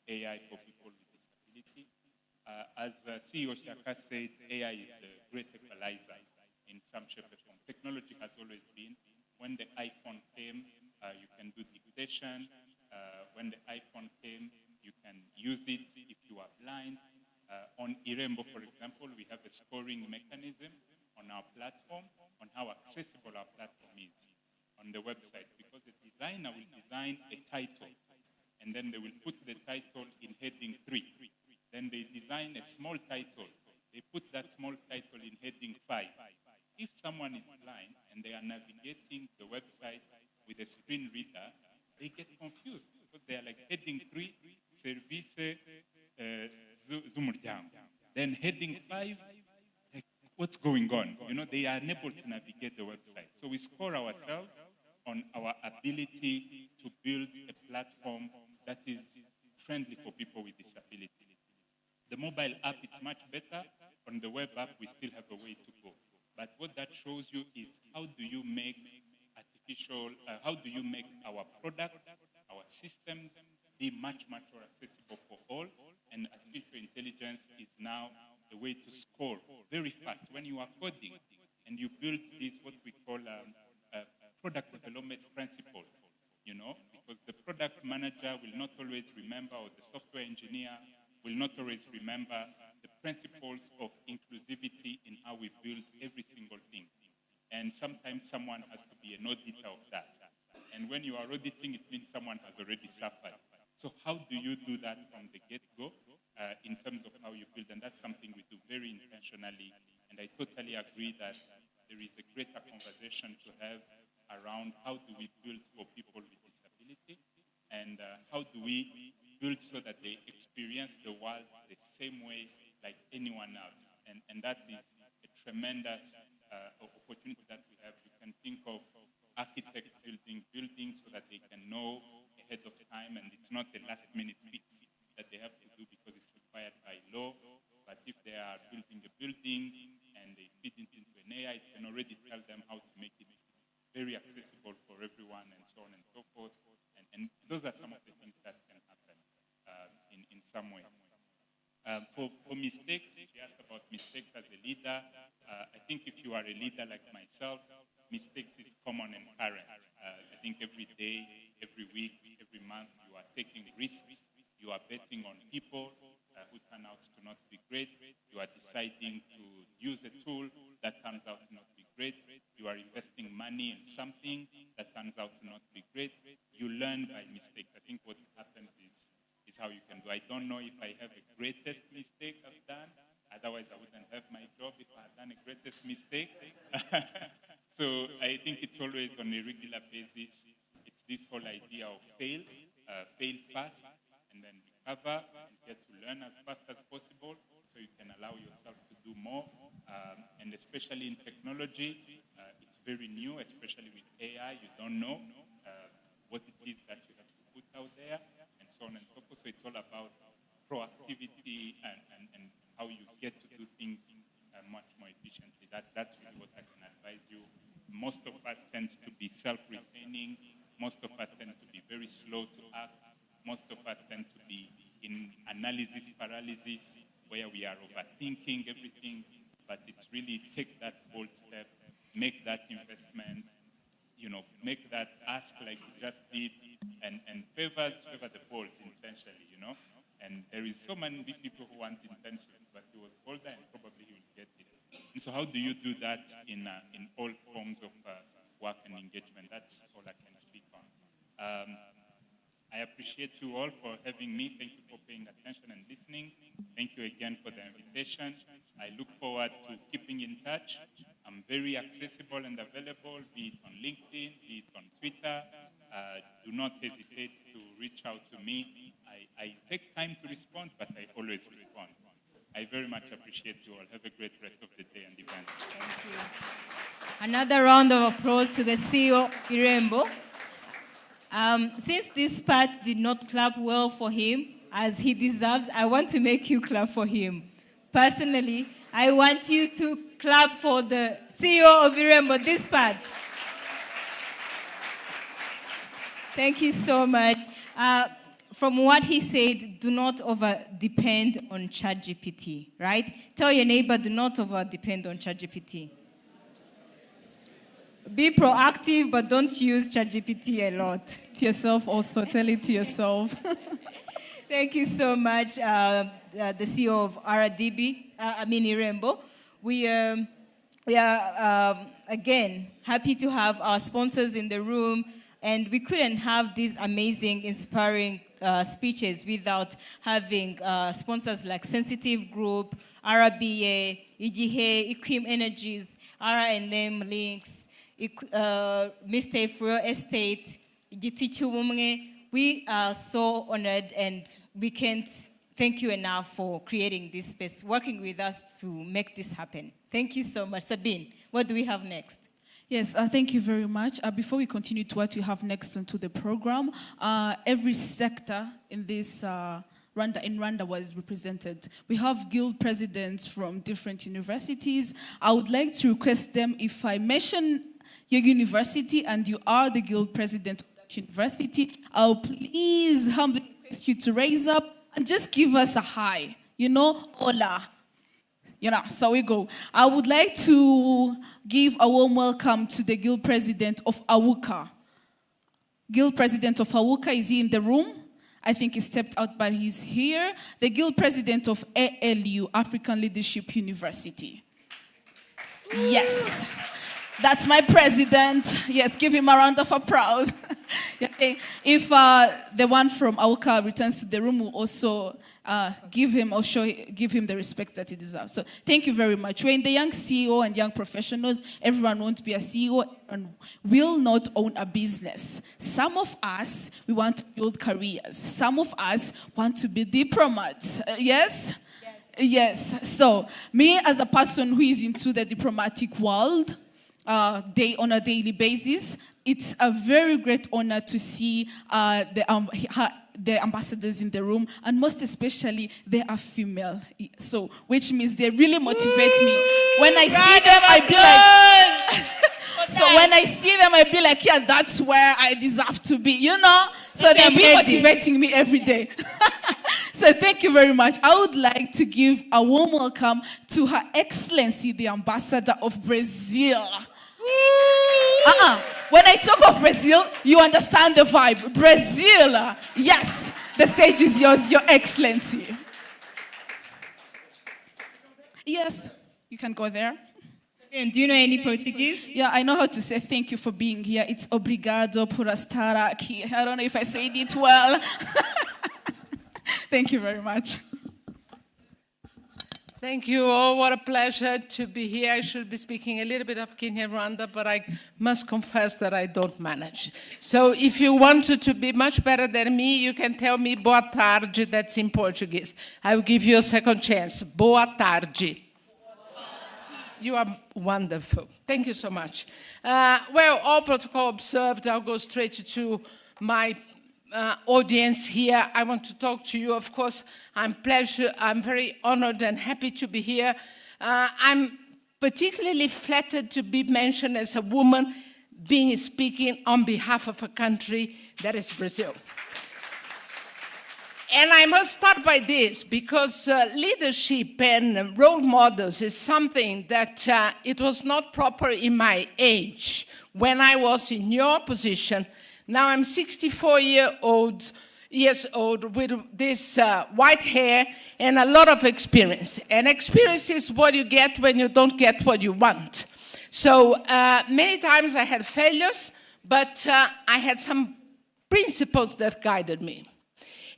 AI for people with disability. As CEO Shaka said, AI is the great equalizer in some shape or form. Technology has always been. When the iPhone came, you can do dictation. When the iPhone came, you can use it if you are blind. On Irembo, for example, we have a scoring mechanism on our platform on how accessible our platform is on the website, because the designer will design a title, and then they will put the title in heading 3. Then they design a small title. They put that small title in heading 5. If someone is blind and they are navigating the website with a screen reader, they get confused because they are like heading 3, service z'umuryango. Then heading 5, like, what's going on? They are unable to navigate the website. So we score ourselves on our ability to build a platform that is friendly for people with disability. The mobile app is much better. On the web app, we still have a way to go. But what that shows you is how do you make our products, our systems be much, much more accessible for all. And artificial intelligence is now a way to score very fast. When you are coding and you build this, what we call product development principles, because the product manager will not always remember, or the software engineer will not always remember the principles of inclusivity in how we build every single thing. And sometimes someone has to be an auditor of that. And when you are auditing, it means someone has already suffered. So how do you do that from the get-go in terms of how you build? And that's something we do very intentionally. And I totally agree that there is a greater conversation to have around how do we build for people with disability, and how do we build so that they experience the world the same way like anyone else. And that is a tremendous opportunity that we have. You can think of architects building buildings so that they can know ahead of time, and it's not a last-minute fix that they have to do because it's required by law. But if they are building a building and they feed it into an AI, it can already tell them how to make it very accessible for everyone, and so on and so forth. And those are some of the things that can happen in some way. For mistakes, she asked about mistakes as a leader. I think if you are a leader like myself, mistakes is common and current. I think every day, every week, every month, you are taking risks. You are betting on people who turn out to not be great. You are deciding to use a tool that turns out to not be great. You are investing money in something that turns out to not be great. You learn by mistakes. I think what happens is how you can do. I don't know if I have a greatest mistake I've done. Otherwise, I wouldn't have my job if I had done a greatest mistake. So I think it's always on a regular basis. It's this whole idea of fail fast, and then recover and get to learn as fast as possible so you can allow yourself to do more. And especially in technology, it's very new, especially with AI. You don't know what it is that you have to put out there, and so on and so forth. So it's all about proactivity and how you get to do things much more efficiently. That's really what I can advise you. Most of us tend to be self-retaining. Most of us tend to be very slow to act. Most of us tend to be in analysis paralysis, where we are overthinking everything. But it's really take that bold step, make that investment, make that ask like you just did, and favor the bold, essentially, And there is so many people who want intentions, but he was bolder and probably he will get it. And so how do you do that in all forms of work and engagement? That's all I can speak on. I appreciate you all for having me. Thank you for paying attention and listening. Thank you again for the invitation. I look forward to keeping in touch. I'm very accessible and available, be it on LinkedIn, be it on Twitter. Do not hesitate to reach out to me. I take time to respond, but I always respond. I very much appreciate you all. Have a great rest of the day and event. Thank you. Another round of applause to the CEO, Irembo. Since this part did not clap well for him, as he deserves, I want to make you clap for him. Personally, I want you to clap for the CEO of Irembo, this part. Thank you so much. From what he said, do not over-depend on ChatGPT, right? Tell your neighbor, do not over-depend on ChatGPT. Be proactive, but don't use ChatGPT a lot. To yourself also, tell it to yourself. Thank you so much, the CEO of Irembo. We are again, happy to have our sponsors in the room, and we couldn't have these amazing, inspiring speeches without having sponsors like Sensitive Group, RBA, IGIHE, Equim Energies, R&M Links, Mr. Real Estate, Igitichubumwe. We are so honored, and we can't thank you enough for creating this space, working with us to make this happen. Thank you so much. Sabine, what do we have next? Yes, thank you very much. Before we continue to what we have next into the program, every sector in this Rwanda was represented. We have guild presidents from different universities. I would like to request them, if I mention your university and you are the guild president of that university, I'll please humbly request you to raise up and just give us a hi. Hola. So we go. I would like to give a warm welcome to the guild president of AWUKA. Guild president of AWUKA, is he in the room? I think he stepped out, but he's here. The guild president of ALU, African Leadership University. Yes, that's my president. Yes, give him a round of applause. If the one from AWUKA returns to the room, we'll also give him the respect that he deserves. So thank you very much. We're in the young CEO and young professionals. Everyone wants to be a CEO and will not own a business. Some of us, we want to build careers. Some of us want to be diplomats. Yes? Yes. So me as a person who is into the diplomatic world, on a daily basis, it's a very great honor to see the ambassadors in the room, and most especially they are female. So which means they really motivate me. When I see them, I be like. So when I see them, I be like, yeah, that's where I deserve to be, you know? So they be motivating me every day. So thank you very much. I would like to give a warm welcome to Her Excellency, the Ambassador of Brazil. When I talk of Brazil, you understand the vibe. Brazil, yes, the stage is yours, Your Excellency. Yes, you can go there. And do you know any Portuguese? Yeah, I know how to say thank you for being here. It's obrigado por estar aqui. I don't know if I said it well. Thank you very much. Thank you all. What a pleasure to be here. I should be speaking a little bit of Kinyarwanda, but I must confess that I don't manage. So if you wanted to be much better than me, you can tell me boa tarde, that's in Portuguese. I will give you a second chance. Boa tarde. You are wonderful. Thank you so much. Well, all protocol observed, I'll go straight to my audience here. I want to talk to you. Of course, I'm very honored and happy to be here. I'm particularly flattered to be mentioned as a woman speaking on behalf of a country that is Brazil. And I must start by this, because leadership and role models is something that it was not proper in my age when I was in your position. Now I'm 64 years old with this white hair and a lot of experience. And experience is what you get when you don't get what you want. So many times I had failures, but I had some principles that guided me.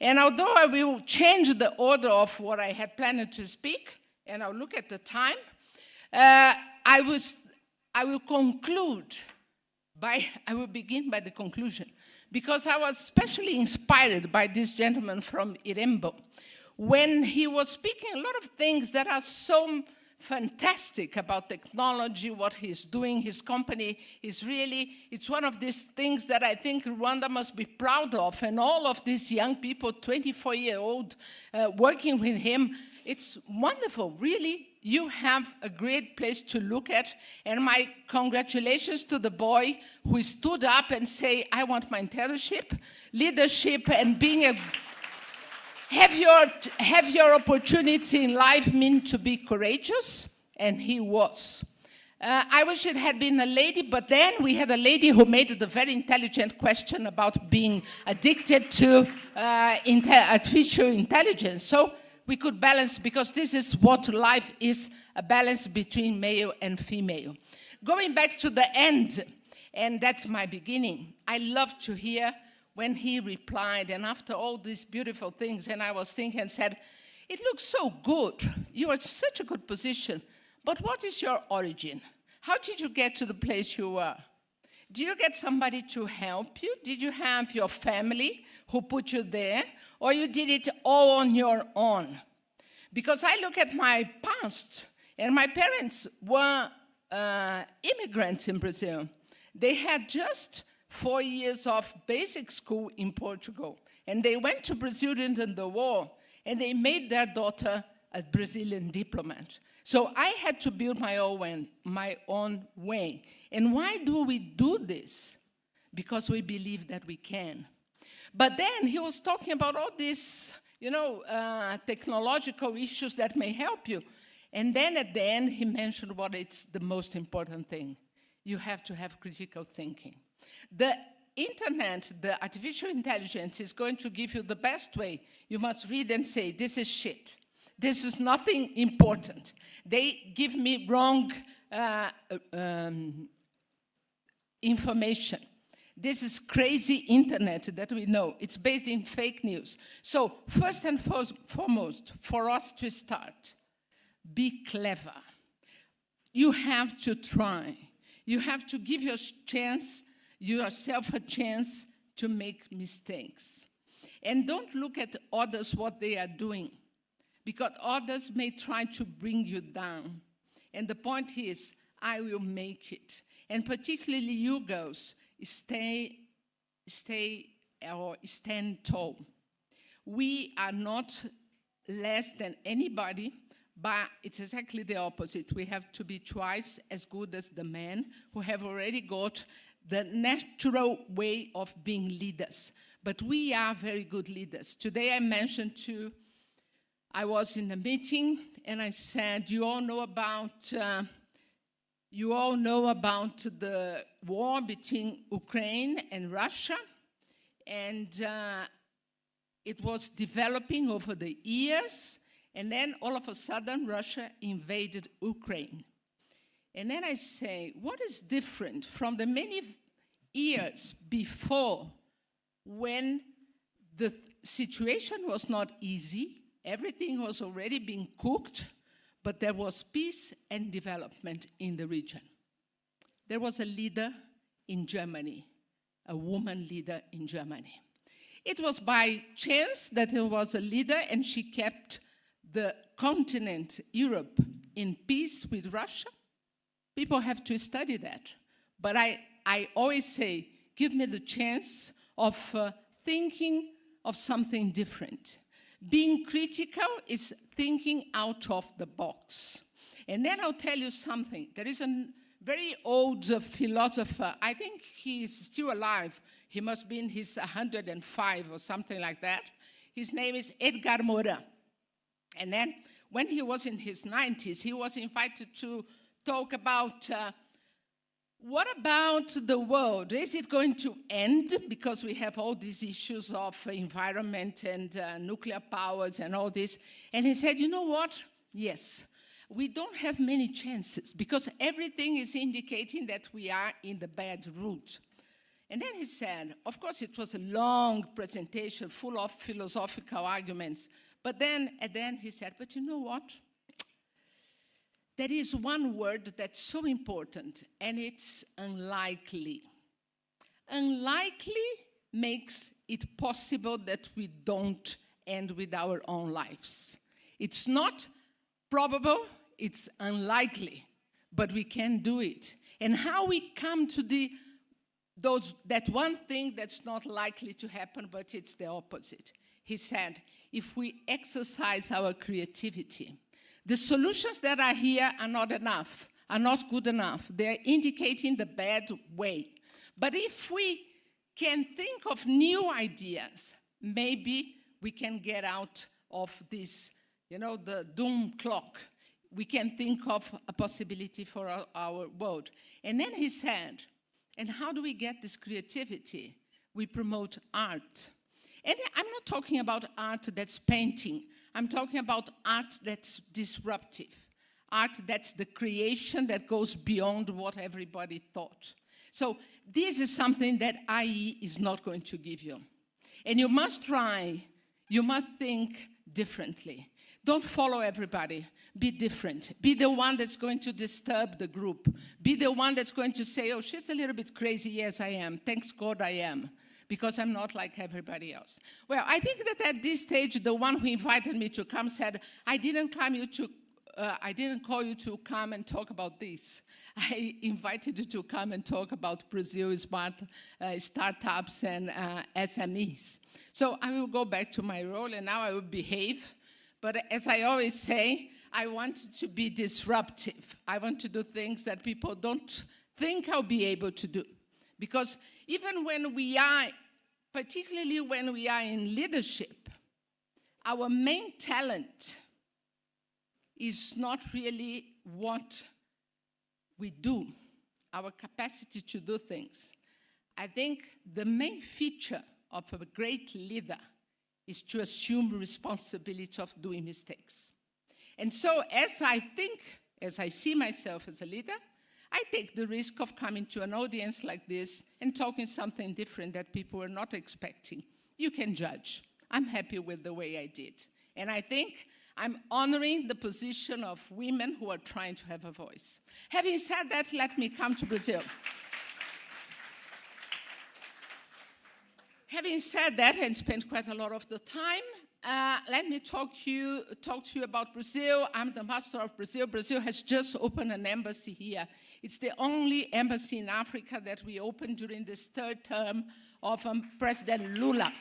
And although I will change the order of what I had planned to speak, and I'll look at the time, I will begin by the conclusion, because I was especially inspired by this gentleman from Irembo. When he was speaking a lot of things that are so fantastic about technology, what he's doing, his company is really, it's one of these things that I think Rwanda must be proud of, and all of these young people, 24-year-old, working with him, it's wonderful, really. You have a great place to look at, and my congratulations to the boy who stood up and say, I want mentorship, leadership, and being a have your opportunity in life mean to be courageous? And he was. I wish it had been a lady, but then we had a lady who made the very intelligent question about being addicted to artificial intelligence. So we could balance, because this is what life is, a balance between male and female. Going back to the end, and that's my beginning, I love to hear when he replied, and after all these beautiful things, and I was thinking and said, it looks so good. You are in such a good position. But what is your origin? How did you get to the place you were? Did you get somebody to help you? Did you have your family who put you there? Or you did it all on your own? Because I look at my past, and my parents were immigrants in Brazil. They had just 4 years of basic school in Portugal. And they went to Brazil during the war, and they made their daughter a Brazilian diplomat. So I had to build my own way. And why do we do this? Because we believe that we can. But then he was talking about all these, technological issues that may help you. And then at the end, he mentioned what is the most important thing. You have to have critical thinking. The internet, the artificial intelligence is going to give you the best way. You must read and say, this is shit. This is nothing important. They give me wrong information. This is crazy internet that we know. It's based in fake news. So first and foremost, for us to start, be clever. You have to try. You have to give yourself a chance to make mistakes. And don't look at others, what they are doing. because others may try to bring you down. And the point is, I will make it. And particularly you girls, stand tall. We are not less than anybody, but it's exactly the opposite. We have to be twice as good as the men who have already got the natural way of being leaders. But we are very good leaders. Today I mentioned I was in a meeting and I said, you all know about the war between Ukraine and Russia, and it was developing over the years, and then all of a sudden Russia invaded Ukraine. And then I say, what is different from the many years before, when the situation was not easy, everything was already being cooked, but there was peace and development in the region. There was a leader in Germany, a woman leader in Germany. It was by chance that there was a leader and she kept the continent, Europe, in peace with Russia. People have to study that. But I always say, give me the chance of thinking of something different. Being critical is thinking out of the box. And then I'll tell you something. There is a very old philosopher. I think he's still alive. He must be in his 105 or something like that. His name is Edgar Morin. And then when he was in his 90s, he was invited to talk about what about the world? Is it going to end? Because we have all these issues of environment and nuclear powers and all this. And he said, you know what? Yes, we don't have many chances because everything is indicating that we are in the bad route. And then he said, of course, it was a long presentation full of philosophical arguments. But then at the end he said, but you know what? There is one word that's so important, and it's unlikely. Unlikely makes it possible that we don't end with our own lives. It's not probable, it's unlikely, but we can do it. And how we come to that one thing that's not likely to happen, but it's the opposite. He said, if we exercise our creativity, the solutions that are here are not enough, are not good enough. They're indicating the bad way. But if we can think of new ideas, maybe we can get out of this, the doom clock. We can think of a possibility for our world. And then he said, and how do we get this creativity? We promote art. And I'm not talking about art that's painting. I'm talking about art that's disruptive, art that's the creation that goes beyond what everybody thought. So this is something that IE is not going to give you. And you must try, you must think differently. Don't follow everybody. Be different. Be the one that's going to disturb the group. Be the one that's going to say, oh, she's a little bit crazy. Yes, I am. Thanks God I am. Because I'm not like everybody else. Well, I think that at this stage, the one who invited me to come said, I didn't call you to come and talk about this. I invited you to come and talk about Brazil's smart startups and SMEs. So I will go back to my role, and now I will behave. But as I always say, I want to be disruptive. I want to do things that people don't think I'll be able to do. Because even when we are, particularly when we are in leadership, our main talent is not really what we do, our capacity to do things. I think the main feature of a great leader is to assume responsibility of doing mistakes. And so as I see myself as a leader, I take the risk of coming to an audience like this and talking something different that people were not expecting. You can judge. I'm happy with the way I did. And I think I'm honoring the position of women who are trying to have a voice. Having said that, let me come to Brazil. Having said that and spent quite a lot of the time, let me talk to you about Brazil. I'm the ambassador of Brazil. Brazil has just opened an embassy here. It's the only embassy in Africa that we opened during this third term of President Lula.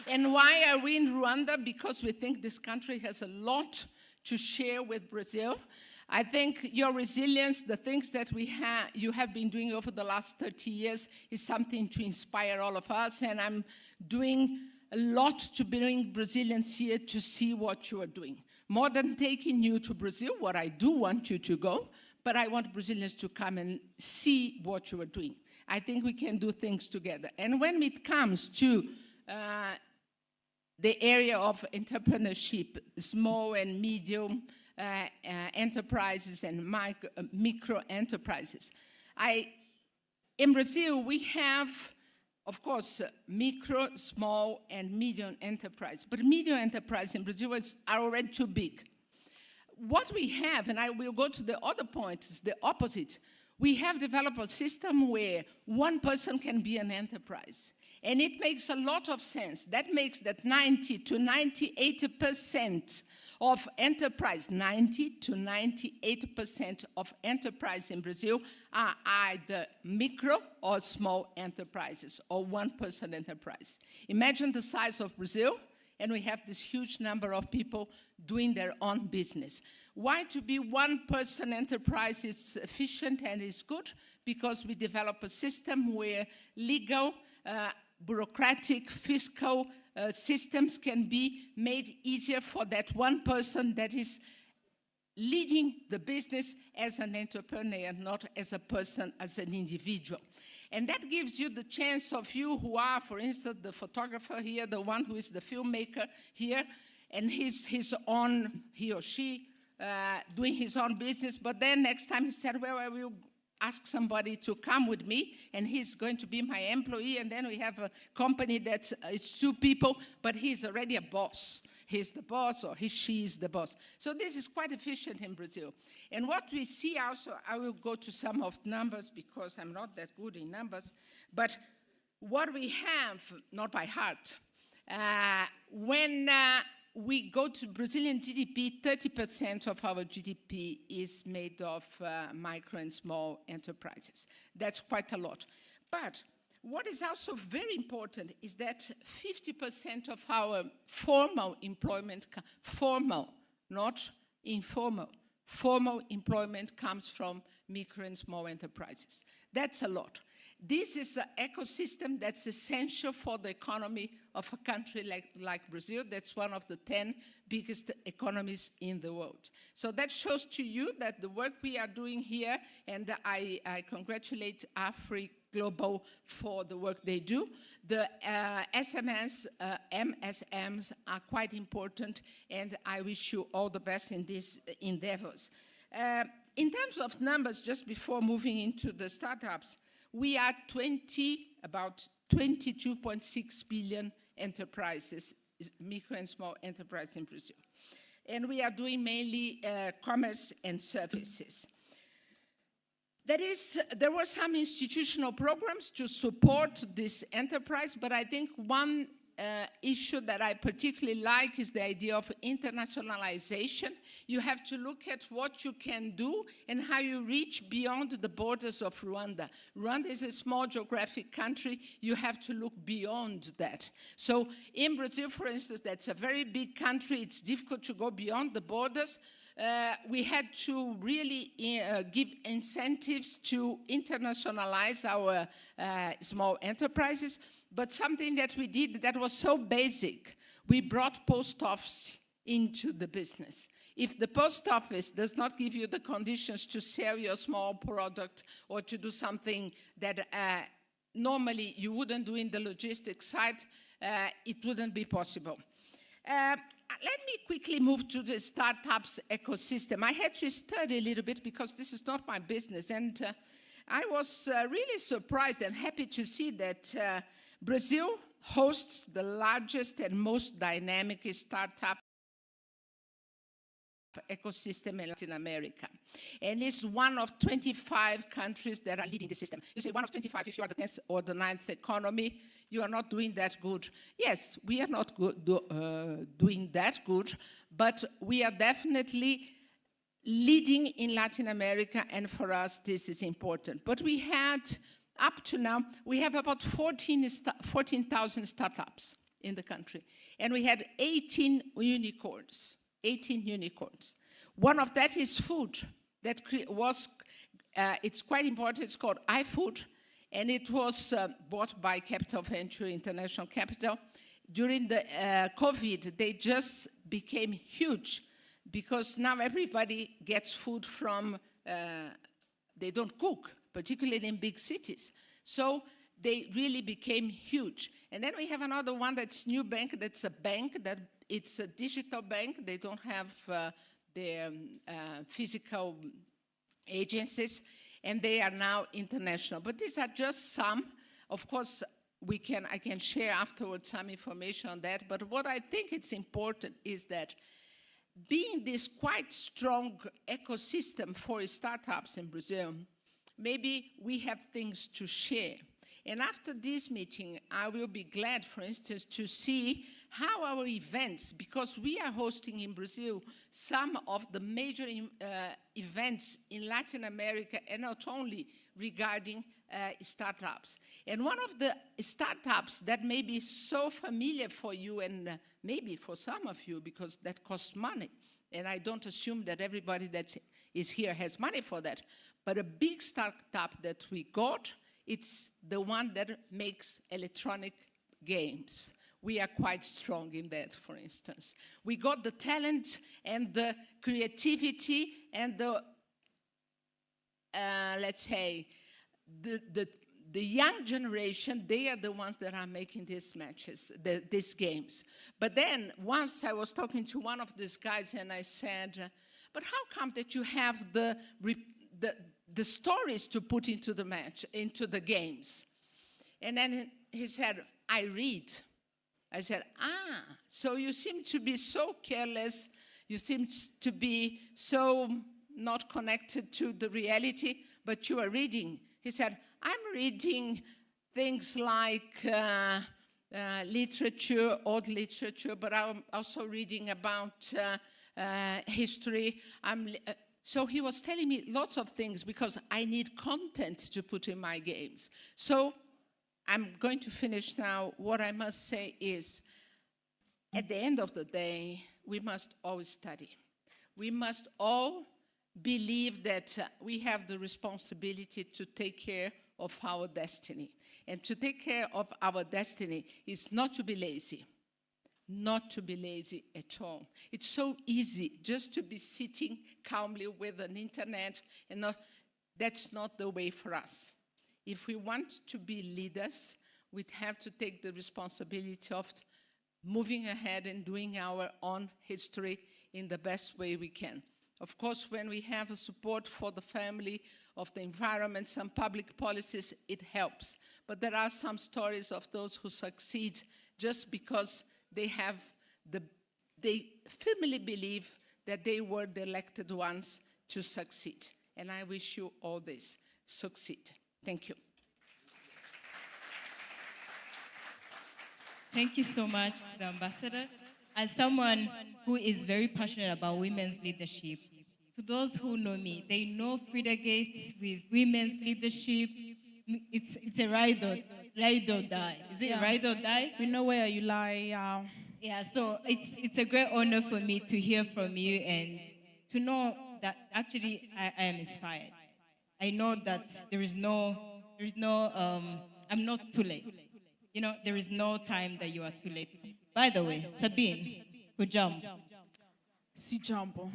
And why are we in Rwanda? Because we think this country has a lot to share with Brazil. I think your resilience, the things that you have been doing over the last 30 years is something to inspire all of us. And I'm doing a lot to bring Brazilians here to see what you are doing. More than taking you to Brazil, what I do want you to go, but I want Brazilians to come and see what you are doing. I think we can do things together. And when it comes to the area of entrepreneurship, small and medium enterprises and micro enterprises, in Brazil, we have, of course, micro, small, and medium enterprise. But medium enterprise in Brazil are already too big. What we have, and I will go to the other point, is the opposite. We have developed a system where one person can be an enterprise. And it makes a lot of sense. That makes that 90 to 98% of enterprise, 90 to 98% of enterprise in Brazil are either micro or small enterprises or one-person enterprise. Imagine the size of Brazil, and we have this huge number of people doing their own business. Why to be one-person enterprise is efficient and is good? Because we develop a system where legal, bureaucratic, fiscal systems can be made easier for that one person that is leading the business as an entrepreneur, not as a person, as an individual. And that gives you the chance of you who are, for instance, the photographer here, the one who is the filmmaker here, and he or she doing his own business, but then next time he said, well, I will ask somebody to come with me, and he's going to be my employee, and then we have a company that is two people, but he's already a boss. He's the boss, or she is the boss. So this is quite efficient in Brazil. And what we see also, I will go to some of the numbers because I'm not that good in numbers, but what we have, not by heart, when we go to Brazilian GDP, 30% of our GDP is made of micro and small enterprises. That's quite a lot. But what is also very important is that 50% of our formal employment, formal, not informal, formal employment comes from micro and small enterprises. That's a lot. This is an ecosystem that's essential for the economy of a country like Brazil. That's one of the 10 biggest economies in the world. So that shows to you that the work we are doing here, and I congratulate Afri-Global for the work they do. The MSMs are quite important, and I wish you all the best in these endeavors. In terms of numbers, just before moving into the startups, we are about 22.6 billion enterprises, micro and small enterprises in Brazil. And we are doing mainly commerce and services. There were some institutional programs to support this enterprise, but I think one issue that I particularly like is the idea of internationalization. You have to look at what you can do and how you reach beyond the borders of Rwanda. Rwanda is a small geographic country. You have to look beyond that. So in Brazil, for instance, that's a very big country. It's difficult to go beyond the borders. We had to really give incentives to internationalize our small enterprises. But something that we did that was so basic, we brought post office into the business. If the post office does not give you the conditions to sell your small product or to do something that normally you wouldn't do in the logistics side, it wouldn't be possible. Let me quickly move to the startups ecosystem. I had to study a little bit because this is not my business. And I was really surprised and happy to see that Brazil hosts the largest and most dynamic startup ecosystem in Latin America. And it's one of 25 countries that are leading the system. You say one of 25, if you are the 10th or the 9th economy, you are not doing that good. Yes, we are not doing that good, but we are definitely leading in Latin America, and for us, this is important. But we had, up to now, we have about 14,000 startups in the country, and we had 18 unicorns. 18 unicorns. One of that is food. That was, it's quite important. It's called iFood, and it was bought by Capital Venture International Capital. During the COVID, they just became huge because now everybody gets food from, they don't cook, particularly in big cities. So they really became huge. And then we have another one that's New Bank. That's a bank that it's a digital bank. They don't have their physical agencies, and they are now international. But these are just some. Of course, I can share afterwards some information on that. But what I think it's important is that being this quite strong ecosystem for startups in Brazil, maybe we have things to share. And after this meeting, I will be glad, for instance, to see how our events, because we are hosting in Brazil some of the major events in Latin America, and not only regarding startups. And one of the startups that may be so familiar for you, and maybe for some of you, because that costs money, and I don't assume that everybody that is here has money for that, but a big startup that we got, it's the one that makes electronic games. We are quite strong in that, for instance. We got the talent and the creativity and the, let's say, the young generation, they are the ones that are making these matches, these games. But then once I was talking to one of these guys and I said, but how come that you have the stories to put into the match, into the games? And then he said, I read. I said, so you seem to be so careless, you seem to be so not connected to the reality, but you are reading. He said, I'm reading things like literature, old literature, but I'm also reading about history. So he was telling me lots of things because I need content to put in my games. So I'm going to finish now. What I must say is, at the end of the day, we must always study. We must all believe that we have the responsibility to take care of our destiny. And to take care of our destiny is not to be lazy. Not to be lazy at all. It's so easy just to be sitting calmly with an internet, and that's not the way for us. If we want to be leaders, we have to take the responsibility of moving ahead and doing our own history in the best way we can. Of course, when we have a support for the family, of the environment, some public policies, it helps. But there are some stories of those who succeed just because they firmly believe that they were the elected ones to succeed. And I wish you all this. Succeed. Thank you. Thank you so much, the Ambassador. As someone who is very passionate about women's leadership, to those who know me, they know Frida Gates with women's leadership. It's a ride or die. Is it ride or die? We know where you lie. Yeah, so it's a great honor for me to hear from you and to know that actually I am inspired. I know that I'm not too late. You know, there is no time that you are too late. By the way, Sabine, good job. Si jambo.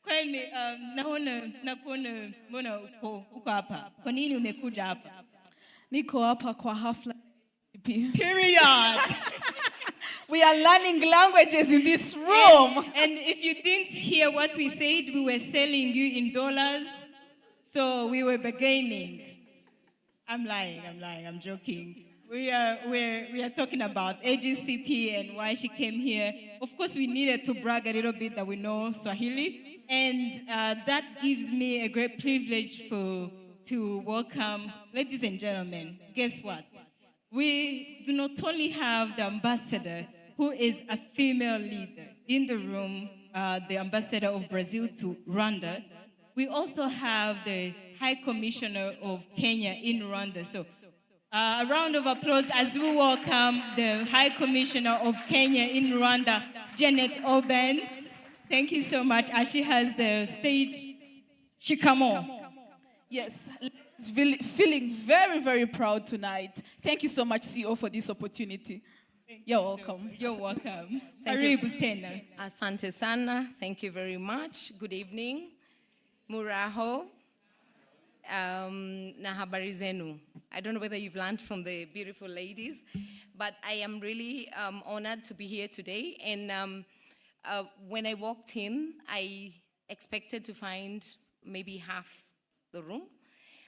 Kwani nakuona mbona uko hapa? Kwa nini umekuja hapa? Niko hapa kwa hafla. Period. We are learning languages in this room. And if you didn't hear what we said, we were selling you in dollars. So we were bargaining. I'm lying, I'm joking. We are talking about AGCP and why she came here. Of course, we needed to brag a little bit that we know Swahili. And that gives me a great privilege for to welcome, ladies and gentlemen, guess what? We do not only have the ambassador, who is a female leader in the room, the ambassador of Brazil to Rwanda. We also have the High Commissioner of Kenya in Rwanda. So a round of applause as we welcome the High Commissioner of Kenya in Rwanda, Janet Oben. Thank you so much. As she has the stage, Shikamo. Yes, feeling very, very proud tonight. Thank you so much, CEO, for this opportunity. You're welcome. You're welcome. Thank you. Karibu tena. Asante sana. Thank you very much. Good evening. Muraho. Na habari zenu. I don't know whether you've learned from the beautiful ladies, but I am really honored to be here today. And when I walked in, I expected to find maybe half the room.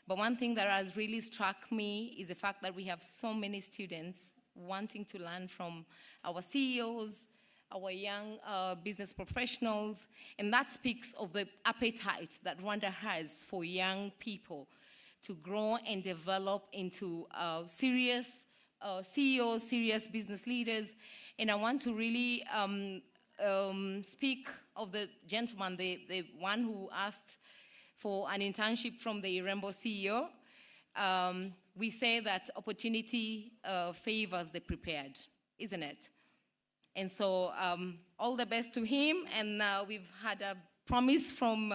But one thing that has really struck me is the fact that we have so many students wanting to learn from our CEOs, our young business professionals, and that speaks of the appetite that Rwanda has for young people to grow and develop into serious CEOs, serious business leaders. And I want to really speak of the gentleman, the one who asked for an internship from the Rainbow CEO. We say that opportunity favors the prepared, isn't it? And so all the best to him. And we've had a promise from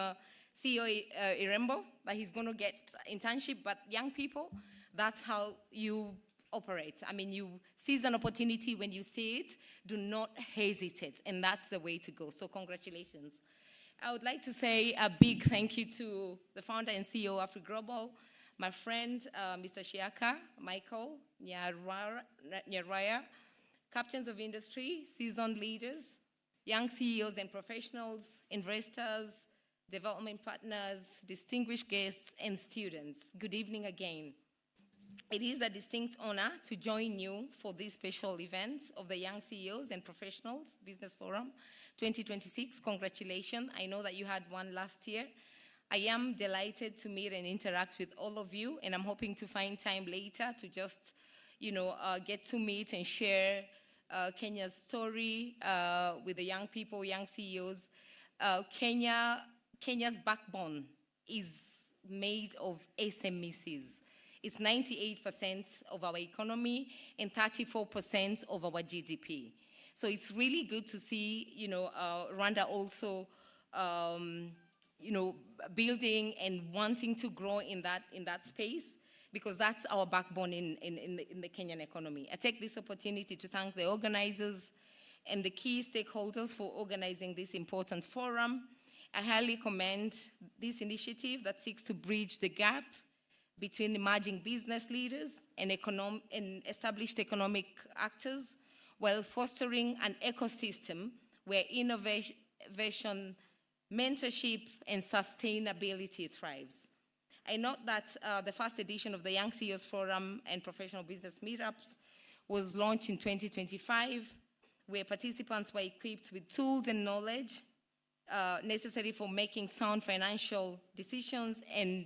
CEO Irembo that he's going to get internship. But young people, that's how you operate. I mean, you seize an opportunity when you see it. Do not hesitate. And that's the way to go. So congratulations. I would like to say a big thank you to the founder and CEO of Afri-Global, my friend, Mr. Shiaka, Michael Nyarwaya, captains of industry, seasoned leaders, young CEOs and professionals, investors, development partners, distinguished guests, and students. Good evening again. It is a distinct honor to join you for this special event of the Young CEOs and Professionals Business Forum 2026. Congratulations. I know that you had one last year. I am delighted to meet and interact with all of you, and I'm hoping to find time later to just, get to meet and share Kenya's story with the young people, young CEOs. Kenya's backbone is made of SMEs. It's 98% of our economy and 34% of our GDP. So it's really good to see, Rwanda also, building and wanting to grow in that space, because that's our backbone in the Kenyan economy. I take this opportunity to thank the organizers and the key stakeholders for organizing this important forum. I highly commend this initiative that seeks to bridge the gap between emerging business leaders and established economic actors, while fostering an ecosystem where innovation, mentorship, and sustainability thrives. I note that the first edition of the Young CEOs Forum and Professional Business Meetups was launched in 2025, where participants were equipped with tools and knowledge necessary for making sound financial decisions and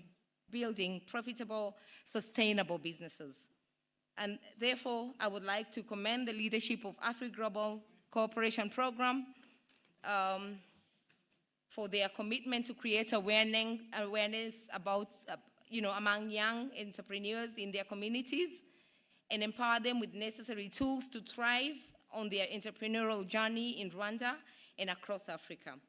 building profitable, sustainable businesses. And therefore, I would like to commend the leadership of Afri-Global Cooperation Program for their commitment to create awareness about, among young entrepreneurs in their communities and empower them with necessary tools to thrive on their entrepreneurial journey in Rwanda and across Africa.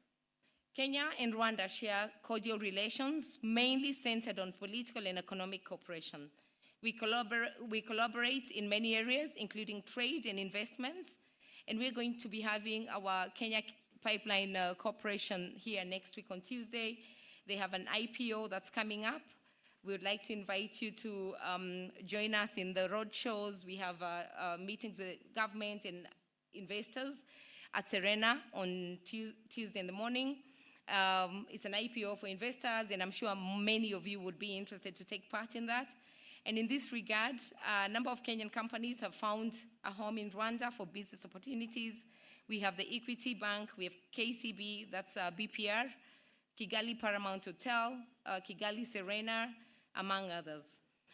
Kenya and Rwanda share cordial relations, mainly centered on political and economic cooperation. We collaborate in many areas, including trade and investments, and we're going to be having our Kenya Pipeline Corporation here next week on Tuesday. They have an IPO that's coming up. We would like to invite you to join us in the road shows. We have meetings with government and investors at Serena on Tuesday in the morning. It's an IPO for investors, and I'm sure many of you would be interested to take part in that. And in this regard, a number of Kenyan companies have found a home in Rwanda for business opportunities. We have the Equity Bank, we have KCB, that's BPR, Kigali Paramount Hotel, Kigali Serena, among others.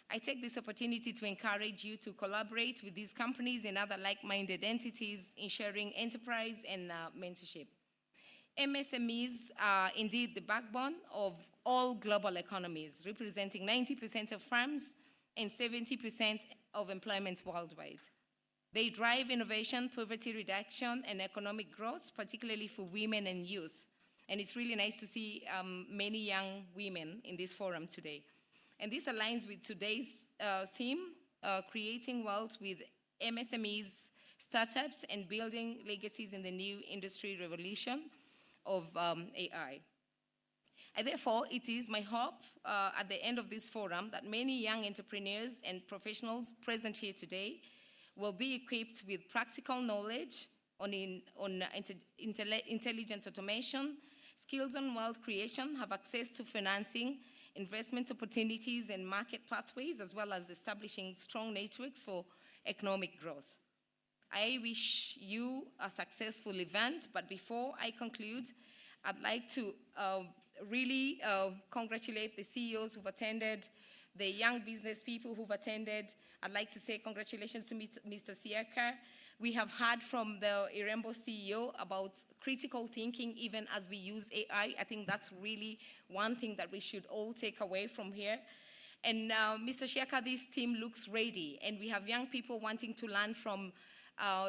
I take this opportunity to encourage you to collaborate with these companies and other like-minded entities in sharing enterprise and mentorship. MSMEs are indeed the backbone of all global economies, representing 90% of firms and 70% of employment worldwide. They drive innovation, poverty reduction, and economic growth, particularly for women and youth. And it's really nice to see many young women in this forum today. And this aligns with today's theme, creating wealth with MSMEs, startups, and building legacies in the new industry revolution of AI. And therefore, it is my hope at the end of this forum that many young entrepreneurs and professionals present here today will be equipped with practical knowledge on intelligent automation, skills on wealth creation, have access to financing, investment opportunities and market pathways, as well as establishing strong networks for economic growth. I wish you a successful event, but before I conclude, I'd like to really congratulate the CEOs who've attended, the young business people who've attended. I'd like to say congratulations to Mr. Siaka. We have heard from the Irembo CEO about critical thinking even as we use AI. I think that's really one thing that we should all take away from here. And Mr. Siaka, this team looks ready, and we have young people wanting to learn from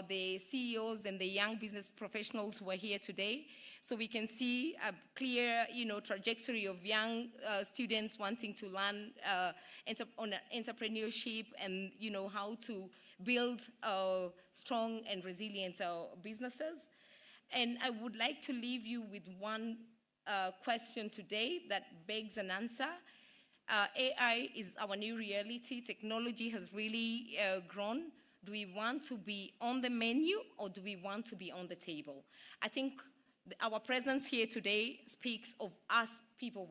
the CEOs and the young business professionals who are here today. So we can see a clear, trajectory of young students wanting to learn on entrepreneurship and, how to build strong and resilient businesses. And I would like to leave you with one question today that begs an answer. AI is our new reality. Technology has really grown. Do we want to be on the menu or do we want to be on the table? I think our presence here today speaks of us people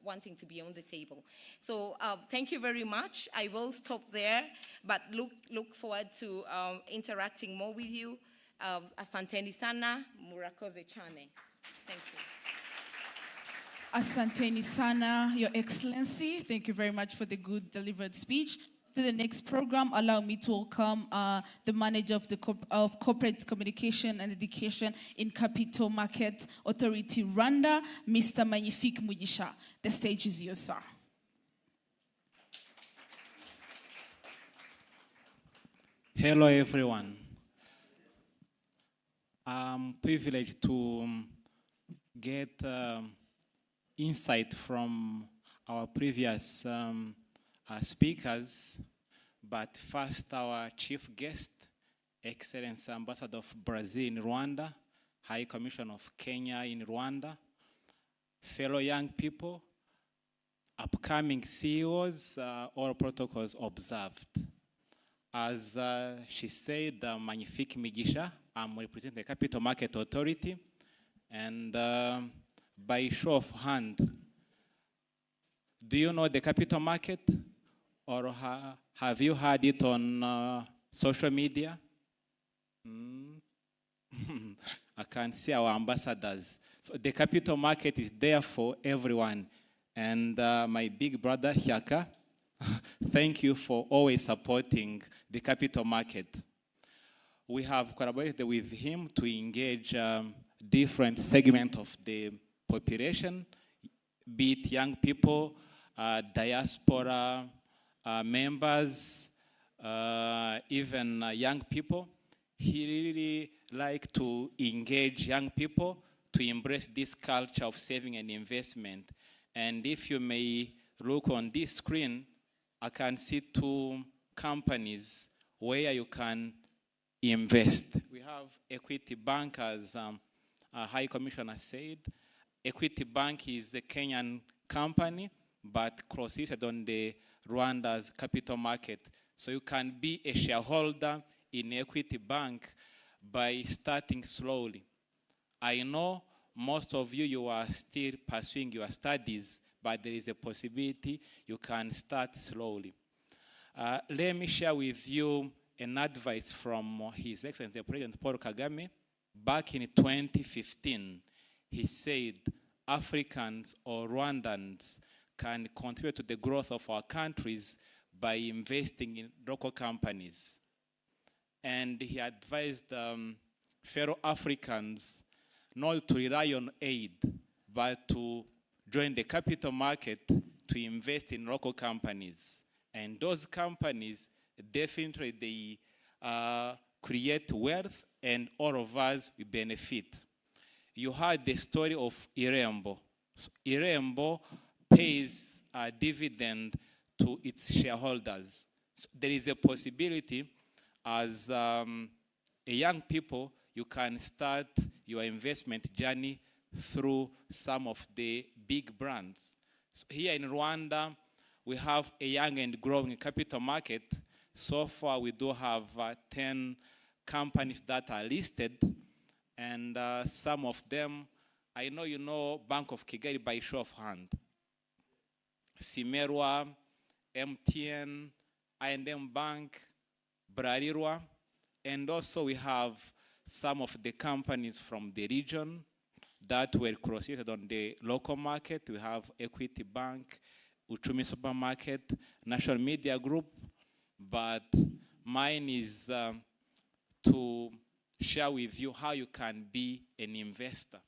wanting to be on the table. So thank you very much. I will stop there, but look forward to interacting more with you. Asanteni sana, murakoze chane. Thank you. Asanteni sana, Your Excellency. Thank you very much for the good delivered speech. To the next program, allow me to welcome the manager of corporate communication and education in Capital Market Authority, Rwanda, Mr. Magnifique Mugisha. The stage is yours, sir. Hello, everyone. I'm privileged to get insight from our previous speakers, but first our chief guest, Excellency Ambassador of Brazil in Rwanda, High Commission of Kenya in Rwanda, fellow young people, upcoming CEOs, all protocols observed. As she said, Magnifique Mugisha, I'm representing the Capital Market Authority, and by show of hand, do you know the capital market? Or have you heard it on social media? I can see our ambassadors. So the capital market is there for everyone. And my big brother, Hiaka, thank you for always supporting the capital market. We have collaborated with him to engage different segments of the population, be it young people, diaspora, members, even young people. He really liked to engage young people to embrace this culture of saving and investment. And if you may look on this screen, I can see two companies where you can invest. We have Equity Bank, as High Commissioner said. Equity Bank is a Kenyan company, but cross-listed on the Rwanda's capital market. So you can be a shareholder in Equity Bank by starting slowly. I know most of you are still pursuing your studies, but there is a possibility you can start slowly. Let me share with you an advice from His Excellency President Paul Kagame. Back in 2015, he said, Africans or Rwandans can contribute to the growth of our countries by investing in local companies. And he advised fellow Africans not to rely on aid, but to join the capital market to invest in local companies. And those companies, definitely they create wealth, and all of us will benefit. You heard the story of Irembo. So Irembo pays a dividend to its shareholders. So there is a possibility as a young people, you can start your investment journey through some of the big brands. So here in Rwanda, we have a young and growing capital market. So far, we do have 10 companies that are listed, and some of them, I know you know Bank of Kigali by show of hand. Simerwa, MTN, I&M Bank, Brarirwa, and also we have some of the companies from the region that were cross-listed on the local market. We have Equity Bank, Uchumi Supermarket, National Media Group, but mine is to share with you how you can be an investor.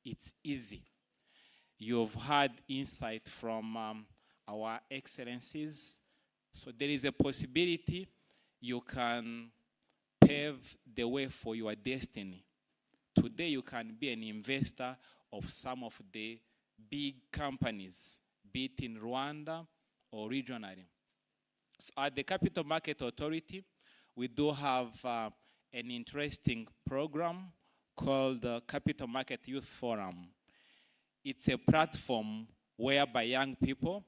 It's easy. You've had insight from our excellencies, so there is a possibility you can pave the way for your destiny. Today you can be an investor of some of the big companies, be it in Rwanda or regionally. So at the Capital Market Authority, we do have an interesting program called the Capital Market Youth Forum. It's a platform whereby young people,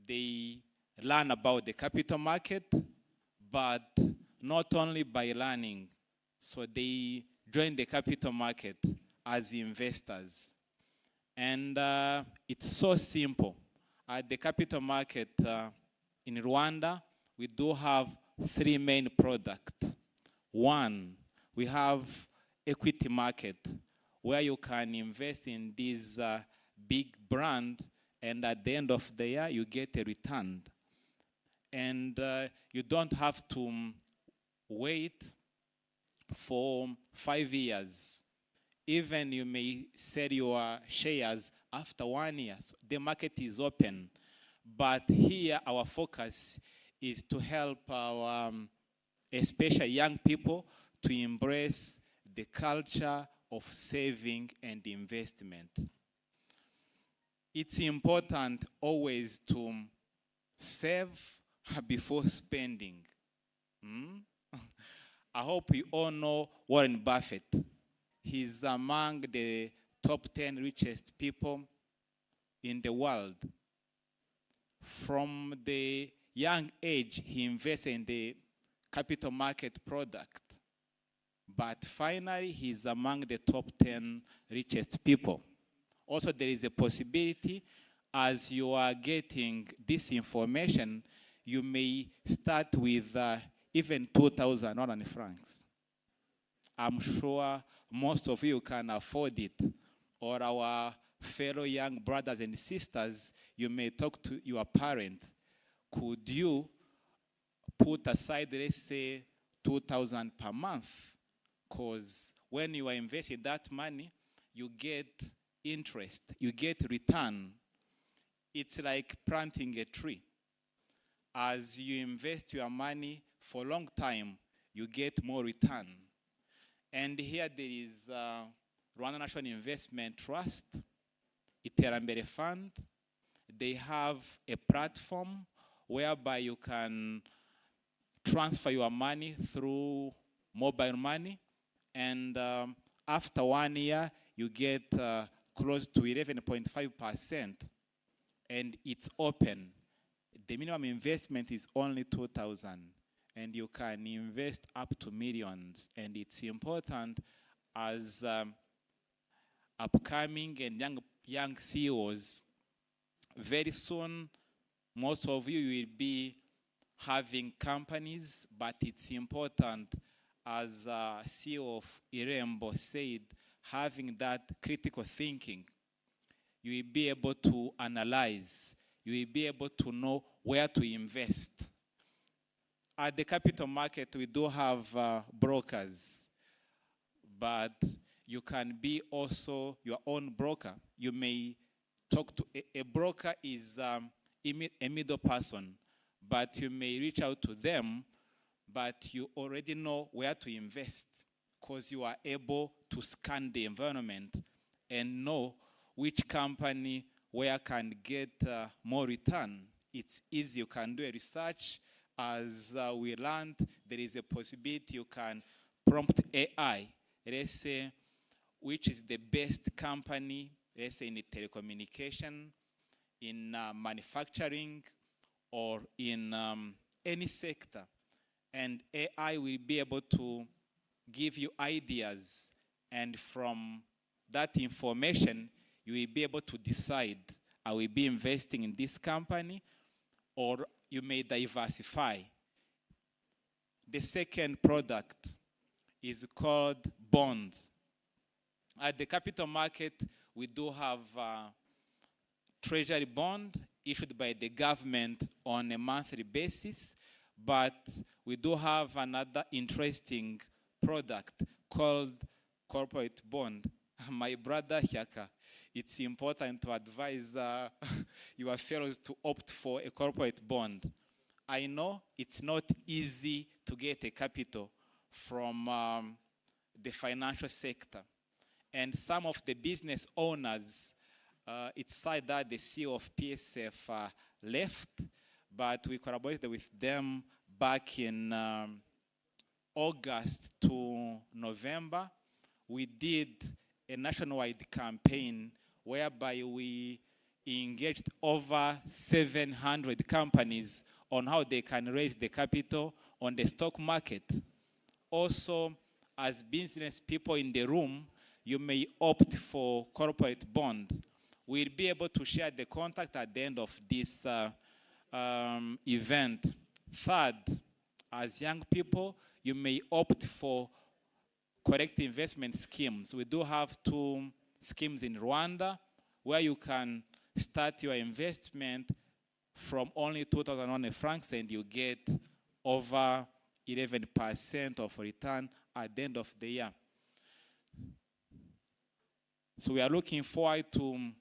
they learn about the capital market, but not only by learning, so they join the capital market as investors. And it's so simple. At the capital market in Rwanda, we do have 3 main products. One, we have equity market, where you can invest in this big brand, and at the end of the year, you get a return. And you don't have to wait for 5 years. Even you may sell your shares after 1 year. So the market is open. But here our focus is to help our, especially young people, to embrace the culture of saving and investment. It's important always to save before spending. I hope you all know Warren Buffett. He's among the top 10 richest people in the world. From the young age, he invested in the capital market product. But finally, he's among the top 10 richest people. Also, there is a possibility, as you are getting this information, you may start with even 2,000 francs. I'm sure most of you can afford it. Or our fellow young brothers and sisters, you may talk to your parent. Could you put aside, let's say, 2,000 per month? Because when you are investing that money, you get interest, you get return. It's like planting a tree. As you invest your money for a long time, you get more return. And here there is Rwanda National Investment Trust, Iterambere Fund. They have a platform whereby you can transfer your money through mobile money, and after 1 year, you get close to 11.5%, and it's open. The minimum investment is only 2,000, and you can invest up to millions. And it's important as upcoming and young CEOs. Very soon, most of you will be having companies, but it's important, as CEO of Irembo said, having that critical thinking. you will be able to analyze, you will be able to know where to invest. At the capital market, we do have brokers, but you can be also your own broker. You may talk to a broker is a middle person, but you may reach out to them, but you already know where to invest because you are able to scan the environment and know which company where can get more return. It's easy. You can do a research. As we learned, there is a possibility you can prompt AI. Let's say, which is the best company, let's say in the telecommunication, in manufacturing, or in any sector. And AI will be able to give you ideas. And from that information, you will be able to decide, I will be investing in this company, or you may diversify. The second product is called bonds. At the capital market, we do have treasury bond issued by the government on a monthly basis, but we do have another interesting product called corporate bond. My brother Hyaka, it's important to advise your fellows to opt for a corporate bond. I know it's not easy to get a capital from the financial sector. And some of the business owners, it's sad that the CEO of PSF left, but we collaborated with them back in August to November. We did a nationwide campaign whereby we engaged over 700 companies on how they can raise the capital on the stock market. Also, as business people in the room, you may opt for corporate bond. We'll be able to share the contact at the end of this event. Third, as young people, you may opt for correct investment schemes. We do have 2 schemes in Rwanda where you can start your investment from only 2,001 francs and you get over 11% of return at the end of the year. So we are looking forward to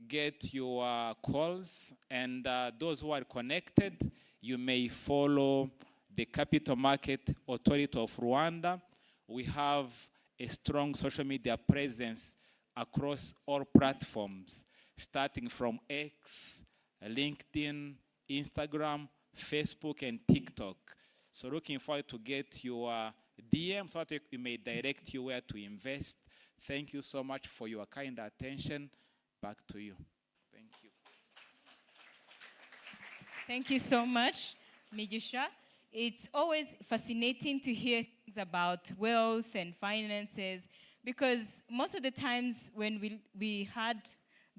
get your calls, and those who are connected, you may follow the Capital Market Authority of Rwanda. We have a strong social media presence across all platforms, starting from X, LinkedIn, Instagram, Facebook, and TikTok. So looking forward to get your DM so that we may direct you where to invest. Thank you so much for your kind attention. Back to you. Thank you. Thank you so much, Migisha. It's always fascinating to hear things about wealth and finances, because most of the times when we had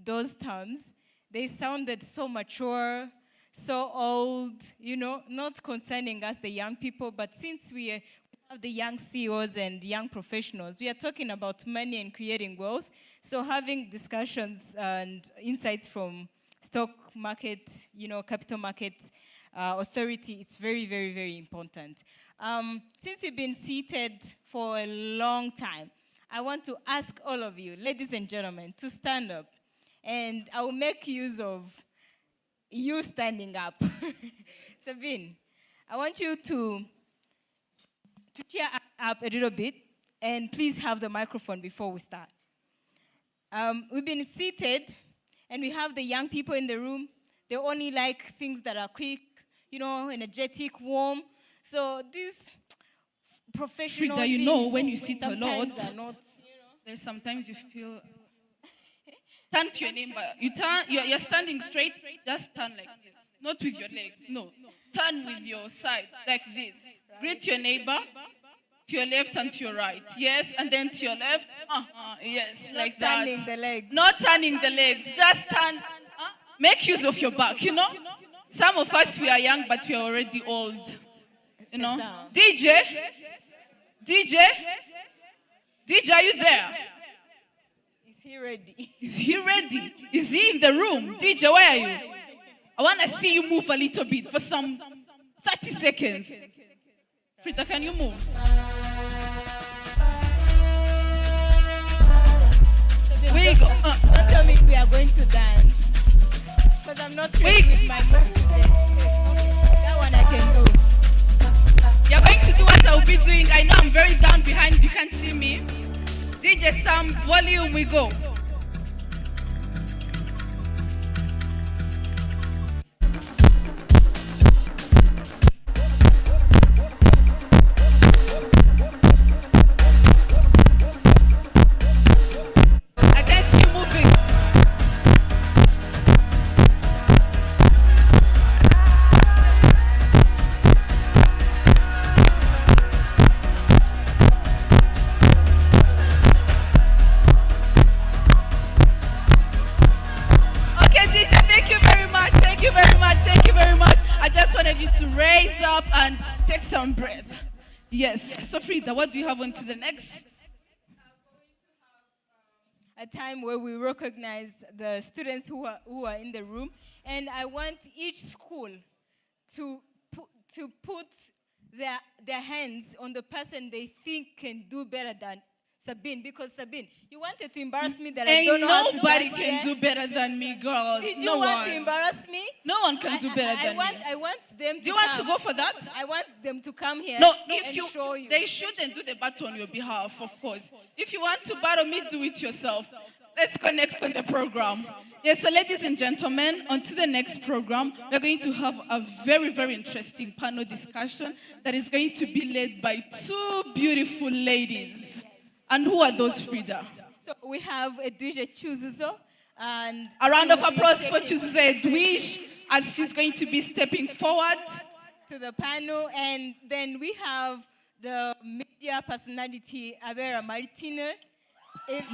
those terms, they sounded so mature, so old, you know, not concerning us, the young people. But since we have the young CEOs and young professionals, we are talking about money and creating wealth. So having discussions and insights from stock market, you know, capital market authority, it's very, very, very important. Since you've been seated for a long time, I want to ask all of you, ladies and gentlemen, to stand up. And I will make use of you standing up. Sabine, I want you to cheer up a little bit, and please have the microphone before we start. We've been seated, and we have the young people in the room. They only like things that are quick, you know, energetic, warm. So these professional Frida, you things, know, when you sit a lot, sometimes are not, there's sometimes you feel. Turn to your neighbor. You're standing straight. Just turn like this. Not with your legs. No. Turn with your side like this. Greet your neighbor. To your left and to your right. Yes, and then to your left. Yes, like that. turning the legs. Not turning the legs. Just turn. Make use of your back. You know. Some of us, we are young, but we are already old. You know. DJ, are you there? he ready? Is he ready? Is he in the room? DJ, where are you? I want to see you move a little bit for some 30 seconds. Frida, can you move? We go. Don't tell me we are going to dance. Because I'm not ready with my moves today. That one I can do. You're going to do what I'll be doing. I know I'm very down behind. You can't see me. DJ Sam, volume, we go. And take some breath. Yes. So Frida, what do you have on to the next? A time where we recognize the students who are in the room, and I want each school to put their hands on the person they think can do better than Sabine, because Sabine, you wanted to embarrass me that I don't know how to dance. Nobody can do better than me, girl. Did you want to embarrass me? No one can do better than me. I want them to Do you want to go for that? I want them to come here and show you. They shouldn't do the battle on your behalf, of course. If you want to battle me, do it yourself. Let's go next on the program. Yes, so ladies and gentlemen, on to the next program, we're going to have a very, very interesting panel discussion that is going to be led by two beautiful ladies. And who are those, Frida? So we have Edwige Chuzuzo. And a round of applause for Chuzuzo Edwige as she's going to be stepping forward to the panel. And then we have the media personality, Avera Martino.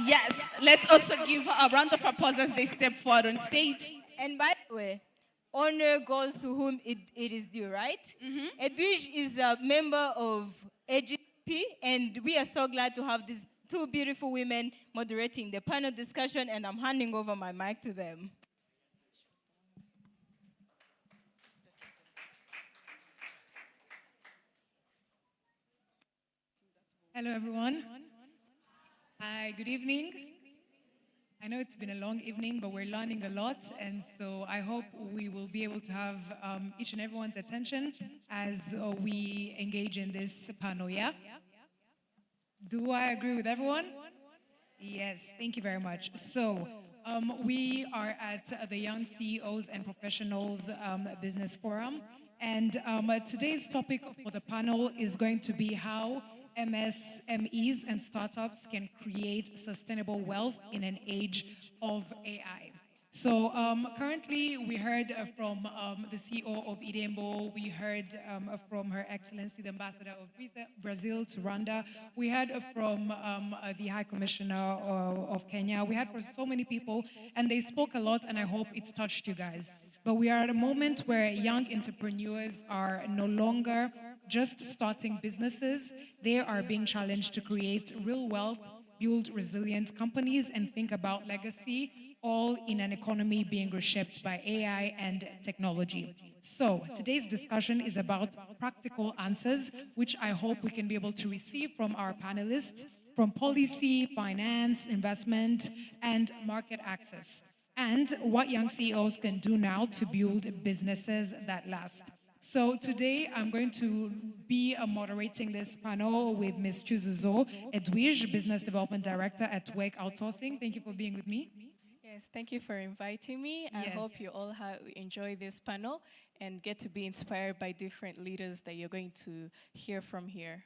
Yes, let's also give her a round of applause as they step forward on stage. And by the way, honor goes to whom it is due, right? Mm-hmm. Edwige is a member of AGP, and we are so glad to have these two beautiful women moderating the panel discussion, and I'm handing over my mic to them. Hello, everyone. Hi, good evening. I know it's been a long evening, but we're learning a lot, and so I hope we will be able to have each and everyone's attention as we engage in this panel, yeah? Do I agree with everyone? Yes, thank you very much. So, we are at the Young CEOs and Professionals Business Forum, and today's topic for the panel is going to be how MSMEs and startups can create sustainable wealth in an age of AI. So currently, we heard from the CEO of Idembo. We heard from Her Excellency, the Ambassador of Brazil to Rwanda. We heard from the High Commissioner of Kenya. We heard from so many people, and they spoke a lot, and I hope it's touched you guys. But we are at a moment where young entrepreneurs are no longer just starting businesses. They are being challenged to create real wealth, build resilient companies, and think about legacy, all in an economy being reshaped by AI and technology. So today's discussion is about practical answers, which I hope we can be able to receive from our panelists, from policy, finance, investment, and market access, and what young CEOs can do now to build businesses that last. So today I'm going to be moderating this panel with Ms. Chuzuzo Edwige, Business Development Director at Wake Outsourcing. Thank you for being with me. Yes, thank you for inviting me. I hope you all enjoy this panel and get to be inspired by different leaders that you're going to hear from here.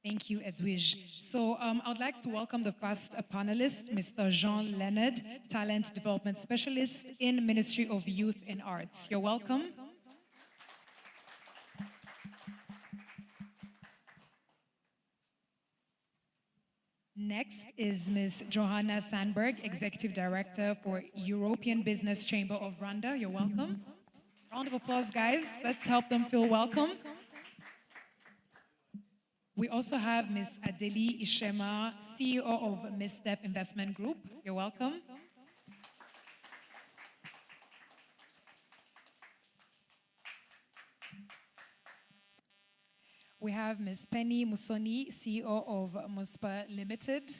Thank you, Edwige. So I would like to welcome the first panelist, Mr. Jean Leonard, Talent Development Specialist in Ministry of Youth and Arts. You're welcome. Next is Ms. Johanna Sandberg, Executive Director for European Business Chamber of Rwanda. You're welcome. Round of applause, guys. Let's help them feel welcome. We also have Ms. Adeli Ishema, CEO of Misstep Investment Group. You're welcome. We have Ms. Penny Musoni, CEO of Muspa Limited.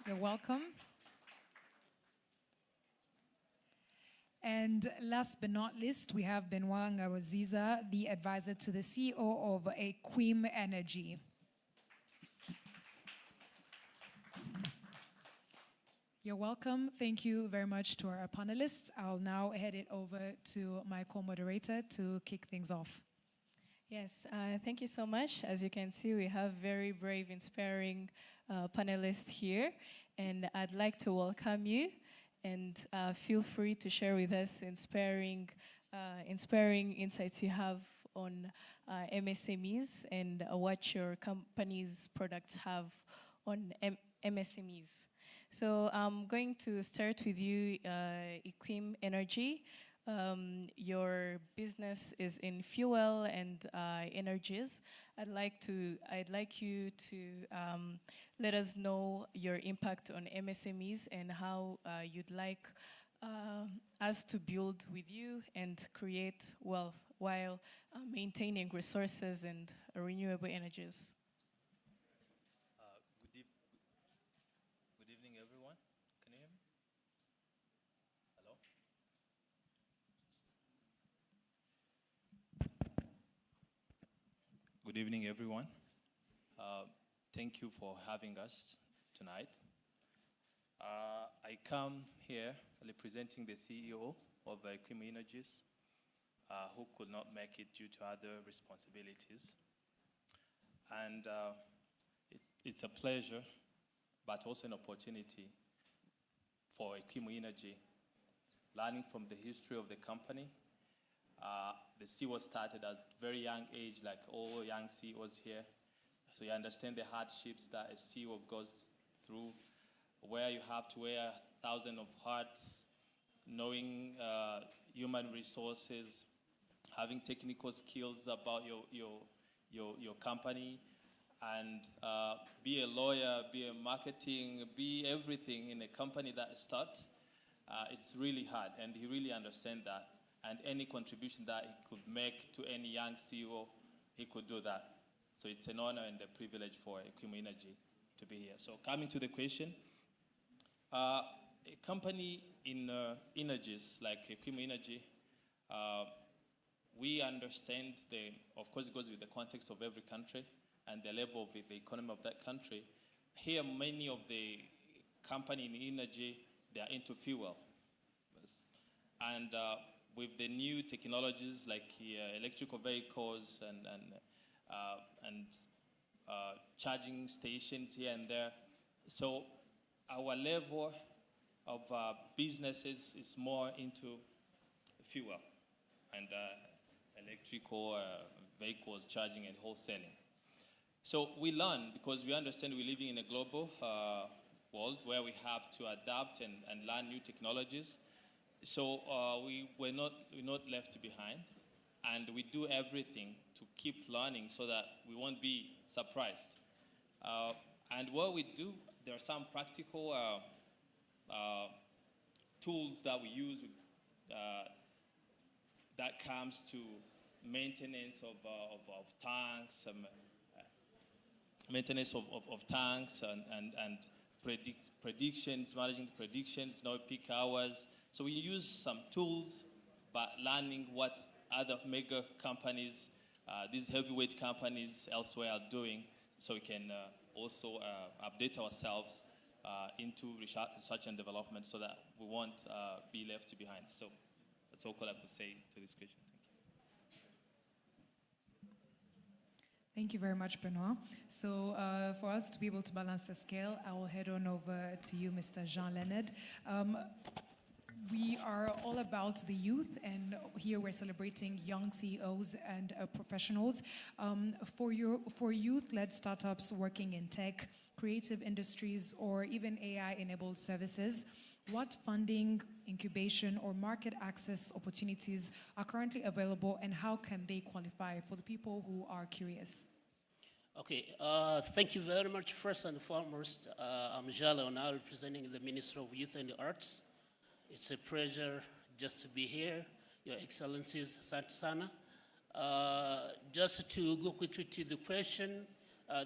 You're welcome. And last but not least, we have Benoit Ngaroziza, the advisor to the CEO of Equim Energy. You're welcome. Thank you very much to our panelists. I'll now head it over to my co-moderator to kick things off. Yes, thank you so much. As you can see, we have very brave, inspiring panelists here, and I'd like to welcome you, and feel free to share with us inspiring insights you have on MSMEs and what your company's products have on MSMEs. So I'm going to start with you, Equim Energy. Your business is in fuel and energies. I'd like you to let us know your impact on MSMEs and how you'd like us to build with you and create wealth while maintaining resources and renewable energies. Good evening, everyone. Can you hear me? Hello? Good evening, everyone. Thank you for having us tonight. I come here representing the CEO of Equim Energies, who could not make it due to other responsibilities. And it's a pleasure, but also an opportunity for Equim Energy, learning from the history of the company. The CEO started at a very young age, like all young CEOs here. So you understand the hardships that a CEO goes through, where you have to wear thousands of hats, knowing human resources, having technical skills about your company, and be a lawyer, be a marketing, be everything in a company that starts. It's really hard, and he really understands that. And any contribution that he could make to any young CEO, he could do that. So it's an honor and a privilege for Equim Energy to be here. So coming to the question, a company in energies like Equim Energy, we understand of course it goes with the context of every country and the level of the economy of that country. Here, many of the company in energy, they are into fuel. And with the new technologies like electrical vehicles and charging stations here and there, so our level of businesses is more into fuel and electrical vehicles charging and wholesaling. So we learn because we understand we're living in a global world where we have to adapt and learn new technologies. So we're not left behind, and we do everything to keep learning so that we won't be surprised. And what we do, there are some practical tools that we use that comes to maintenance of tanks, maintenance of tanks and predictions, managing predictions, peak hours. So we use some tools, but learning what other mega companies, these heavyweight companies elsewhere are doing, so we can also update ourselves into research and development so that we won't be left behind. So that's all I have to say to this question. Thank you very much, Benoit. So for us to be able to balance the scale, I will head on over to you, Mr. Jean-Leonard. We are all about the youth, and here we're celebrating young CEOs and professionals. For youth-led startups working in tech, creative industries or even AI-enabled services, what funding, incubation, or market access opportunities are currently available, and how can they qualify for the people who are curious? Okay, thank you very much. First and foremost, I'm Jale, now representing the Ministry of Youth and the Arts. It's a pleasure just to be here. Your Excellencies, Asante Sana. Just to go quickly to the question,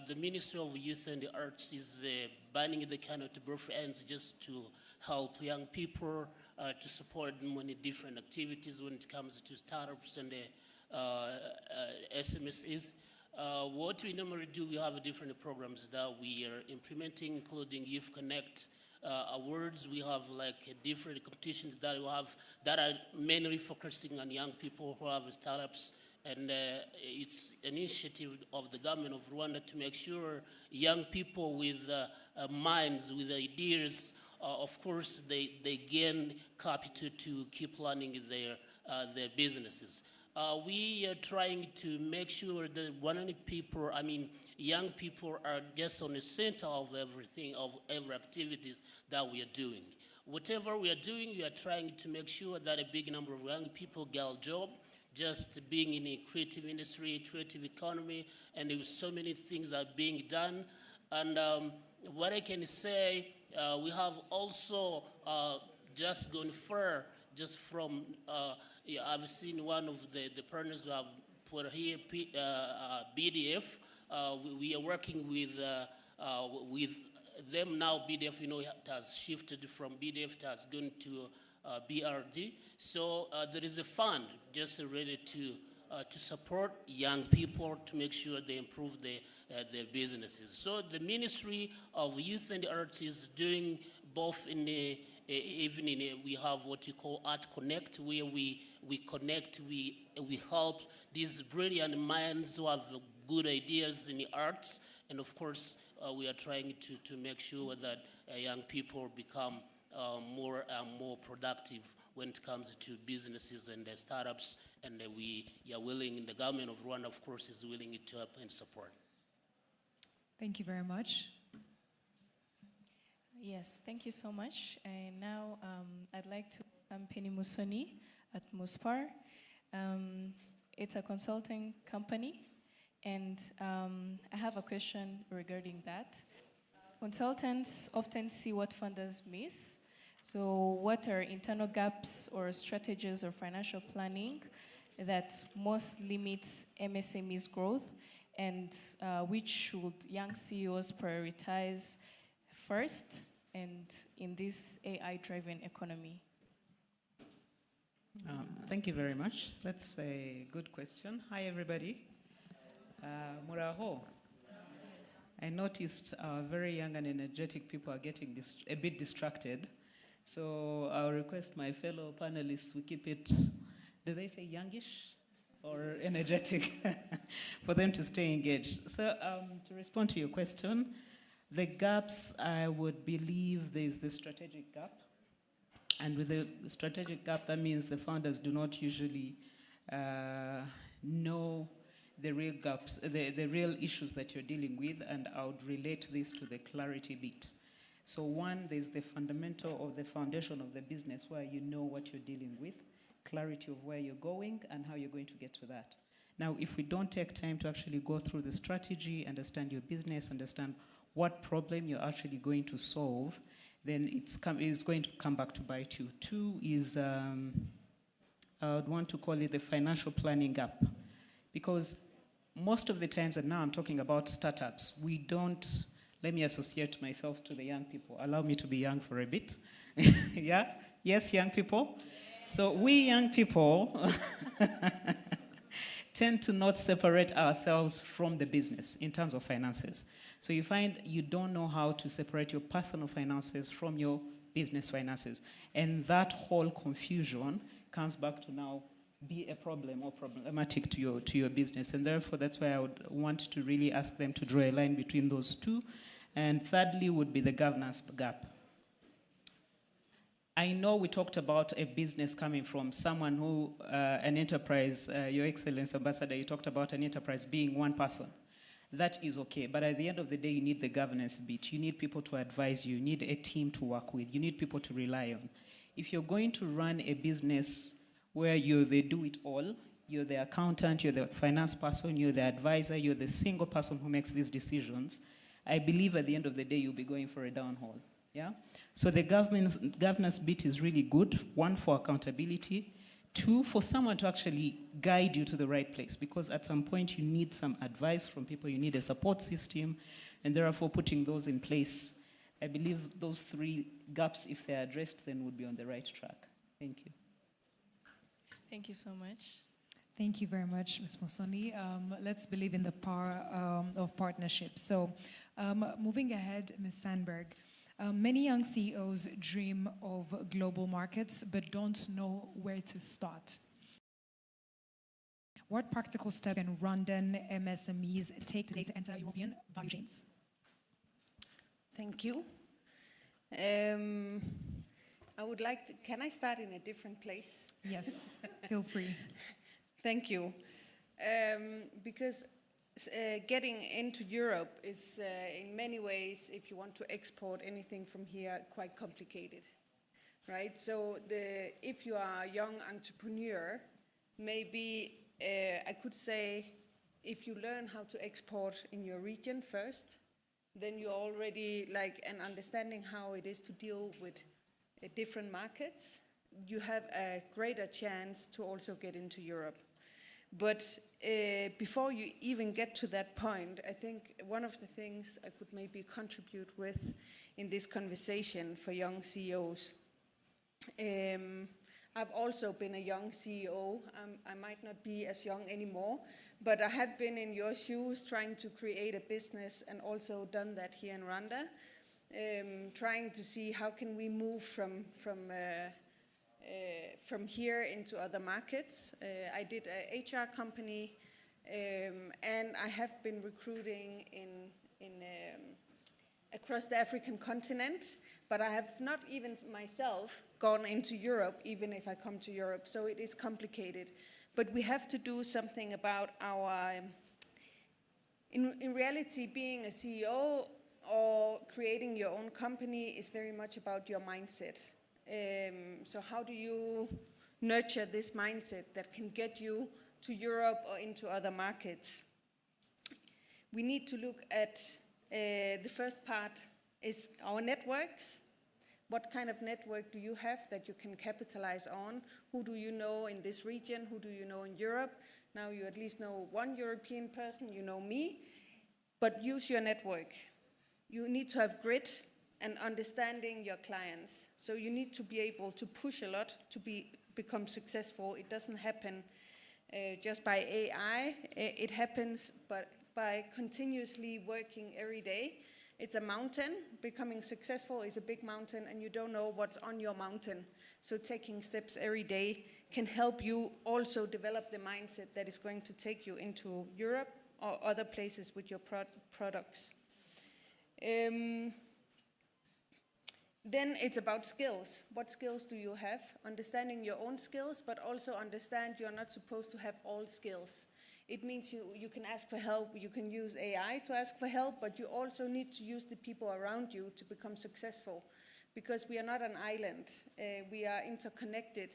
the Ministry of Youth and the Arts is banning the Keynote to both ends just to help young people, to support many different activities when it comes to startups and SMSs. What we normally do, we have different programs that we are implementing, including Youth Connect awards. We have like different competitions that we have that are mainly focusing on young people who have startups. And it's an initiative of the government of Rwanda to make sure young people with minds, with ideas, of course, they gain capital to keep running their businesses. We are trying to make sure that young people are just on the center of everything, of every activities that we are doing. Whatever we are doing, we are trying to make sure that a big number of young people get a job, just being in a creative industry, creative economy, and there's so many things are being done. And what I can say, we have also just gone far, just from, I've seen one of the partners who have put here, BDF. We are working with them now. BDF, it has shifted from BDF, it has gone to BRD. So there is a fund just ready to support young people to make sure they improve their businesses. So the Ministry of Youth and Arts is doing both in the we have what you call Art Connect, where we connect, we help these brilliant minds who have good ideas in the arts, and of course we are trying to make sure that young people become more and more productive when it comes to businesses and startups, and we are willing, the government of Rwanda, of course, is willing to help and support. Thank you very much. Yes, thank you so much. And now I'd like to welcome Penny Musoni at Muspar. It's a consulting company, and I have a question regarding that. Consultants often see what funders miss. So what are internal gaps or strategies or financial planning that most limits MSME's growth, and which should young CEOs prioritize first and in this AI-driven economy? Thank you very much. That's a good question. Hi, everybody. Muraho. I noticed very young and energetic people are getting a bit distracted. So I'll request my fellow panelists we keep it, do they say youngish or energetic, for them to stay engaged. So to respond to your question, the gaps, I would believe there's the strategic gap. And with the strategic gap, that means the founders do not usually know the real gaps, the real issues that you're dealing with, and I would relate this to the clarity bit. So one, there's the fundamental or the foundation of the business where you know what you're dealing with, clarity of where you're going and how you're going to get to that. Now, if we don't take time to actually go through the strategy, understand your business, understand what problem you're actually going to solve, then it's going to come back to bite you. Two is, I would want to call it the financial planning gap. Because most of the times, and now I'm talking about startups, we don't, let me associate myself to the young people. Allow me to be young for a bit. Yeah? Yes, young people? So we young people tend to not separate ourselves from the business in terms of finances. So you find you don't know how to separate your personal finances from your business finances. And that whole confusion comes back to now be a problem or problematic to your business. And therefore, that's why I would want to really ask them to draw a line between those two. And thirdly would be the governance gap. I know we talked about a business coming from someone who, an enterprise, Your Excellency Ambassador, you talked about an enterprise being one person. that is okay. But at the end of the day, you need the governance bit. You need people to advise you. You need a team to work with. You need people to rely on. If you're going to run a business where you're the do-it-all, you're the accountant, you're the finance person, you're the advisor, you're the single person who makes these decisions, I believe at the end of the day, you'll be going for a downhaul. Yeah? So the governance bit is really good. One, for accountability. Two, for someone to actually guide you to the right place, because at some point you need some advice from people, you need a support system, and therefore putting those in place, I believe those three gaps, if they're addressed, then would be on the right track. Thank you. Thank you so much. Thank you very much, Ms. Mosoni. Let's believe in the power of partnership. So moving ahead, Ms. Sandberg. Many young CEOs dream of global markets but don't know where to start. What practical steps can Rwandan MSMEs take today to enter European value chains? Thank you. I would like to, can I start in a different place? Yes, feel free. Thank you. Because getting into Europe is in many ways, if you want to export anything from here, quite complicated, right? So if you are a young entrepreneur, maybe I could say if you learn how to export in your region first, then you already like an understanding how it is to deal with different markets, you have a greater chance to also get into Europe. But before you even get to that point, I think one of the things I could maybe contribute with in this conversation for young CEOs, I've also been a young CEO. I might not be as young anymore, but I have been in your shoes trying to create a business and also done that here in Rwanda, trying to see how can we move from here into other markets. I did a HR company, and I have been recruiting across the African continent, but I have not even myself gone into Europe, even if I come to Europe, so it is complicated. But we have to do something about our, in reality, being a CEO or creating your own company is very much about your mindset. So how do you nurture this mindset that can get you to Europe or into other markets? We need to look at the first part is our networks. What kind of network do you have that you can capitalize on? Who do you know in this region? Who do you know in Europe? Now you at least know one European person, you know me, but use your network. You need to have grit and understanding your clients. So you need to be able to push a lot to become successful. It doesn't happen just by AI. It happens by continuously working every day. It's a mountain. Becoming successful is a big mountain, and you don't know what's on your mountain. So taking steps every day can help you also develop the mindset that is going to take you into Europe or other places with your products. Then it's about skills. What skills do you have? Understanding your own skills, but also understand you're not supposed to have all skills. It means you can ask for help, you can use AI to ask for help, but you also need to use the people around you to become successful, because we are not an island. We are interconnected,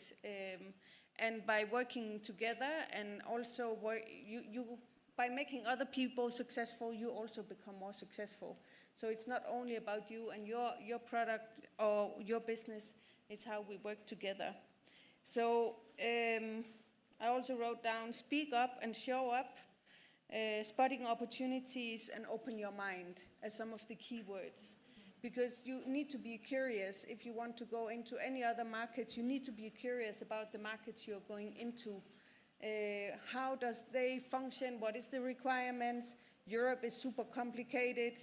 and by working together and also by making other people successful, you also become more successful. So it's not only about you and your product or your business, it's how we work together. So I also wrote down, speak up and show up, spotting opportunities and open your mind as some of the key words. Because you need to be curious. If you want to go into any other markets, you need to be curious about the markets you're going into. How does they function? What is the requirements? Europe is super complicated,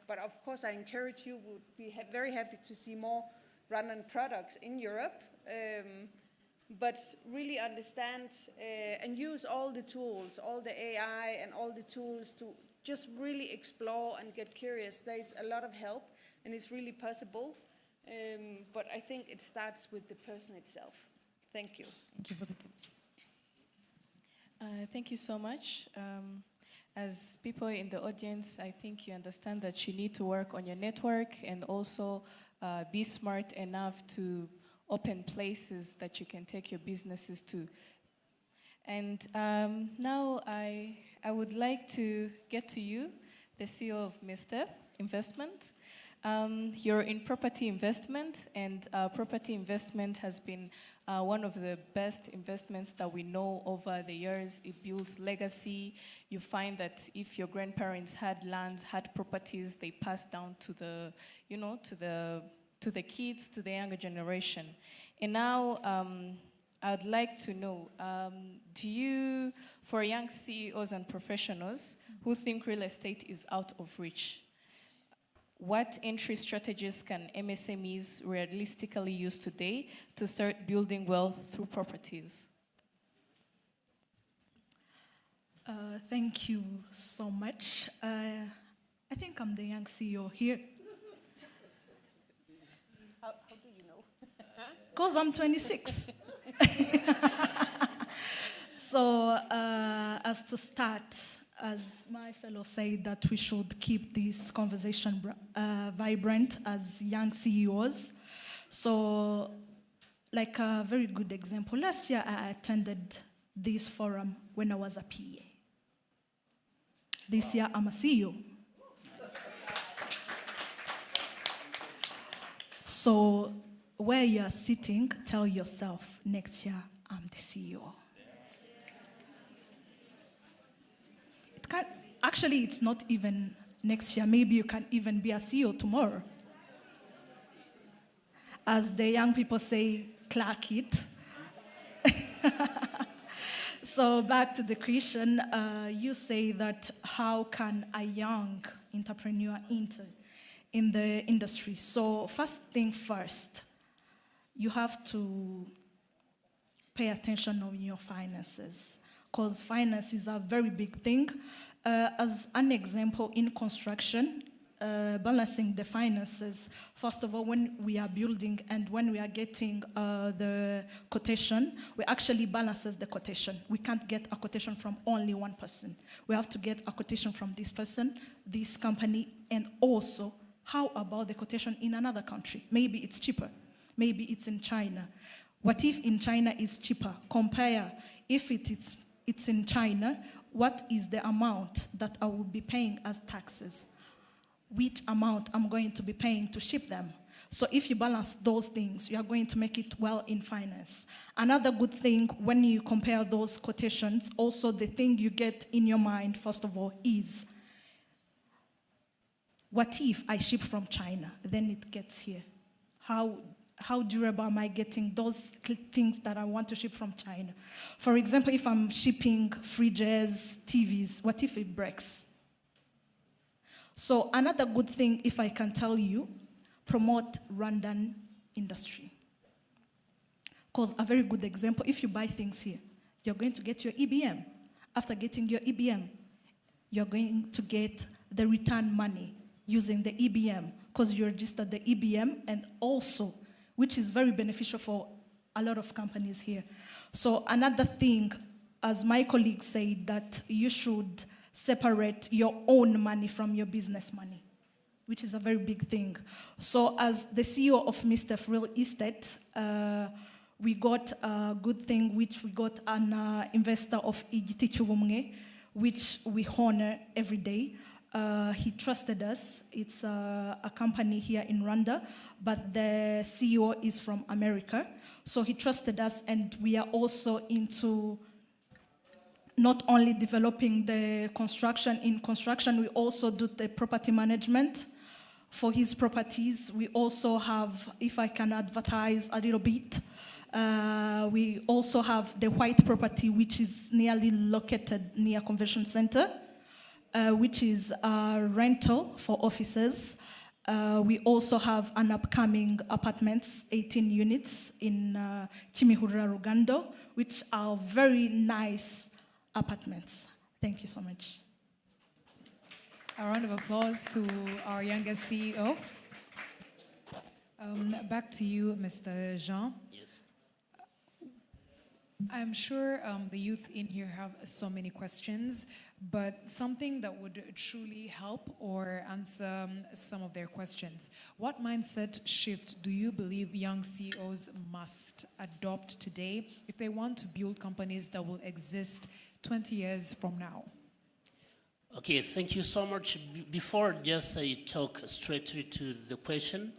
but of course I encourage you, would be very happy to see more Rwandan products in Europe, but really understand and use all the tools, all the AI and all the tools to just really explore and get curious. There's a lot of help and it's really possible, but I think it starts with the person itself. Thank you. Thank you for the tips. Thank you so much. As people in the audience, I think you understand that you need to work on your network and also be smart enough to open places that you can take your businesses to. And now I would like to get to you, the CEO of Mr. Investment. You're in property investment, and property investment has been one of the best investments that we know over the years. It builds legacy. You find that if your grandparents had lands, had properties, they passed down to the, to the kids, to the younger generation. And now, I'd like to know, do you, for young CEOs and professionals who think real estate is out of reach, what entry strategies can MSMEs realistically use today to start building wealth through properties? Thank you so much. I think I'm the young CEO here. How do you know? Because I'm 26. So, as to start, as my fellow said, that we should keep this conversation vibrant as young CEOs. So, like a very good example, last year I attended this forum when I was a PA. This year I'm a CEO. So, where you are sitting, tell yourself, next year I'm the CEO. Actually, it's not even next year. Maybe you can even be a CEO tomorrow. As the young people say, clock it. So back to the question, you say that how can a young entrepreneur enter in the industry? So first thing first, you have to pay attention on your finances, because finances are a very big thing. As an example, in construction, balancing the finances, first of all, when we are building and when we are getting the quotation, we actually balances the quotation. We can't get a quotation from only one person. We have to get a quotation from this person, this company, and also, how about the quotation in another country? Maybe it's cheaper. Maybe it's in China. What if in China is cheaper? Compare if it's in China, what is the amount that I will be paying as taxes? Which amount I'm going to be paying to ship them? So if you balance those things, you are going to make it well in finance. Another good thing when you compare those quotations, also the thing you get in your mind, first of all, is, what if I ship from China? Then it gets here. How durable am I getting those things that I want to ship from China? For example, if I'm shipping fridges, TVs, what if it breaks? So another good thing, if I can tell you, promote Rwandan industry. Because a very good example, if you buy things here, you're going to get your EBM. After getting your EBM, you're going to get the return money using the EBM, because you registered the EBM, and also, which is very beneficial for a lot of companies here. So another thing, as my colleague said, that you should separate your own money from your business money, which is a very big thing. So as the CEO of Mr. Real Estate, we got a good thing, which we got an investor of IGIHE, which we honor every day. He trusted us. It's a company here in Rwanda, but the CEO is from America. So he trusted us, and we are also into not only developing the construction. In construction, we also do the property management for his properties. We also have, if I can advertise a little bit, we also have the white property, which is nearly located near Convention Center, which is a rental for offices. We also have an upcoming apartments, 18 units in Kimihurura, Rugando, which are very nice apartments. Thank you so much. A round of applause to our youngest CEO. Back to you, Mr. Jean. Yes. I'm sure the youth in here have so many questions, but something that would truly help or answer some of their questions. What mindset shift do you believe young CEOs must adopt today if they want to build companies that will exist 20 years from now? Okay, thank you so much. Before just I talk straight to the question,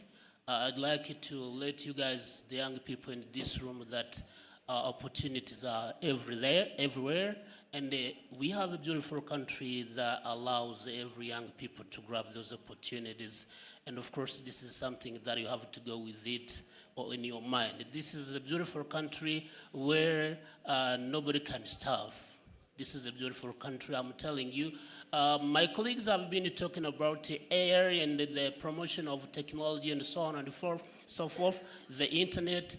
I'd like to let you guys, the young people in this room, that opportunities are everywhere, and we have a beautiful country that allows every young people to grab those opportunities. And of course, this is something that you have to go with it or in your mind. This is a beautiful country where nobody can starve. This is a beautiful country, I'm telling you. My colleagues have been talking about AI and the promotion of technology and so on and so forth, the internet,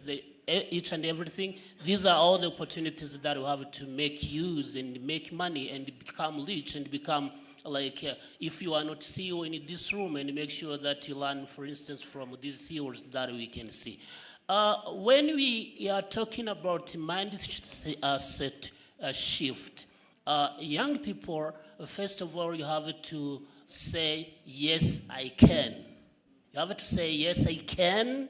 each and everything. These are all the opportunities that we have to make use and make money and become rich and become like, if you are not CEO in this room, and make sure that you learn, for instance, from these CEOs that we can see. When we are talking about mindset shift, young people, first of all, you have to say, yes, I can. You have to say, yes, I can,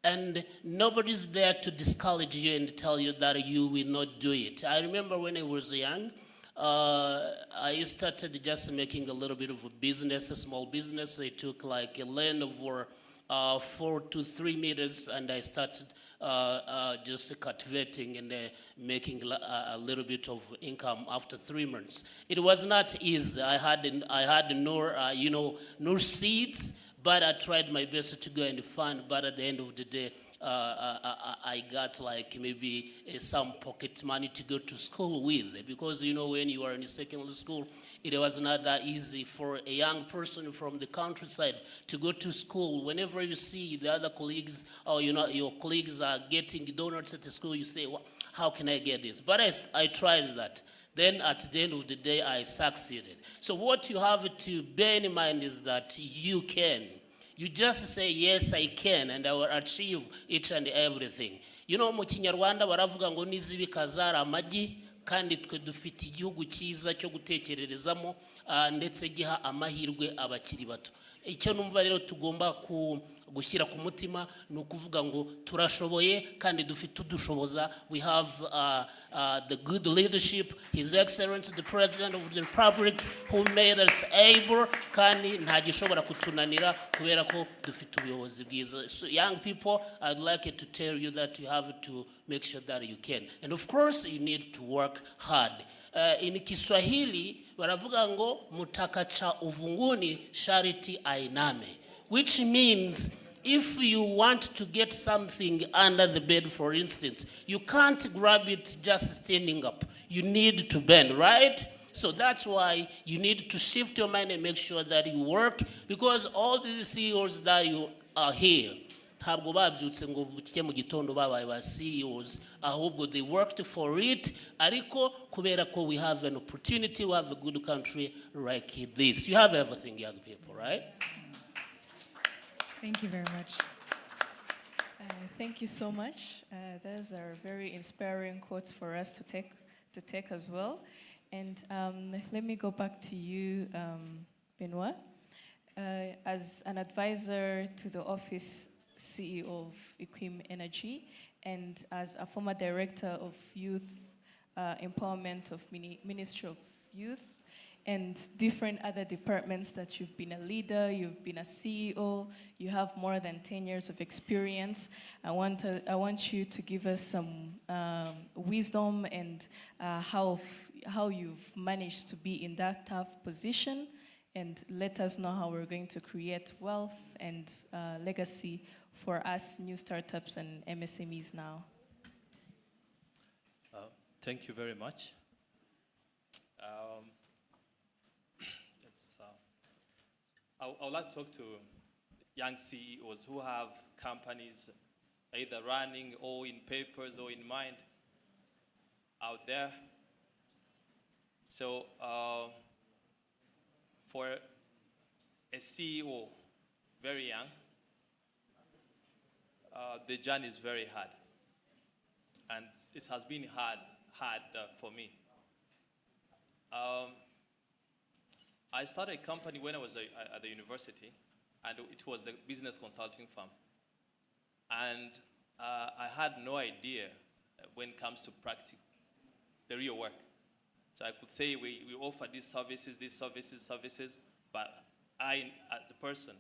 and nobody's there to discourage you and tell you that you will not do it. I remember when I was young, I started just making a little bit of a business, a small business. I took like a land over 4 to 3 meters, and I started just cultivating and making a little bit of income after 3 months. It was not easy. I had no seeds, but I tried my best to go and find. But at the end of the day, I got like maybe some pocket money to go to school with, because when you are in secondary school, it was not that easy for a young person from the countryside to go to school. Whenever you see the other colleagues or your colleagues are getting donuts at the school, you say, well, how can I get this? But I tried that. Then at the end of the day, I succeeded. So what you have to bear in mind is that you can. You just say, yes, I can, and I will achieve each and everything. Mu Kinyarwanda baravuga ngo nizibika zari amagi, kandi twe dufite igihugu cyiza cyo gutekererezamo, ndetse giha amahirwe abakiri bato. Icyo numva rero tugomba gushyira ku mutima ni ukuvuga ngo turashoboye kandi dufite udushoboza. We have the good leadership, His Excellency the President of the Republic, who made us able, kandi nta gishobora kutunanira kubera ko dufite ubuyobozi bwiza. So young people, I'd like to tell you that you have to make sure that you can. And of course, you need to work hard. In Kiswahili wanavuga ngo mutakacha uvunguni shariti ainame, which means if you want to get something under the bed, for instance, you can't grab it just standing up. You need to bend, right? So that's why you need to shift your mind and make sure that you work, because all these CEOs that you are here, ntabwo babyutse ngo buke mu gitondo babaye ba CEOs, ahubwo they worked for it, ariko kubera ko we have an opportunity, we have a good country like this. You have everything, young people, right? Thank you very much. Thank you so much. Those are very inspiring quotes for us to take as well. And let me go back to you, Benoit. As an advisor to the office CEO of Equim Energy, and as a former director of youth empowerment of Ministry of Youth, and different other departments that you've been a leader, you've been a CEO, you have more than 10 years of experience. I want you to give us some wisdom and how you've managed to be in that tough position, and let us know how we're going to create wealth and legacy for us new startups and MSMEs now. Thank you very much. I would like to talk to young CEOs who have companies either running or in papers or in mind out there. So for a CEO, very young, the journey is very hard. and it has been hard for me. I started a company when I was at the university, and it was a business consulting firm. And I had no idea when it comes to practice, the real work. So I could say we offer these services, but I, as a person,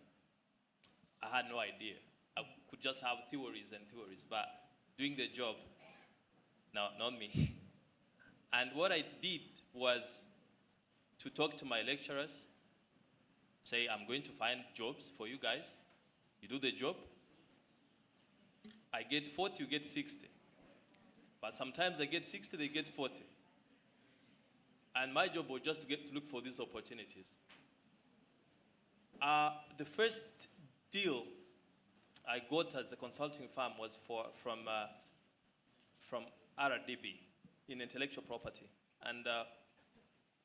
I had no idea. I could just have theories and theories, but doing the job, no, not me. And what I did was to talk to my lecturers, say, I'm going to find jobs for you guys. You do the job. I get 40, you get 60. But sometimes I get 60, they get 40. And my job was just to look for these opportunities. The first deal I got as a consulting firm was from RDB in intellectual property. And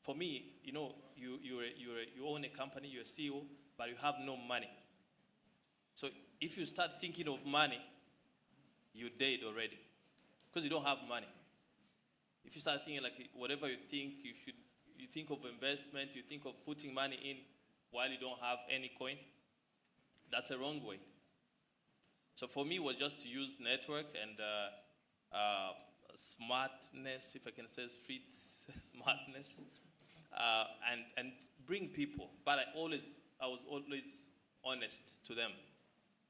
for me, you know, you own a company, you're a CEO, but you have no money. So if you start thinking of money, you're dead already, because you don't have money. If you start thinking like whatever you think, you think of investment, you think of putting money in while you don't have any coin, that's a wrong way. So for me, it was just to use network and smartness, if I can say street smartness, and bring people. But I was always honest to them.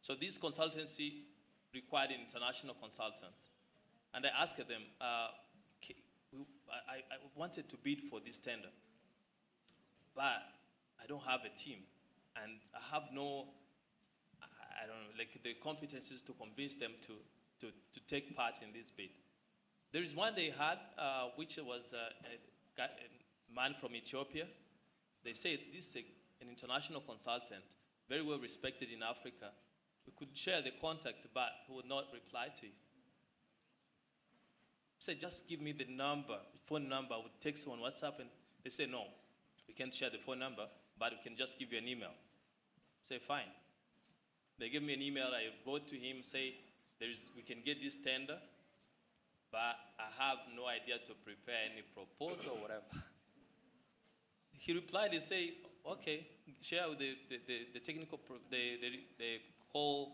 So this consultancy required an international consultant. And I asked them, I wanted to bid for this tender, but I don't have a team. And I have no, I don't know, like the competencies to convince them to take part in this bid. There is one they had, which was a man from Ethiopia. They said, this is an international consultant, very well respected in Africa. We could share the contact, but he would not reply to you. Say, just give me the number, phone number. I would text on WhatsApp, and they say, no, we can't share the phone number, but we can just give you an email. Say, fine. They gave me an email. I wrote to him, say, we can get this tender, but I have no idea to prepare any proposal or whatever. He replied, he said, okay, share with the technical, the call,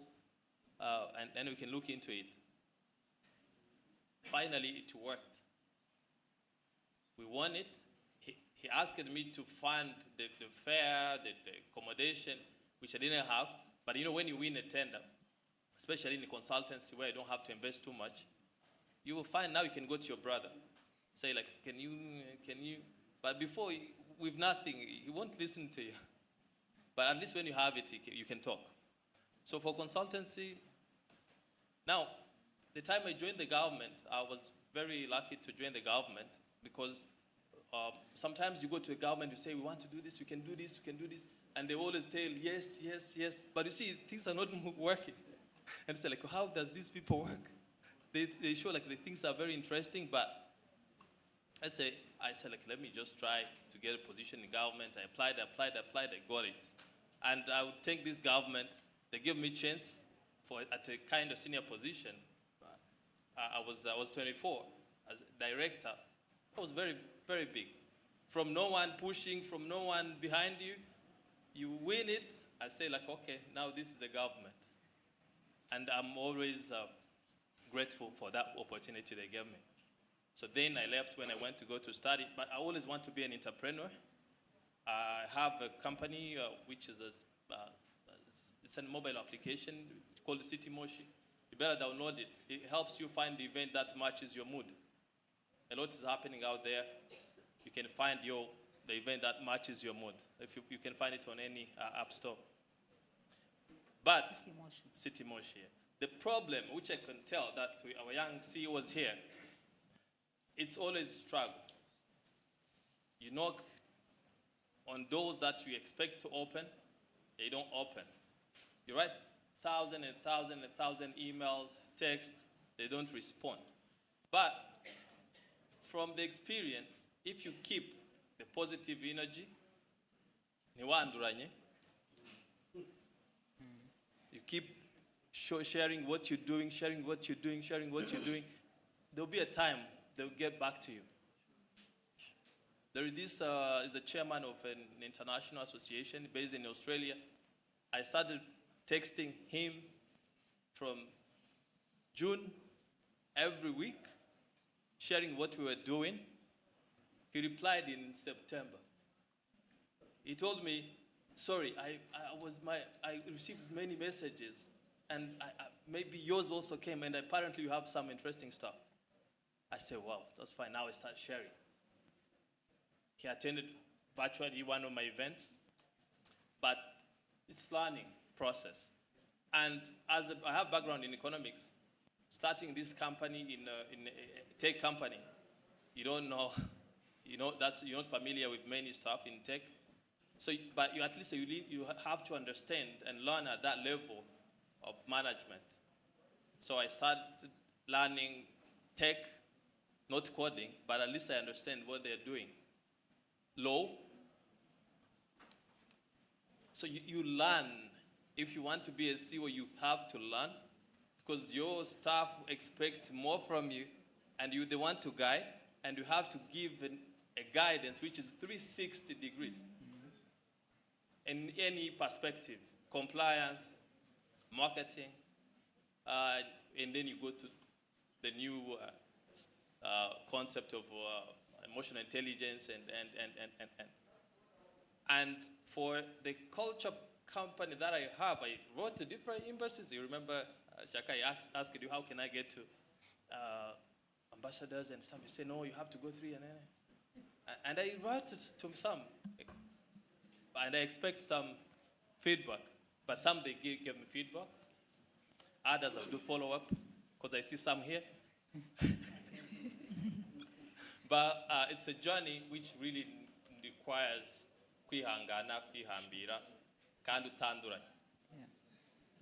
and then we can look into it. Finally, it worked. We won it. He asked me to fund the fare, the accommodation, which I didn't have. But you know, when you win a tender, especially in the consultancy where you don't have to invest too much, you will find now you can go to your brother, say like, can you? But before, with nothing, he won't listen to you. But at least when you have it, you can talk. So for consultancy, now, the time I joined the government, I was very lucky to join the government because sometimes you go to a government, you say, we want to do this, we can do this, we can do this. And they always tell, yes, yes, yes. But you see, things are not working. And it's like, how does these people work? They show like the things are very interesting, but I said, like, let me just try to get a position in government. I applied, I got it. And I would thank this government. They gave me a chance at a kind of senior position. I was 24 as a director. That was very, very big. From no one pushing, from no one behind you, you win it. I say like, okay, now this is a government. And I'm always grateful for that opportunity they gave me. So then I left when I went to go to study, but I always want to be an entrepreneur. I have a company which is it's a mobile application called City Moshi. You better download it. It helps you find the event that matches your mood. A lot is happening out there. You can find the event that matches your mood. If you can find it on any app store. But City Moshi. The problem, which I can tell that our young CEOs here, it's always struggle. You knock on doors that you expect to open, they don't open. You write 1,000 and 1,000 and 1,000 emails, texts, they don't respond. But from the experience, if you keep the positive energy, you keep sharing what you're doing, there'll be a time they'll get back to you. There is this, is a chairman of an international association based in Australia. I started texting him from June every week, sharing what we were doing. He replied in September. He told me, sorry, I received many messages, and maybe yours also came, and apparently you have some interesting stuff. I said, wow, that's fine. Now I start sharing. He attended virtually one of my events, but it's learning process. And as I have background in economics, starting this company in a tech company, you don't know, you're not familiar with many stuff in tech. So, but at least you have to understand and learn at that level of management. So I started learning tech, not coding, but at least I understand what they're doing. Law. So you learn. If you want to be a CEO, you have to learn, because your staff expect more from you, and you're the one to guide, and you have to give a guidance which is 360 degrees. In any perspective, compliance, marketing, and then you go to the new concept of emotional intelligence and for the culture company that I have, I wrote to different embassies. You remember, Shaka, I asked you, how can I get to ambassadors and stuff? You say, no, you have to go through and I wrote to some, and I expect some feedback, but some they give me feedback. Others I do follow up, because I see some here. But it's a journey which really requires kwihangana, kwihambira, kandi utanduranye.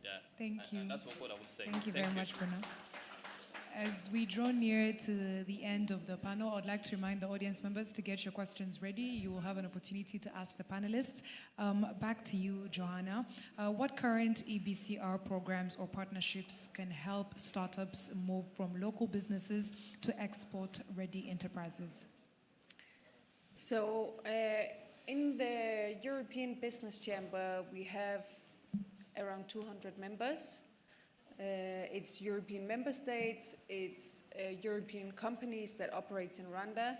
Yeah. Thank you. And that's what I would say. Thank you very much, Bruno. As we draw near to the end of the panel, I'd like to remind the audience members to get your questions ready. You will have an opportunity to ask the panelists. Back to you, Johanna. What current EBCR programs or partnerships can help startups move from local businesses to export-ready enterprises? So, in the European Business Chamber, we have around 200 members. It's European member states, it's European companies that operate in Rwanda,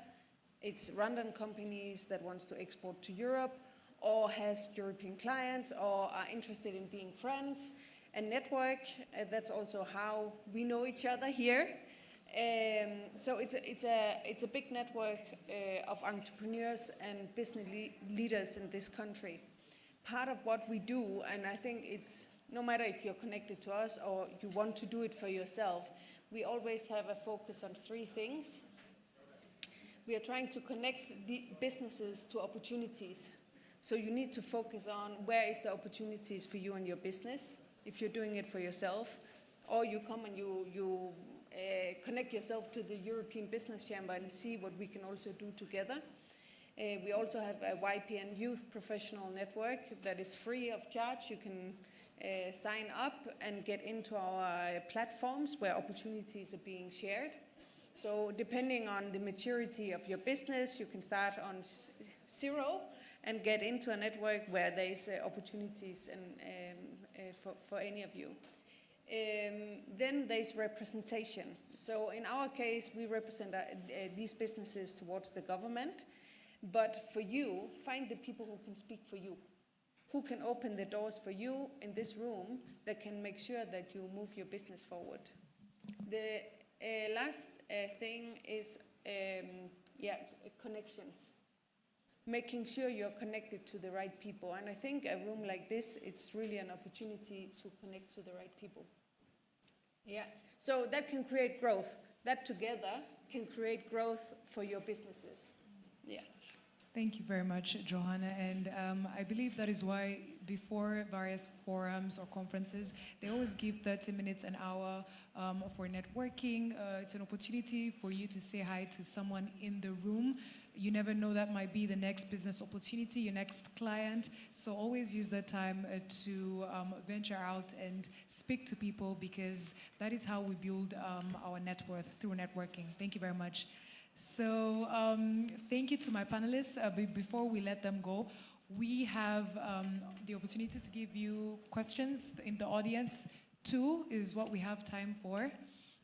it's Rwandan companies that wants to export to Europe, or has European clients, or are interested in being friends, and network. That's also how we know each other here. So it's a big network of entrepreneurs and business leaders in this country. Part of what we do, and I think it's no matter if you're connected to us or you want to do it for yourself, we always have a focus on three things. We are trying to connect the businesses to opportunities. So you need to focus on where is the opportunities for you and your business, if you're doing it for yourself, or you come and you connect yourself to the European Business Chamber and see what we can also do together. We also have a YPN Youth Professional Network that is free of charge. You can sign up and get into our platforms where opportunities are being shared. So depending on the maturity of your business, you can start on zero and get into a network where there's opportunities for any of you. Then there's representation. So in our case, we represent these businesses towards the government. But for you, find the people who can speak for you, who can open the doors for you in this room that can make sure that you move your business forward. The last thing is connections. Making sure you're connected to the right people. And I think a room like this, it's really an opportunity to connect to the right people. Yeah, so that can create growth. That together can create growth for your businesses. Yeah. Thank you very much, Johanna. And I believe that is why before various forums or conferences, they always give 30 minutes, an hour for networking. It's an opportunity for you to say hi to someone in the room. You never know, that might be the next business opportunity, your next client. So always use that time to venture out and speak to people, because that is how we build our net worth, through networking. Thank you very much. So thank you to my panelists. Before we let them go, we have the opportunity to give you questions in the audience. 2 is what we have time for.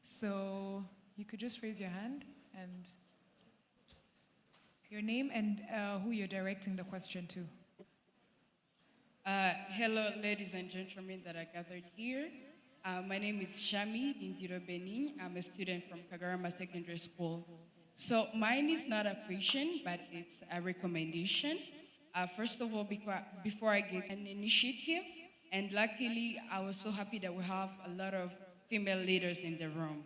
So you could just raise your hand and your name and who you're directing the question to. Hello, ladies and gentlemen that are gathered here. My name is Shami Indiro Benin. I'm a student from Kagarama Secondary School. So mine is not a question, but it's a recommendation. First of all, before I get an initiative, and luckily I was so happy that we have a lot of female leaders in the room.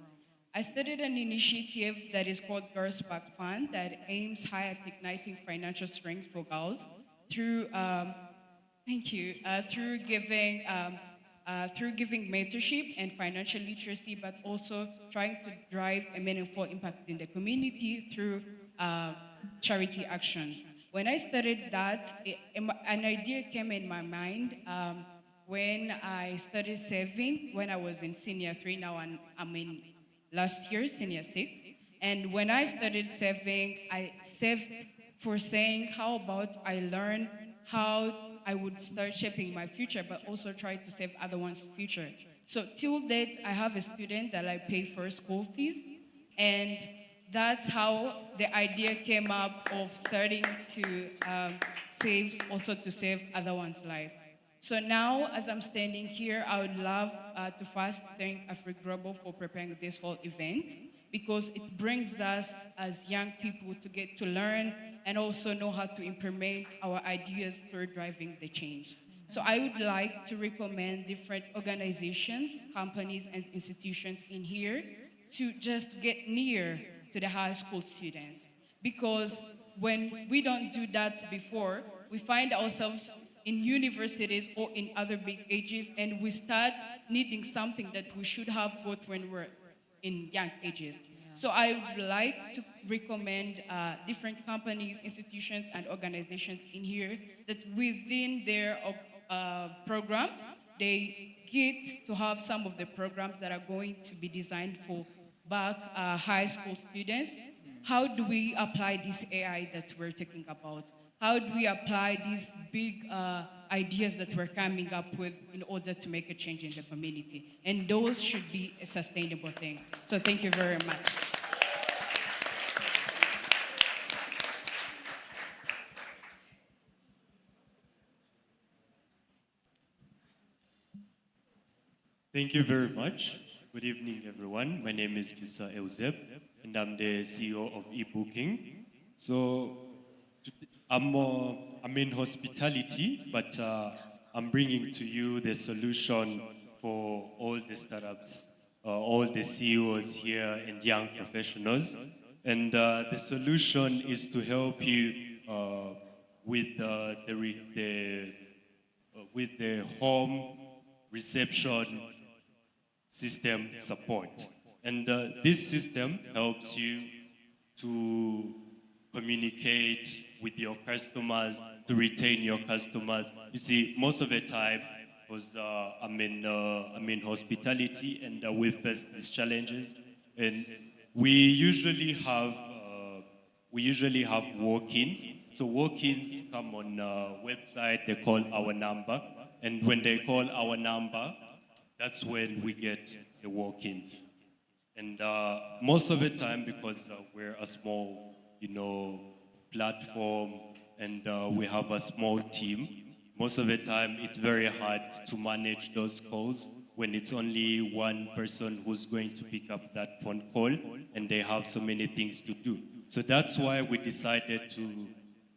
I started an initiative that is called Girls Back Fund that aims high at igniting financial strength for girls through, through giving mentorship and financial literacy, but also trying to drive a meaningful impact in the community through charity actions. When I started that, an idea came in my mind when I started saving when I was in senior 3. Now I'm in last year, senior 6. And when I started saving, I saved for saying, how about I learn how I would start shaping my future, but also try to save other one's future. So till date, I have a student that I pay for school fees, and that's how the idea came up of starting to save, also to save other one's life. So now, as I'm standing here, I would love to first thank Afri-Global for preparing this whole event, because it brings us as young people to get to learn and also know how to implement our ideas for driving the change. So I would like to recommend different organizations, companies, and institutions in here to just get near to the high school students. Because when we don't do that before, we find ourselves in universities or in other big ages, and we start needing something that we should have got when we're in young ages. So I would like to recommend different companies, institutions, and organizations in here that within their programs, they get to have some of the programs that are going to be designed for back high school students. How do we apply this AI that we're talking about? How do we apply these big ideas that we're coming up with in order to make a change in the community? And those should be a sustainable thing. So thank you very much. Thank you very much. Good evening, everyone. My name is Mr. Euseb, and I'm the CEO of eBooking. So I'm in hospitality, but I'm bringing to you the solution for all the startups, all the CEOs here and young professionals. And the solution is to help you with the home reception system support. And this system helps you to communicate with your customers, to retain your customers. You see, most of the time, because I'm in hospitality, and we face these challenges, and we usually have walk-ins. So walk-ins come on a website, they call our number, and when they call our number, that's when we get the walk-ins. And most of the time, because we're a small, platform, and we have a small team, most of the time it's very hard to manage those calls when it's only one person who's going to pick up that phone call, and they have so many things to do. So that's why we decided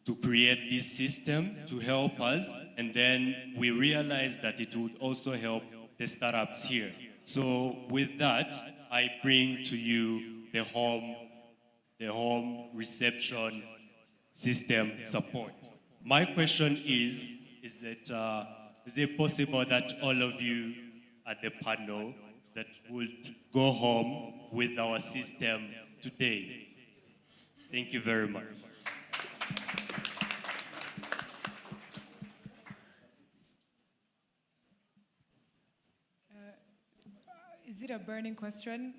to create this system to help us, and then we realized that it would also help the startups here. So with that, I bring to you the home reception system support. My question is it possible that all of you at the panel that would go home with our system today? Thank you very much. a burning question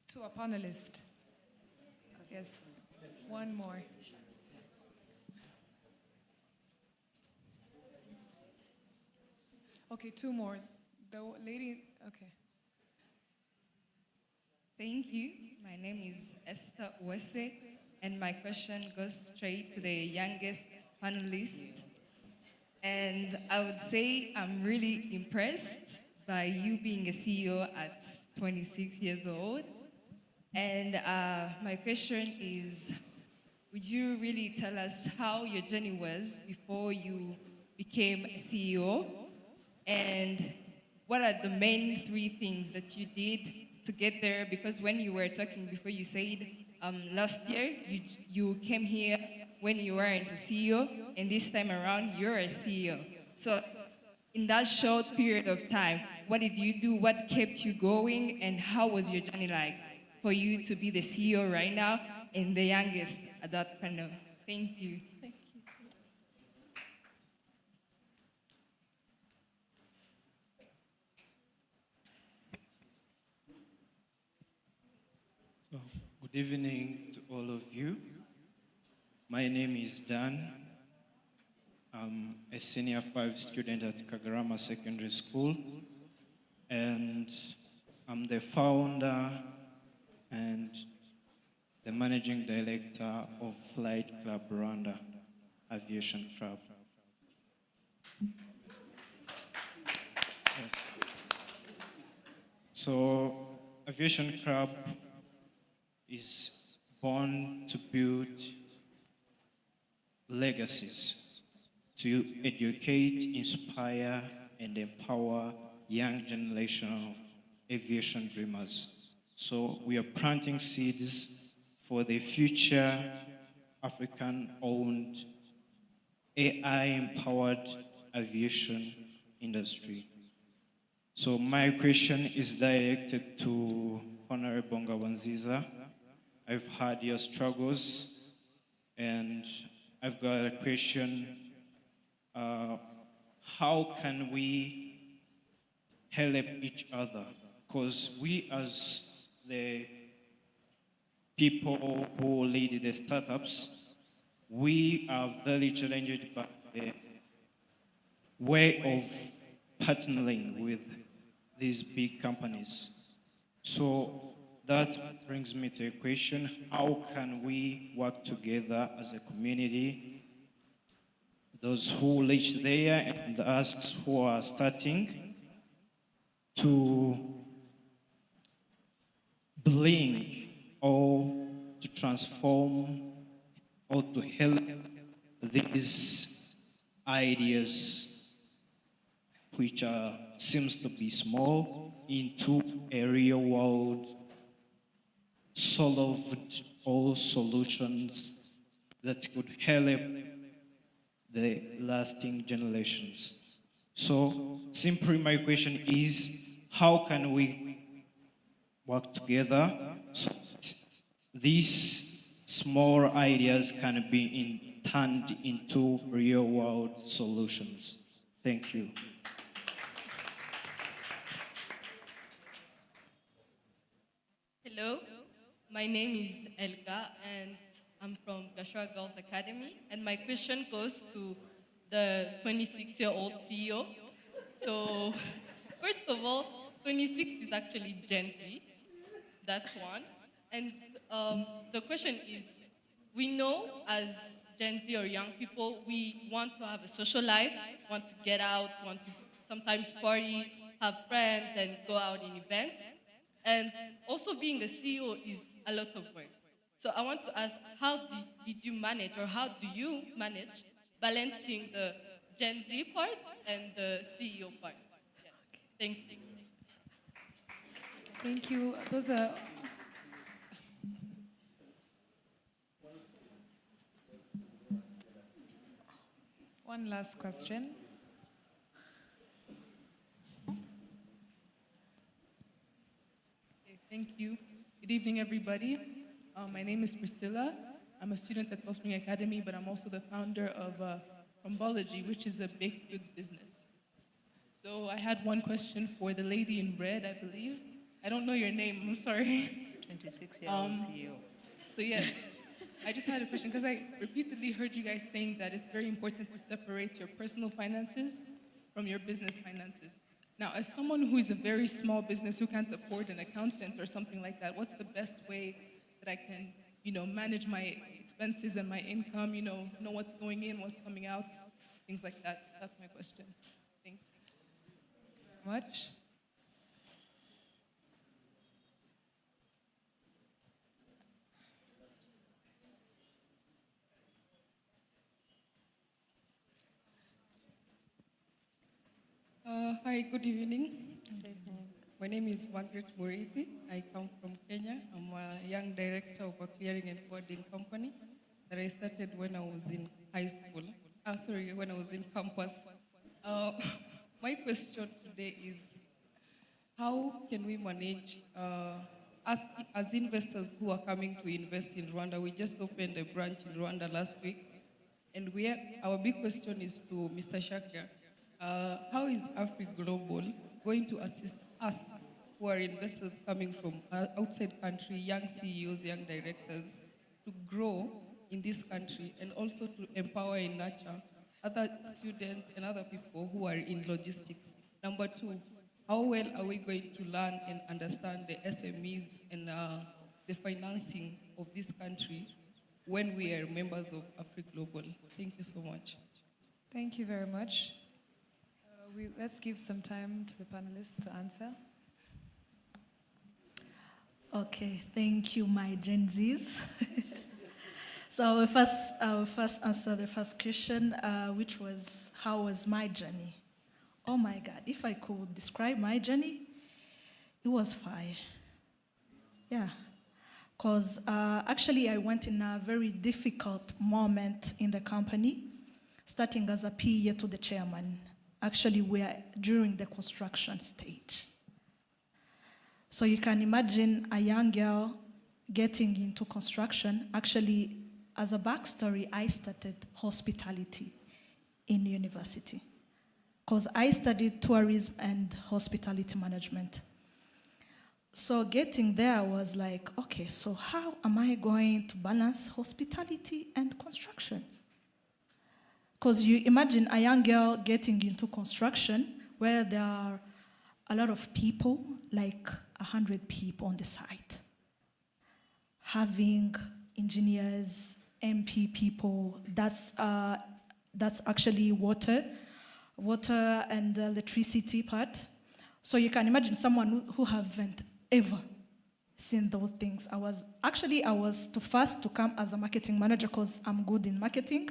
to a panelist. Yes, one more. Okay, two more. The lady, okay. Thank you. My name is Esther Wese, and my question goes straight to the youngest panelist. And I would say I'm really impressed by you being a CEO at 26 years old. And my question is, would you really tell us how your journey was before you became a CEO? And what are the main three things that you did to get there? Because when you were talking before, you said last year you came here when you weren't a CEO, and this time around you're a CEO. So in that short period of time, what did you do? What kept you going? And how was your journey like for you to be the CEO right now and the youngest at that panel? Thank you. So, good evening to all of you. My name is Dan. I'm a senior 5 student at Kagarama Secondary School, and I'm the founder and the managing director of Flight Club Rwanda, Aviation Club. So, Aviation Club is born to build legacies, to educate, inspire, and empower young generation of aviation dreamers. So we are planting seeds for the future African-owned, AI-empowered aviation industry. So my question is directed to Honorable Ngawanziza. I've heard your struggles, and I've got a question. How can we help each other? Because we as the people who lead the startups, we are very challenged by the way of partnering with these big companies. So that brings me to a question: how can we work together as a community, those who reach there and us who are starting, to bring or to transform or to help these ideas, which seems to be small, into a real world solved all solutions that could help the lasting generations. So simply my question is, how can we work together so that these small ideas can be turned into real world solutions? Thank you. Hello, my name is Elka, and I'm from Gashua Girls Academy, and my question goes to the 26-year-old CEO. So, first of all, 26 is actually Gen Z. That's one. And the question is, we know as Gen Z or young people, we want to have a social life, want to get out, want to sometimes party, have friends, and go out in events. And also being a CEO is a lot of work. So I want to ask, how did you manage, or how do you manage balancing the Gen Z part and the CEO part? Yeah. Thank you. Thank you. Those are... One last question. Okay, thank you. Good evening, everybody. My name is Priscilla. I'm a student at Wellspring Academy, but I'm also the founder of Combology, which is a baked goods business. So I had one question for the lady in red, I believe. I don't know your name, I'm sorry. 26-year-old CEO. So yes, I just had a question because I repeatedly heard you guys saying that it's very important to separate your personal finances from your business finances. Now, as someone who is a very small business who can't afford an accountant or something like that, what's the best way that I can, manage my expenses and my income, know what's going in, what's coming out, things like that? That's my question. Thank you. Much. Hi, good evening. My name is Margaret Murithi. I come from Kenya. I'm a young director of a clearing and forwarding company that I started when I was in high school. When I was in campus. My question today is, how can we manage, as investors who are coming to invest in Rwanda? We just opened a branch in Rwanda last week, and our big question is to Mr. Shaka. How is Afri-Global going to assist us who are investors coming from outside country, young CEOs, young directors, to grow in this country and also to empower and nurture other students and other people who are in logistics? Number two, how well are we going to learn and understand the SMEs and the financing of this country when we are members of Afri-Global? Thank you so much. Thank you very much. Let's give some time to the panelists to answer. Okay, thank you, my Gen Zs. So I will first answer the first question, which was, how was my journey? Oh my God, if I could describe my journey, it was fire. Yeah, because actually I went in a very difficult moment in the company, starting as a PA to the chairman. Actually, we are during the construction stage. So you can imagine a young girl getting into construction. Actually, as a backstory, I started hospitality in university because I studied tourism and hospitality management. So getting there was like, okay, so how am I going to balance hospitality and construction? Because you imagine a young girl getting into construction where there are a lot of people, like 100 people on the site, having engineers, MP people, that's actually water and electricity part. So you can imagine someone who haven't ever seen those things. I was the first to come as a marketing manager because I'm good in marketing.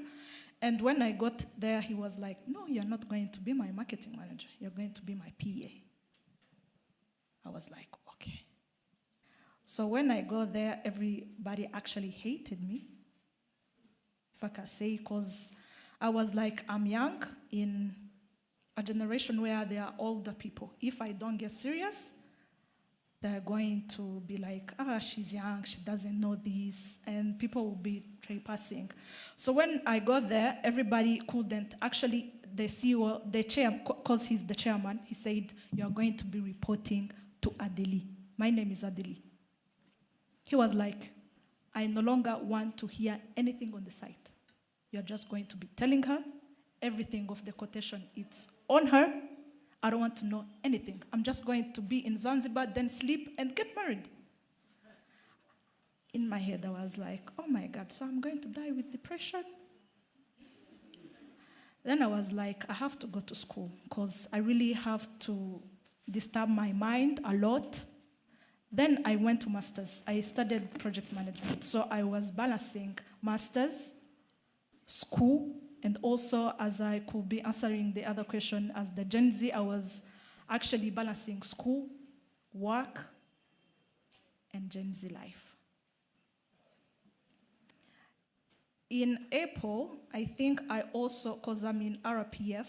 And when I got there, he was like, no, you're not going to be my marketing manager. You're going to be my PA. I was like, okay. So when I got there, everybody actually hated me, if I can say, because I was like, I'm young in a generation where there are older people. If I don't get serious, they're going to be like, she's young, she doesn't know this, and people will be trespassing. So when I got there, everybody couldn't. Actually, the CEO, the chair, because he's the chairman, he said, you're going to be reporting to Adeli. My name is Adeli. He was like, I no longer want to hear anything on the site. You're just going to be telling her everything of the quotation. It's on her. I don't want to know anything. I'm just going to be in Zanzibar, then sleep and get married. In my head, I was like, oh my God, so I'm going to die with depression? Then I was like, I have to go to school because I really have to disturb my mind a lot. Then I went to master's. I studied project management. So I was balancing master's, school, and also as I could be answering the other question as the Gen Z, I was actually balancing school, work, and Gen Z life. In April, I think I also, because I'm in RPF,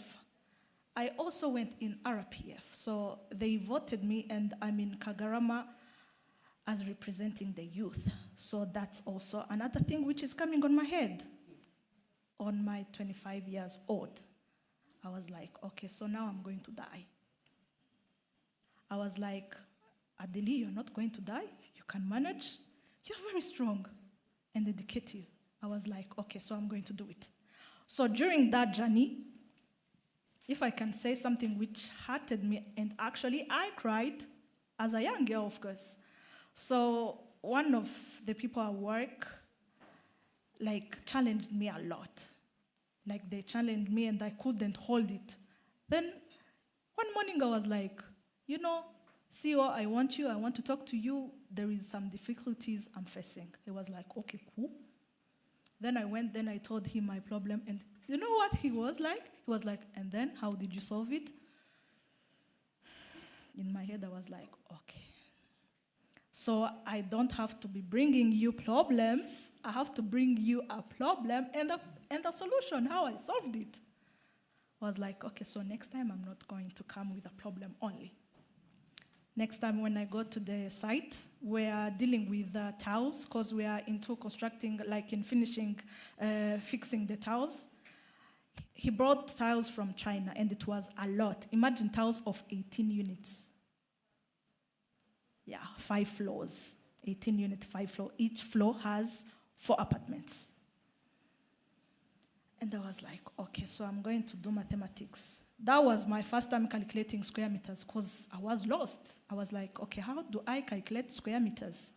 I also went in RPF. So they voted me and I'm in Kagarama as representing the youth. So that's also another thing which is coming on my head on my 25 years old. I was like, okay, so now I'm going to die. I was like, Adeli, you're not going to die. You can manage. You're very strong and dedicated. I was like, okay, so I'm going to do it. So during that journey, if I can say something which hurted me, and actually I cried as a young girl, of course. So one of the people at work, challenged me a lot. They challenged me and I couldn't hold it. Then one morning I was like, CEO, I want to talk to you. There is some difficulties I'm facing. He was like, okay, cool. Then I went, then I told him my problem, and you know what he was like? He was like, and then how did you solve it? In my head, I was like, okay. So I don't have to be bringing you problems. I have to bring you a problem and a solution, how I solved it. I was like, okay, so next time I'm not going to come with a problem only. Next time when I go to the site, we are dealing with tiles because we are into constructing, fixing the tiles. He brought tiles from China and it was a lot. Imagine tiles of 18 units. Yeah, 5 floors. 18 units, 5 floors. Each floor has 4 apartments. And I was like, okay, so I'm going to do mathematics. That was my first time calculating square meters because I was lost. I was like, okay, how do I calculate square meters?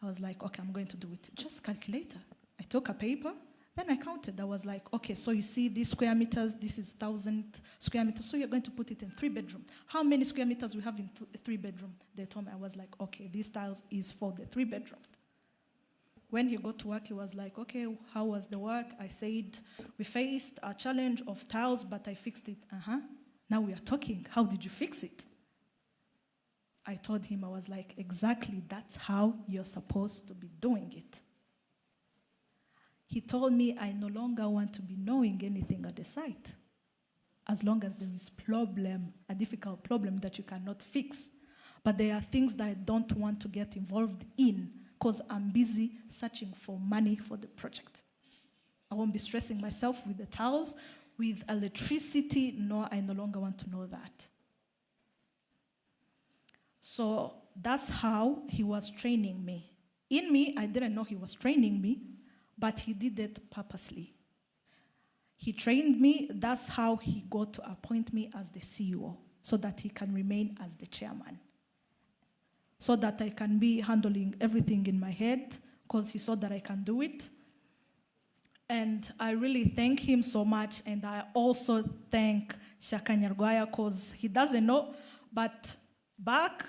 I was like, okay, I'm going to do it. Just calculator. I took a paper, then I counted. I was like, okay, so you see these square meters, this is 1,000 square meters, so you're going to put it in 3 bedrooms. How many square meters we have in 3 bedrooms? They told me. I was like, okay, this tiles is for the 3 bedrooms. When he got to work, he was like, okay, how was the work? I said, we faced a challenge of tiles, but I fixed it. Now we are talking. How did you fix it? I told him, I was like, exactly, that's how you're supposed to be doing it. He told me, I no longer want to be knowing anything at the site, as long as there is problem, a difficult problem that you cannot fix. But there are things that I don't want to get involved in, because I'm busy searching for money for the project. I won't be stressing myself with the tiles, with electricity. No, I no longer want to know that. So that's how he was training me. In me, I didn't know he was training me, but he did it purposely. He trained me. That's how he got to appoint me as the CEO, so that he can remain as the chairman, so that I can be handling everything in my head, because he saw that I can do it. And I really thank him so much, and I also thank Shaka Nyarwaya, because he doesn't know, but back,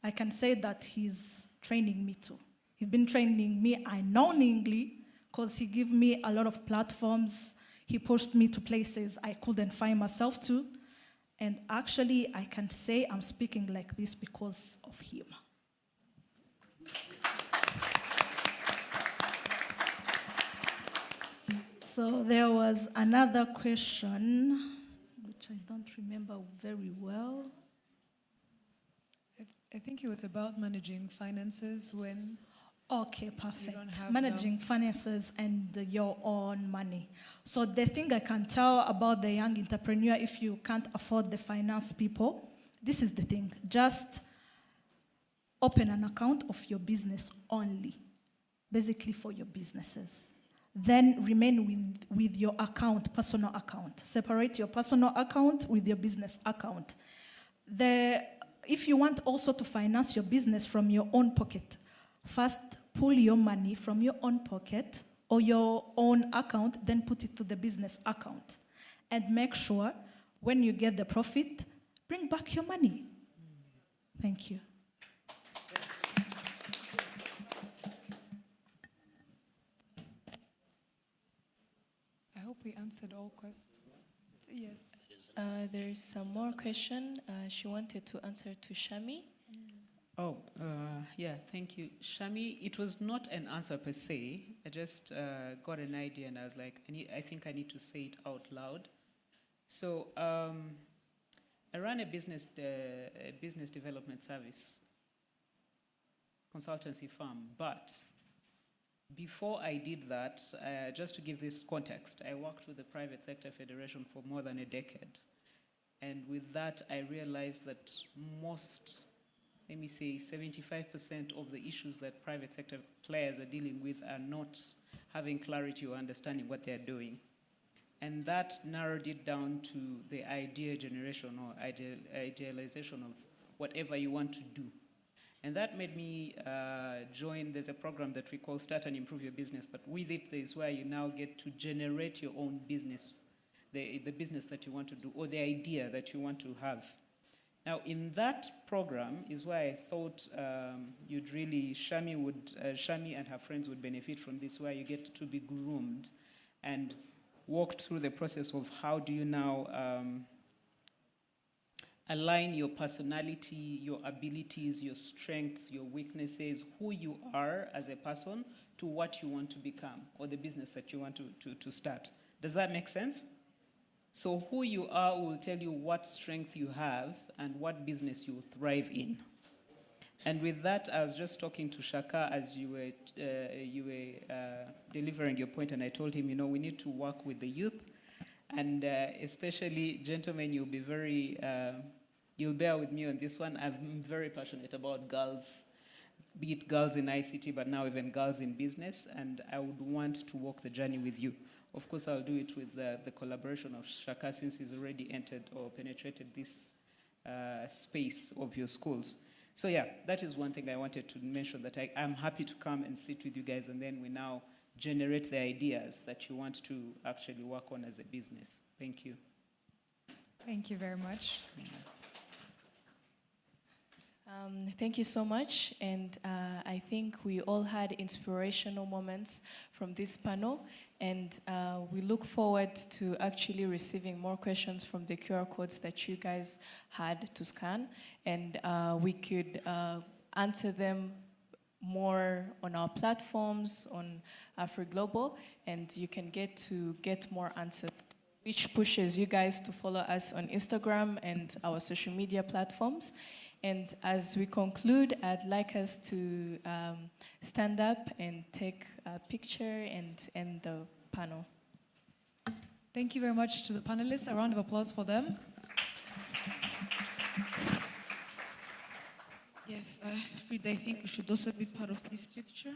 I can say that he's training me too. He's been training me unknowingly, because he gave me a lot of platforms. He pushed me to places I couldn't find myself to. And actually, I can say I'm speaking like this because of him. So there was another question, which I don't remember very well. I think it was about managing finances when... Okay, perfect. Managing finances and your own money. So the thing I can tell about the young entrepreneur, if you can't afford the finance people, this is the thing. Just open an account of your business only, basically for your businesses. Then remain with your account, personal account. Separate your personal account with your business account. If you want also to finance your business from your own pocket, first pull your money from your own pocket or your own account, then put it to the business account. And make sure when you get the profit, bring back your money. Thank you. I hope we answered all questions. Yes. There is some more question. She wanted to answer to Shami. Oh, yeah, thank you. Shami, it was not an answer per se. I just got an idea and I was like, I think I need to say it out loud. So I run a business development service consultancy firm, but Before I did that, just to give this context, I worked with the Private Sector Federation for more than a decade. And with that, I realized that most, let me say, 75% of the issues that private sector players are dealing with are not having clarity or understanding what they're doing. And that narrowed it down to the idea generation or idealization of whatever you want to do. And that made me join, there's a program that we call Start and Improve Your Business, but with it, there's where you now get to generate your own business, the business that you want to do, or the idea that you want to have. Now, in that program is where I thought you'd really, Shami and her friends would benefit from this, where you get to be groomed and walked through the process of how do you now align your personality, your abilities, your strengths, your weaknesses, who you are as a person to what you want to become or the business that you want to start. Does that make sense? So who you are will tell you what strength you have and what business you thrive in. And with that, I was just talking to Shaka as you were delivering your point, and I told him, you know, we need to work with the youth, and especially, gentlemen, you'll be very, you'll bear with me on this one. I'm very passionate about girls, be it girls in ICT, but now even girls in business, and I would want to walk the journey with you. Of course, I'll do it with the collaboration of Shaka, since he's already entered or penetrated this space of your schools. So yeah, that is one thing I wanted to mention, that I'm happy to come and sit with you guys, and then we now generate the ideas that you want to actually work on as a business. Thank you. Thank you very much. Thank you so much, and I think we all had inspirational moments from this panel, and we look forward to actually receiving more questions from the QR codes that you guys had to scan, and we could answer them more on our platforms on Afri-Global, and you can get more answers, which pushes you guys to follow us on Instagram and our social media platforms. And as we conclude, I'd like us to stand up and take a picture and end the panel. Thank you very much to the panelists. A round of applause for them. Yes, Frida, I think we should also be part of this picture.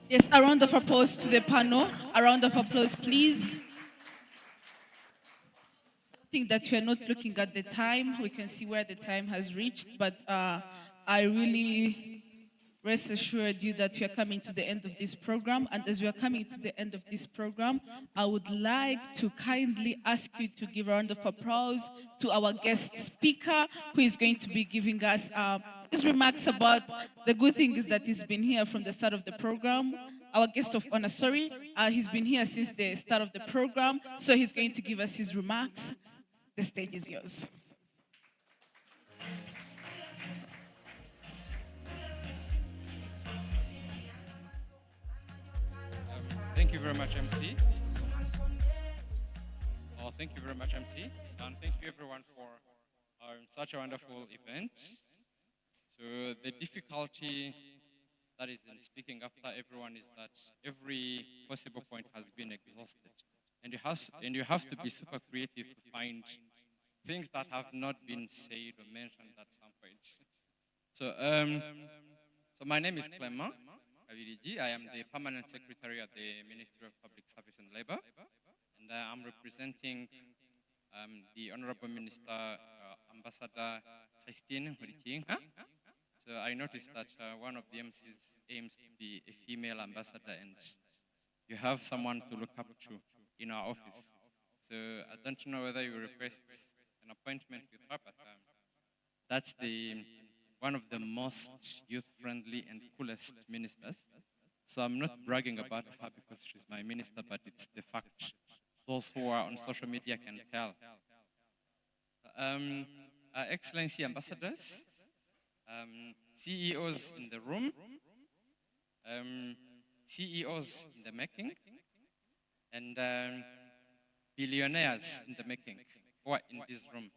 Yes, a round of applause to the panel. A round of applause, please. I think that we are not looking at the time. We can see where the time has reached, but I really rest assured you that we are coming to the end of this program. And as we are coming to the end of this program, I would like to kindly ask you to give a round of applause to our guest speaker, who is going to be giving us his remarks about the good things that he's been here from the start of the program. Our guest of honor, he's been here since the start of the program, so he's going to give us his remarks. The stage is yours. Thank you very much, MC. Oh, thank you very much, MC. And thank you, everyone, for such a wonderful event. So the difficulty that is in speaking after everyone is that every possible point has been exhausted. And you have to be super creative to find things that have not been said or mentioned at some point. So, so my name is Clement. I am the Permanent Secretary at the Ministry of Public Service and Labor, and I'm representing the Honorable Minister, Ambassador Christine Huritinga. So I noticed that one of the MCs aims to be a female ambassador, and you have someone to look up to in our office. So I don't know whether you request an appointment with her, but that's one of the most youth-friendly and coolest ministers So I'm not bragging about her because she's my minister, but it's the fact. Those who are on social media can tell. Excellency ambassadors, CEOs in the room, CEOs in the making, and billionaires in the making who are in this room.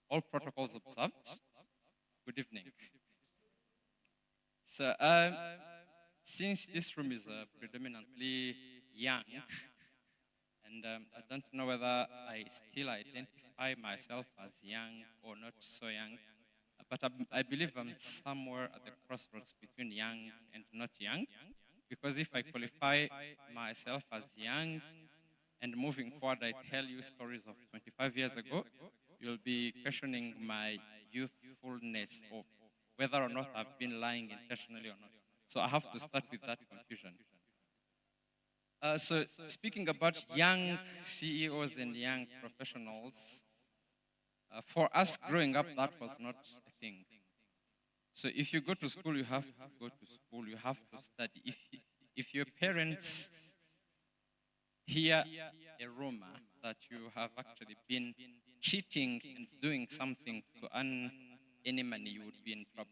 All protocols observed. Good evening. So, since this room is predominantly young, and I don't know whether I still identify myself as young or not so young, but I believe I'm somewhere at the crossroads between young and not young, because if I qualify myself as young and moving forward I tell you stories of 25 years ago, you'll be questioning my youthfulness or whether or not I've been lying intentionally or not. So I have to start with that confusion. So speaking about young CEOs and young professionals, for us growing up, that was not a thing. So if you go to school, you have to go to school, you have to study. If your parents hear a rumor that you have actually been cheating and doing something to earn any money, you would be in trouble.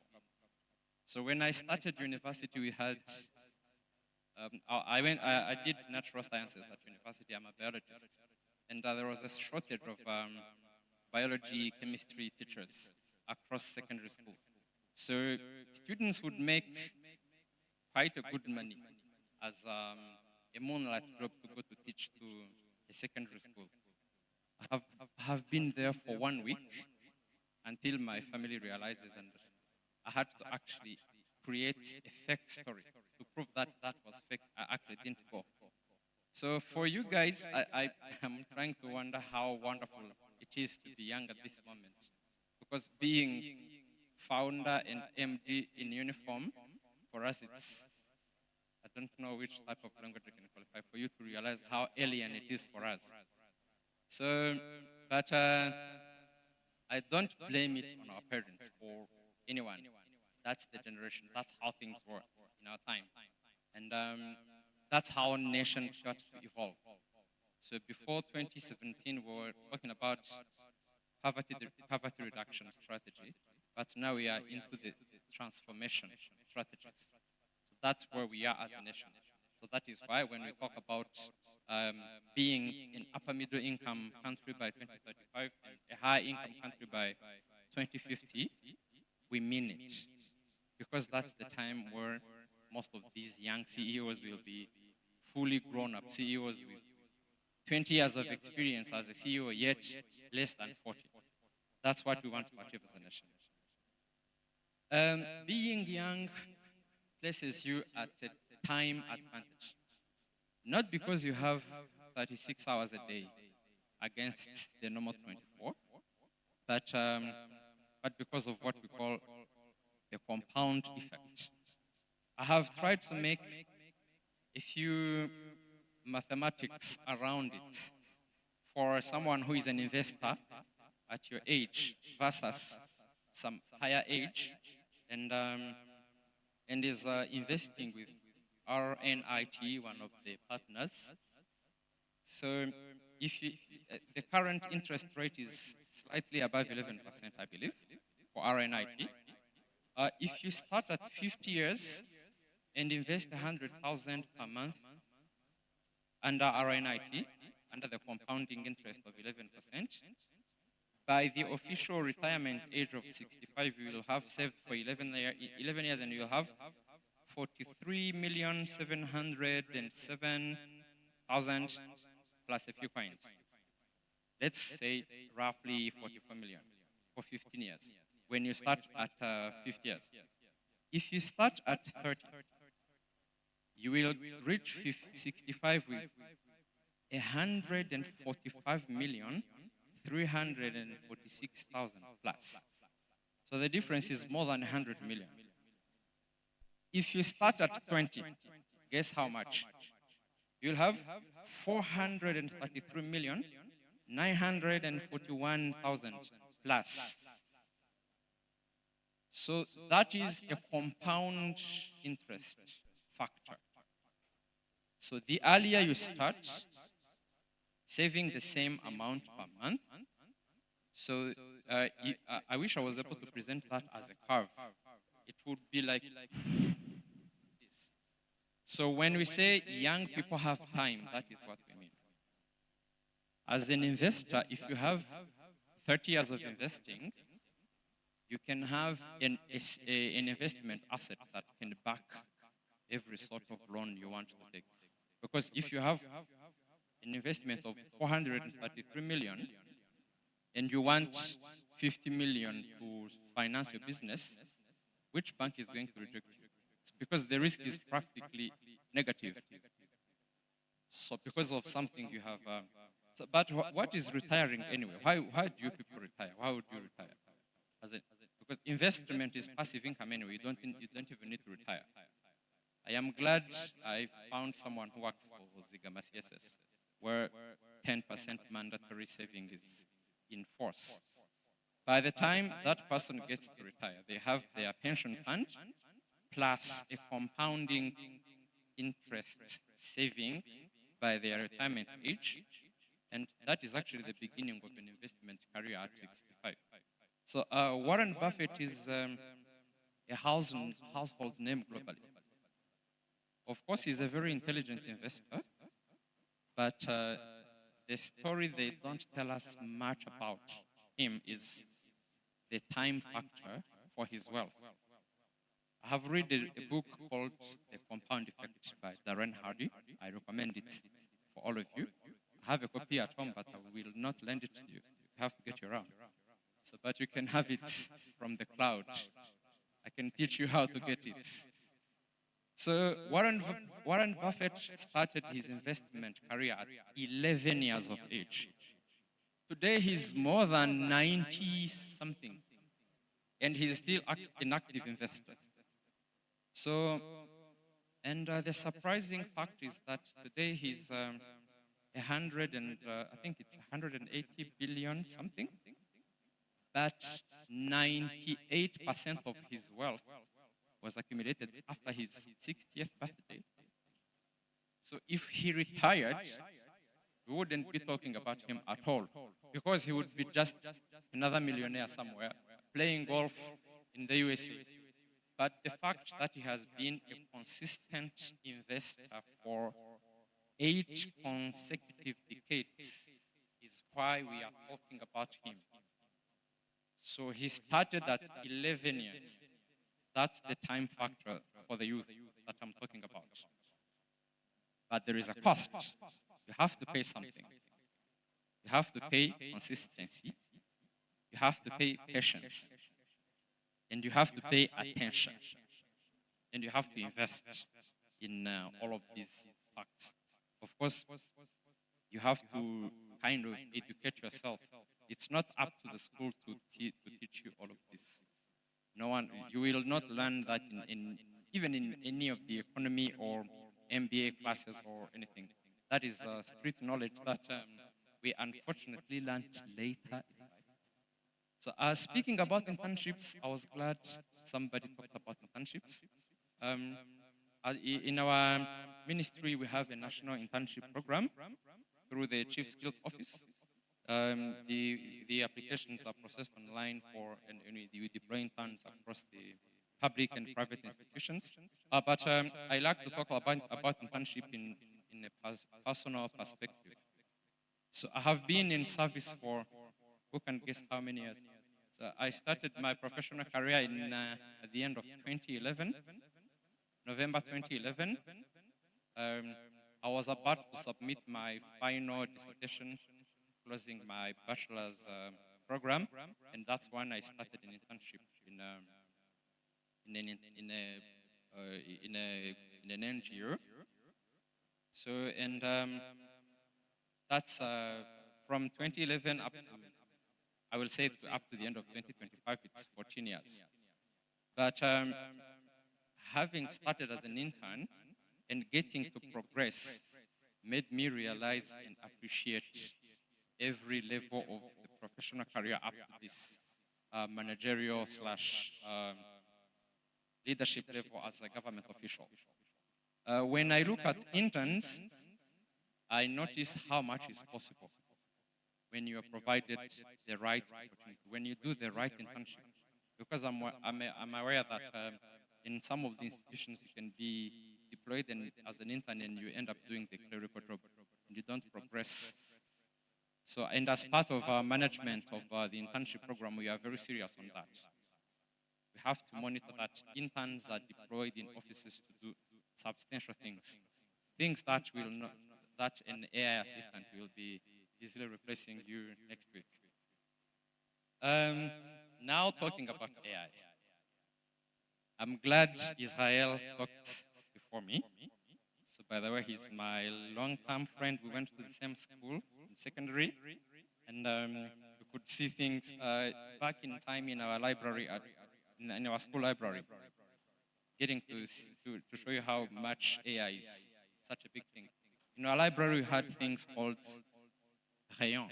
So when I started university, we had, I did natural sciences at university, I'm a biologist, and there was a shortage of biology, chemistry teachers across secondary schools. So students would make quite a good money as a moonlight job to go to teach to a secondary school. I have been there for 1 week until my family realizes, and I had to actually create a fake story to prove that that was fake. I actually didn't go. So for you guys, I am trying to wonder how wonderful it is to be young at this moment. Because being founder and MD in uniform, for us it's, I don't know which type of language we can qualify for you to realize how alien it is for us. So, but I don't blame it on our parents or anyone. That's the generation. That's how things were in our time. And that's how nations got to evolve. So before 2017, we were talking about poverty reduction strategy, but now we are into the transformation strategies. So that's where we are as a nation. So that is why when we talk about being an upper middle income country by 2035 and a high income country by 2050, we mean it. Because that's the time where most of these young CEOs will be fully grown up CEOs with 20 years of experience as a CEO, yet less than 40. That's what we want to achieve as a nation. Being young places you at a time advantage. Not because you have 36 hours a day against the normal 24, but because of what we call the compound effect. I have tried to make a few mathematics around it for someone who is an investor at your age versus some higher age and is investing with RNIT, one of the partners. So if you, the current interest rate is slightly above 11%, I believe, for RNIT. If you start at 50 years and invest 100,000 per month under RNIT, under the compounding interest of 11%, by the official retirement age of 65, you will have saved for 11 years and you'll have 43,707,000 plus a few coins. Let's say roughly 44 million for 15 years when you start at 50 years. If you start at 30, you will reach 65 with 145,346,000 plus. So the difference is more than 100 million. If you start at 20, guess how much? You'll have 433,941,000 plus. So that is a compound interest factor. So the earlier you start saving the same amount per month, so I wish I was able to present that as a curve. It would be like this. So when we say young people have time, that is what we mean. As an investor, if you have 30 years of investing, you can have an investment asset that can back every sort of loan you want to take. Because if you have an investment of 433 million and you want 50 million to finance your business, which bank is going to reject you? It's because the risk is practically negative. So because of something you have, but what is retiring anyway? Why do you people retire? Why would you retire? Because investment is passive income anyway. You don't even need to retire. I am glad I found someone who works for Zigama CSS, where 10% mandatory saving is in force. By the time that person gets to retire, they have their pension fund plus a compounding interest saving by their retirement age, and that is actually the beginning of an investment career at 65. So Warren Buffett is a household name globally. Of course, he's a very intelligent investor, but the story they don't tell us much about him is the time factor for his wealth. I have read a book called The Compound Effect by Darren Hardy. I recommend it for all of you. I have a copy at home, but I will not lend it to you. You have to get you around. So, but you can have it from the cloud. I can teach you how to get it. So Warren Buffett started his investment career at 11 years of age. Today he's more than 90-something, and he's still an active investor. So, and the surprising fact is that today he's I think it's 180 billion something, but 98% of his wealth was accumulated after his 60th birthday. So if he retired, we wouldn't be talking about him at all, because he would be just another millionaire somewhere playing golf in the USA. But the fact that he has been a consistent investor for 8 consecutive decades is why we are talking about him. So he started at 11 years. That's the time factor for the youth that I'm talking about. But there is a cost. You have to pay something. You have to pay consistency. You have to pay patience. And you have to pay attention. And you have to invest in all of these facts. Of course, you have to kind of educate yourself. It's not up to the school to teach you all of this. No one, you will not learn that even in any of the economy or MBA classes or anything. That is street knowledge that we unfortunately learned later. So speaking about internships, I was glad somebody talked about internships. In our ministry, we have a national internship program through the Chief Skills Office. The applications are processed online and we deploy interns across the public and private institutions. But I like to talk about internship in a personal perspective. So I have been in service for, who can guess how many years? So I started my professional career at the end of 2011, November 2011. I was about to submit my final dissertation, closing my bachelor's program, and that's when I started an internship in an NGO. So, and that's from 2011 up to, I will say up to the end of 2025, it's 14 years. But having started as an intern and getting to progress made me realize and appreciate every level of the professional career up to this managerial / leadership level as a government official. When I look at interns, I notice how much is possible when you are provided the right opportunity, when you do the right internship. Because I'm aware that in some of the institutions you can be deployed as an intern and you end up doing the clerical job and you don't progress. So, and as part of our management of the internship program, we are very serious on that. We have to monitor that interns are deployed in offices to do substantial things. Things that will not, that an AI assistant will be easily replacing you next week. Now talking about AI. I'm glad Israel talked before me. So by the way, he's my long-term friend. We went to the same school in secondary, and we could see things back in time in our library, in our school library, getting to show you how much AI is such a big thing. In our library, we had things called rayon.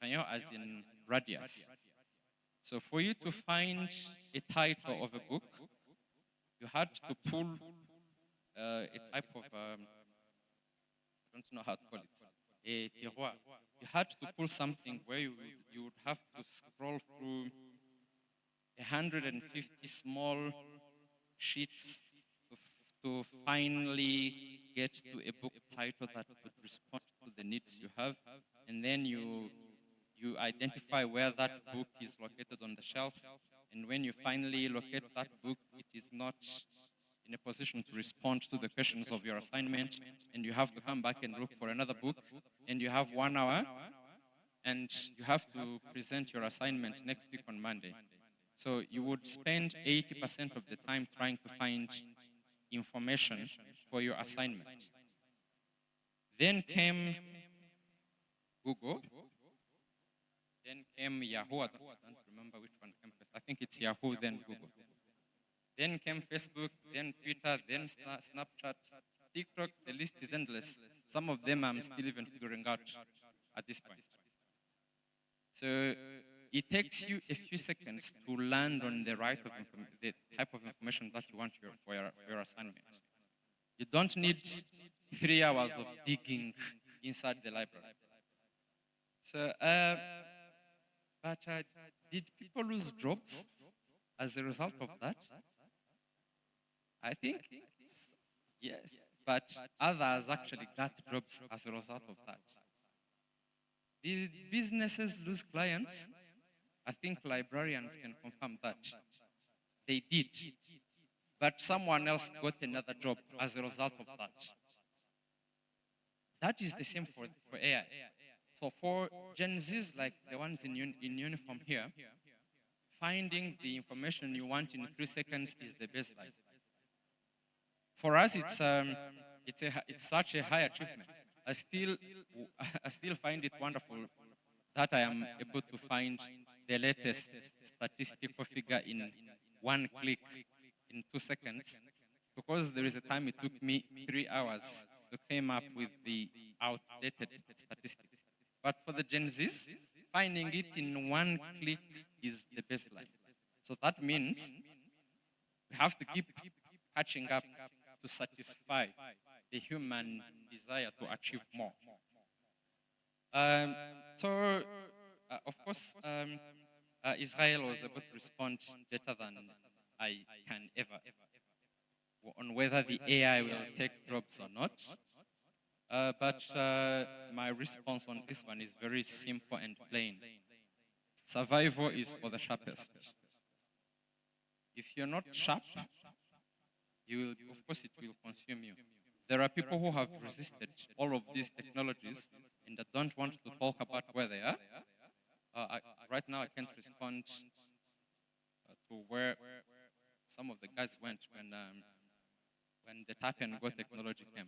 Rayon as in radius. So for you to find a title of a book, you had to pull a type of, I don't know how to call it, a tiroir. You had to pull something where you would have to scroll through 150 small sheets to finally get to a book title that would respond to the needs you have. And then you identify where that book is located on the shelf. And when you finally locate that book, it is not in a position to respond to the questions of your assignment. And you have to come back and look for another book. And you have 1 hour. And you have to present your assignment next week on Monday. So you would spend 80% of the time trying to find information for your assignment. Then came Google. Then came Yahoo. I don't remember which one came first. I think it's Yahoo, then Google. Then came Facebook, then Twitter, then Snapchat, TikTok. The list is endless. Some of them I'm still even figuring out at this point. So it takes you a few seconds to land on the the type of information that you want for your assignment. You don't need 3 hours of digging inside the library. So, did people lose jobs as a result of that? I think yes, but others actually got jobs as a result of that. Did businesses lose clients? I think librarians can confirm that. They did. But someone else got another job as a result of that. That is the same for AI. So for Gen Zs like the ones in uniform here, finding the information you want in 3 seconds is the baseline. For us, it's such a high achievement. I still find it wonderful that I am able to find the latest statistical figure in 1 click in 2 seconds, because there is a time it took me 3 hours to come up with the outdated statistics. But for the Gen Zs, finding it in 1 click is the baseline. So that means we have to keep catching up to satisfy the human desire to achieve more. Of course, Israel was able to respond better than I can ever on whether the AI will take jobs or not. But my response on this one is very simple and plain. Survival is for the sharpest. If you're not sharp, of course it will consume you. There are people who have resisted all of these technologies and that don't want to talk about where they are. Right now I can't respond to where some of the guys went when the tap and go technology came.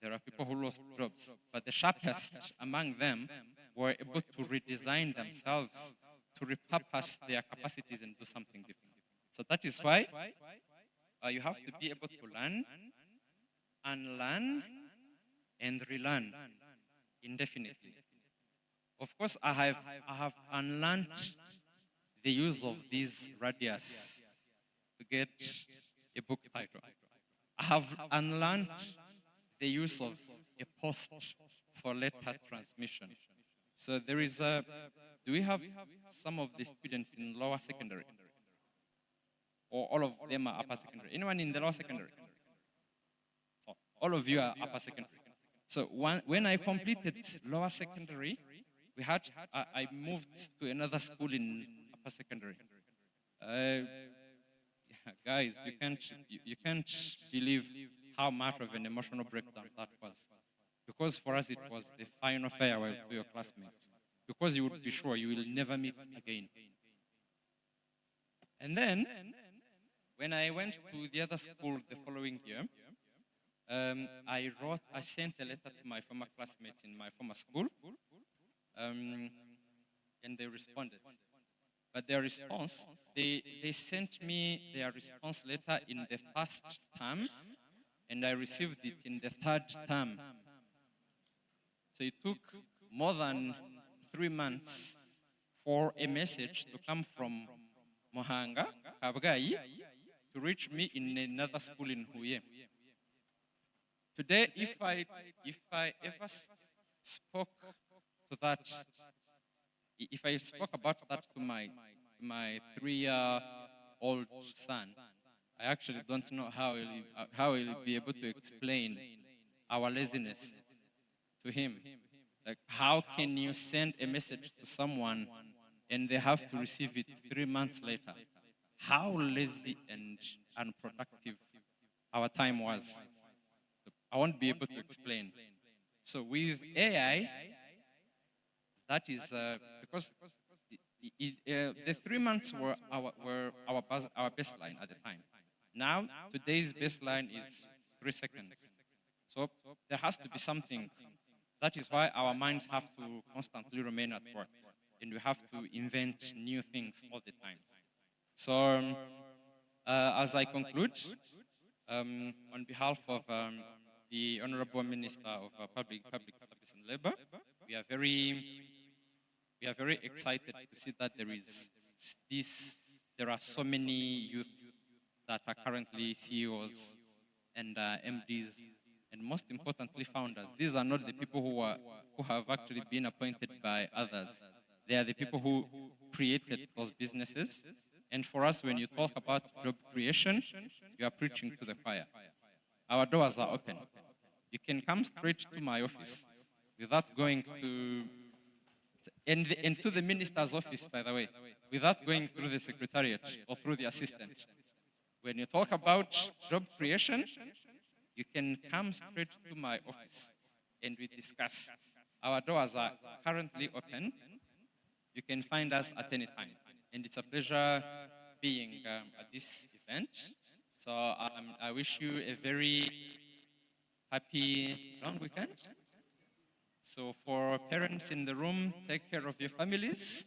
There are people who lost jobs, but the sharpest among them were able to redesign themselves, to repurpose their capacities and do something different. So that is why you have to be able to learn, unlearn, and relearn indefinitely. Of course, I have unlearned the use of these radius to get a book title. I have unlearned the use of a post for letter transmission. So there is a, do we have some of the students in lower secondary? Or all of them are upper secondary? Anyone in the lower secondary? So all of you are upper secondary. So when I completed lower secondary, I moved to another school in upper secondary. Guys, you can't believe how much of an emotional breakdown that was. Because for us, it was the final farewell to your classmates. Because you would be sure you will never meet again. And then, when I went to the other school the following year, I sent a letter to my former classmates in my former school, and they responded. But their response, they sent me their response letter in the first term, and I received it in the third term. So it took more than 3 months for a message to come from Mohanga, Kabgai, to reach me in another school in Huye. Today, if I ever spoke to that, if I spoke about that to my 3-year-old son, I actually don't know how he'll be able to explain our laziness to him. Like, how can you send a message to someone and they have to receive it 3 months later? How lazy and unproductive our time was. I won't be able to explain. So with AI, that is because the 3 months were our baseline at the time. Now, today's baseline is 3 seconds. So there has to be something. That is why our minds have to constantly remain at work, and we have to invent new things all the time. So as I conclude, on behalf of the Honorable Minister of Public Service and Labor, we are very excited to see that there are so many youth that are currently CEOs and MDs, and most importantly, founders. These are not the people who have actually been appointed by others. They are the people who created those businesses. And for us, when you talk about job creation, you are preaching to the choir. Our doors are open. You can come straight to my office without going to, and to the minister's office, by the way, without going through the secretariat or through the assistant. When you talk about job creation, you can come straight to my office and we discuss. Our doors are currently open. You can find us at any time. And it's a pleasure being at this event. So I wish you a very happy long weekend. So for parents in the room, take care of your families.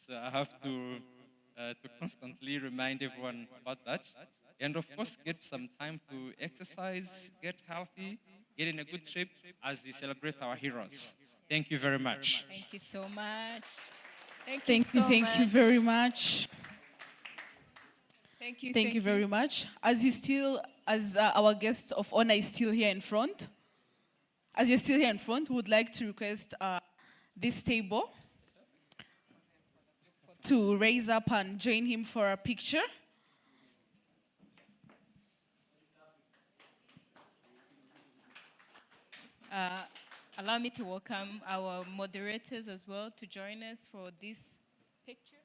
So I have to constantly remind everyone about that. And of course, get some time to exercise, get healthy, get in a good shape as we celebrate our heroes. Thank you very much. Thank you so much. Thank you very much. Thank you very much. As our guest of honor is still here in front, as you're still here in front, we would like to request this table to raise up and join him for a picture. Allow me to welcome our moderators as well to join us for this picture.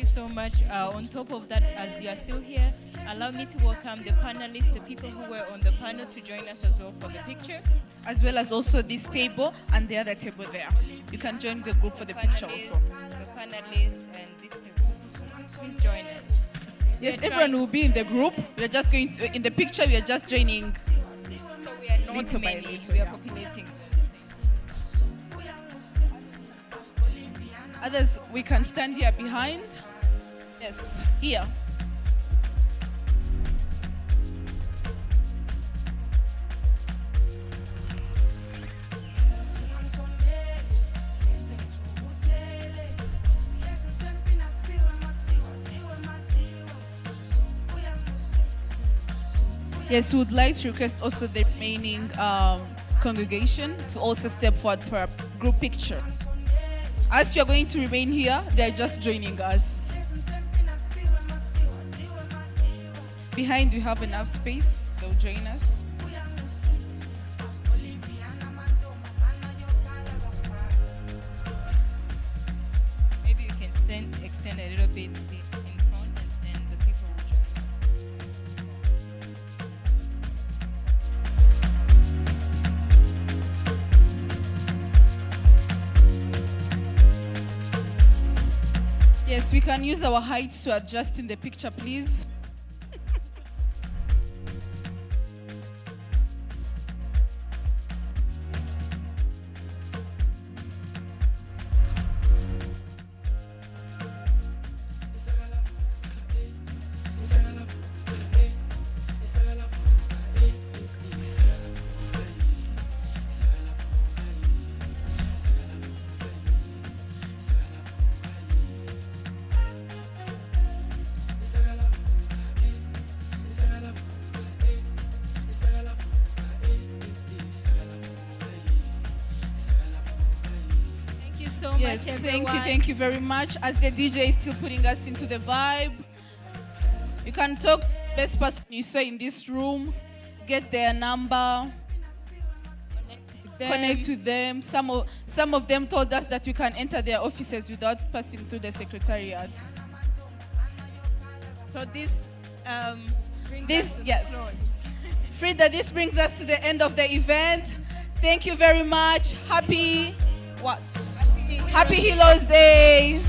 So much. On top of that, as you are still here, allow me to welcome the panelists, the people who were on the panel, to join us as well for the picture. As well as also this table and the other table there. You can join the group for the picture also. The panelists and this table. Please join us. Yes, We are everyone trying- will be in the group. We are just going to, in the picture, we are just joining. So we are not Little by many. little, We are yeah. populating. Others, we can stand here behind. Yes, here. Yes, we would like to request also the remaining congregation to also step forward for a group picture. As you are going to remain here, they are just joining us. Behind, we have enough space. They'll join us. Maybe you can extend a little bit in front, and then the people will join us. Yes, we can use our heights to adjust in the picture, please. Thank you so Yes, much, everyone. thank you very much. As the DJ is still putting us into the vibe, you can talk best person you saw in this room, get their number, connect with them. Some of them told us that we can enter their offices without passing through the secretariat. So this brings us to the Yes. close. Frida, this brings us to the end of the event. Thank you very much. Happy Heroes Day.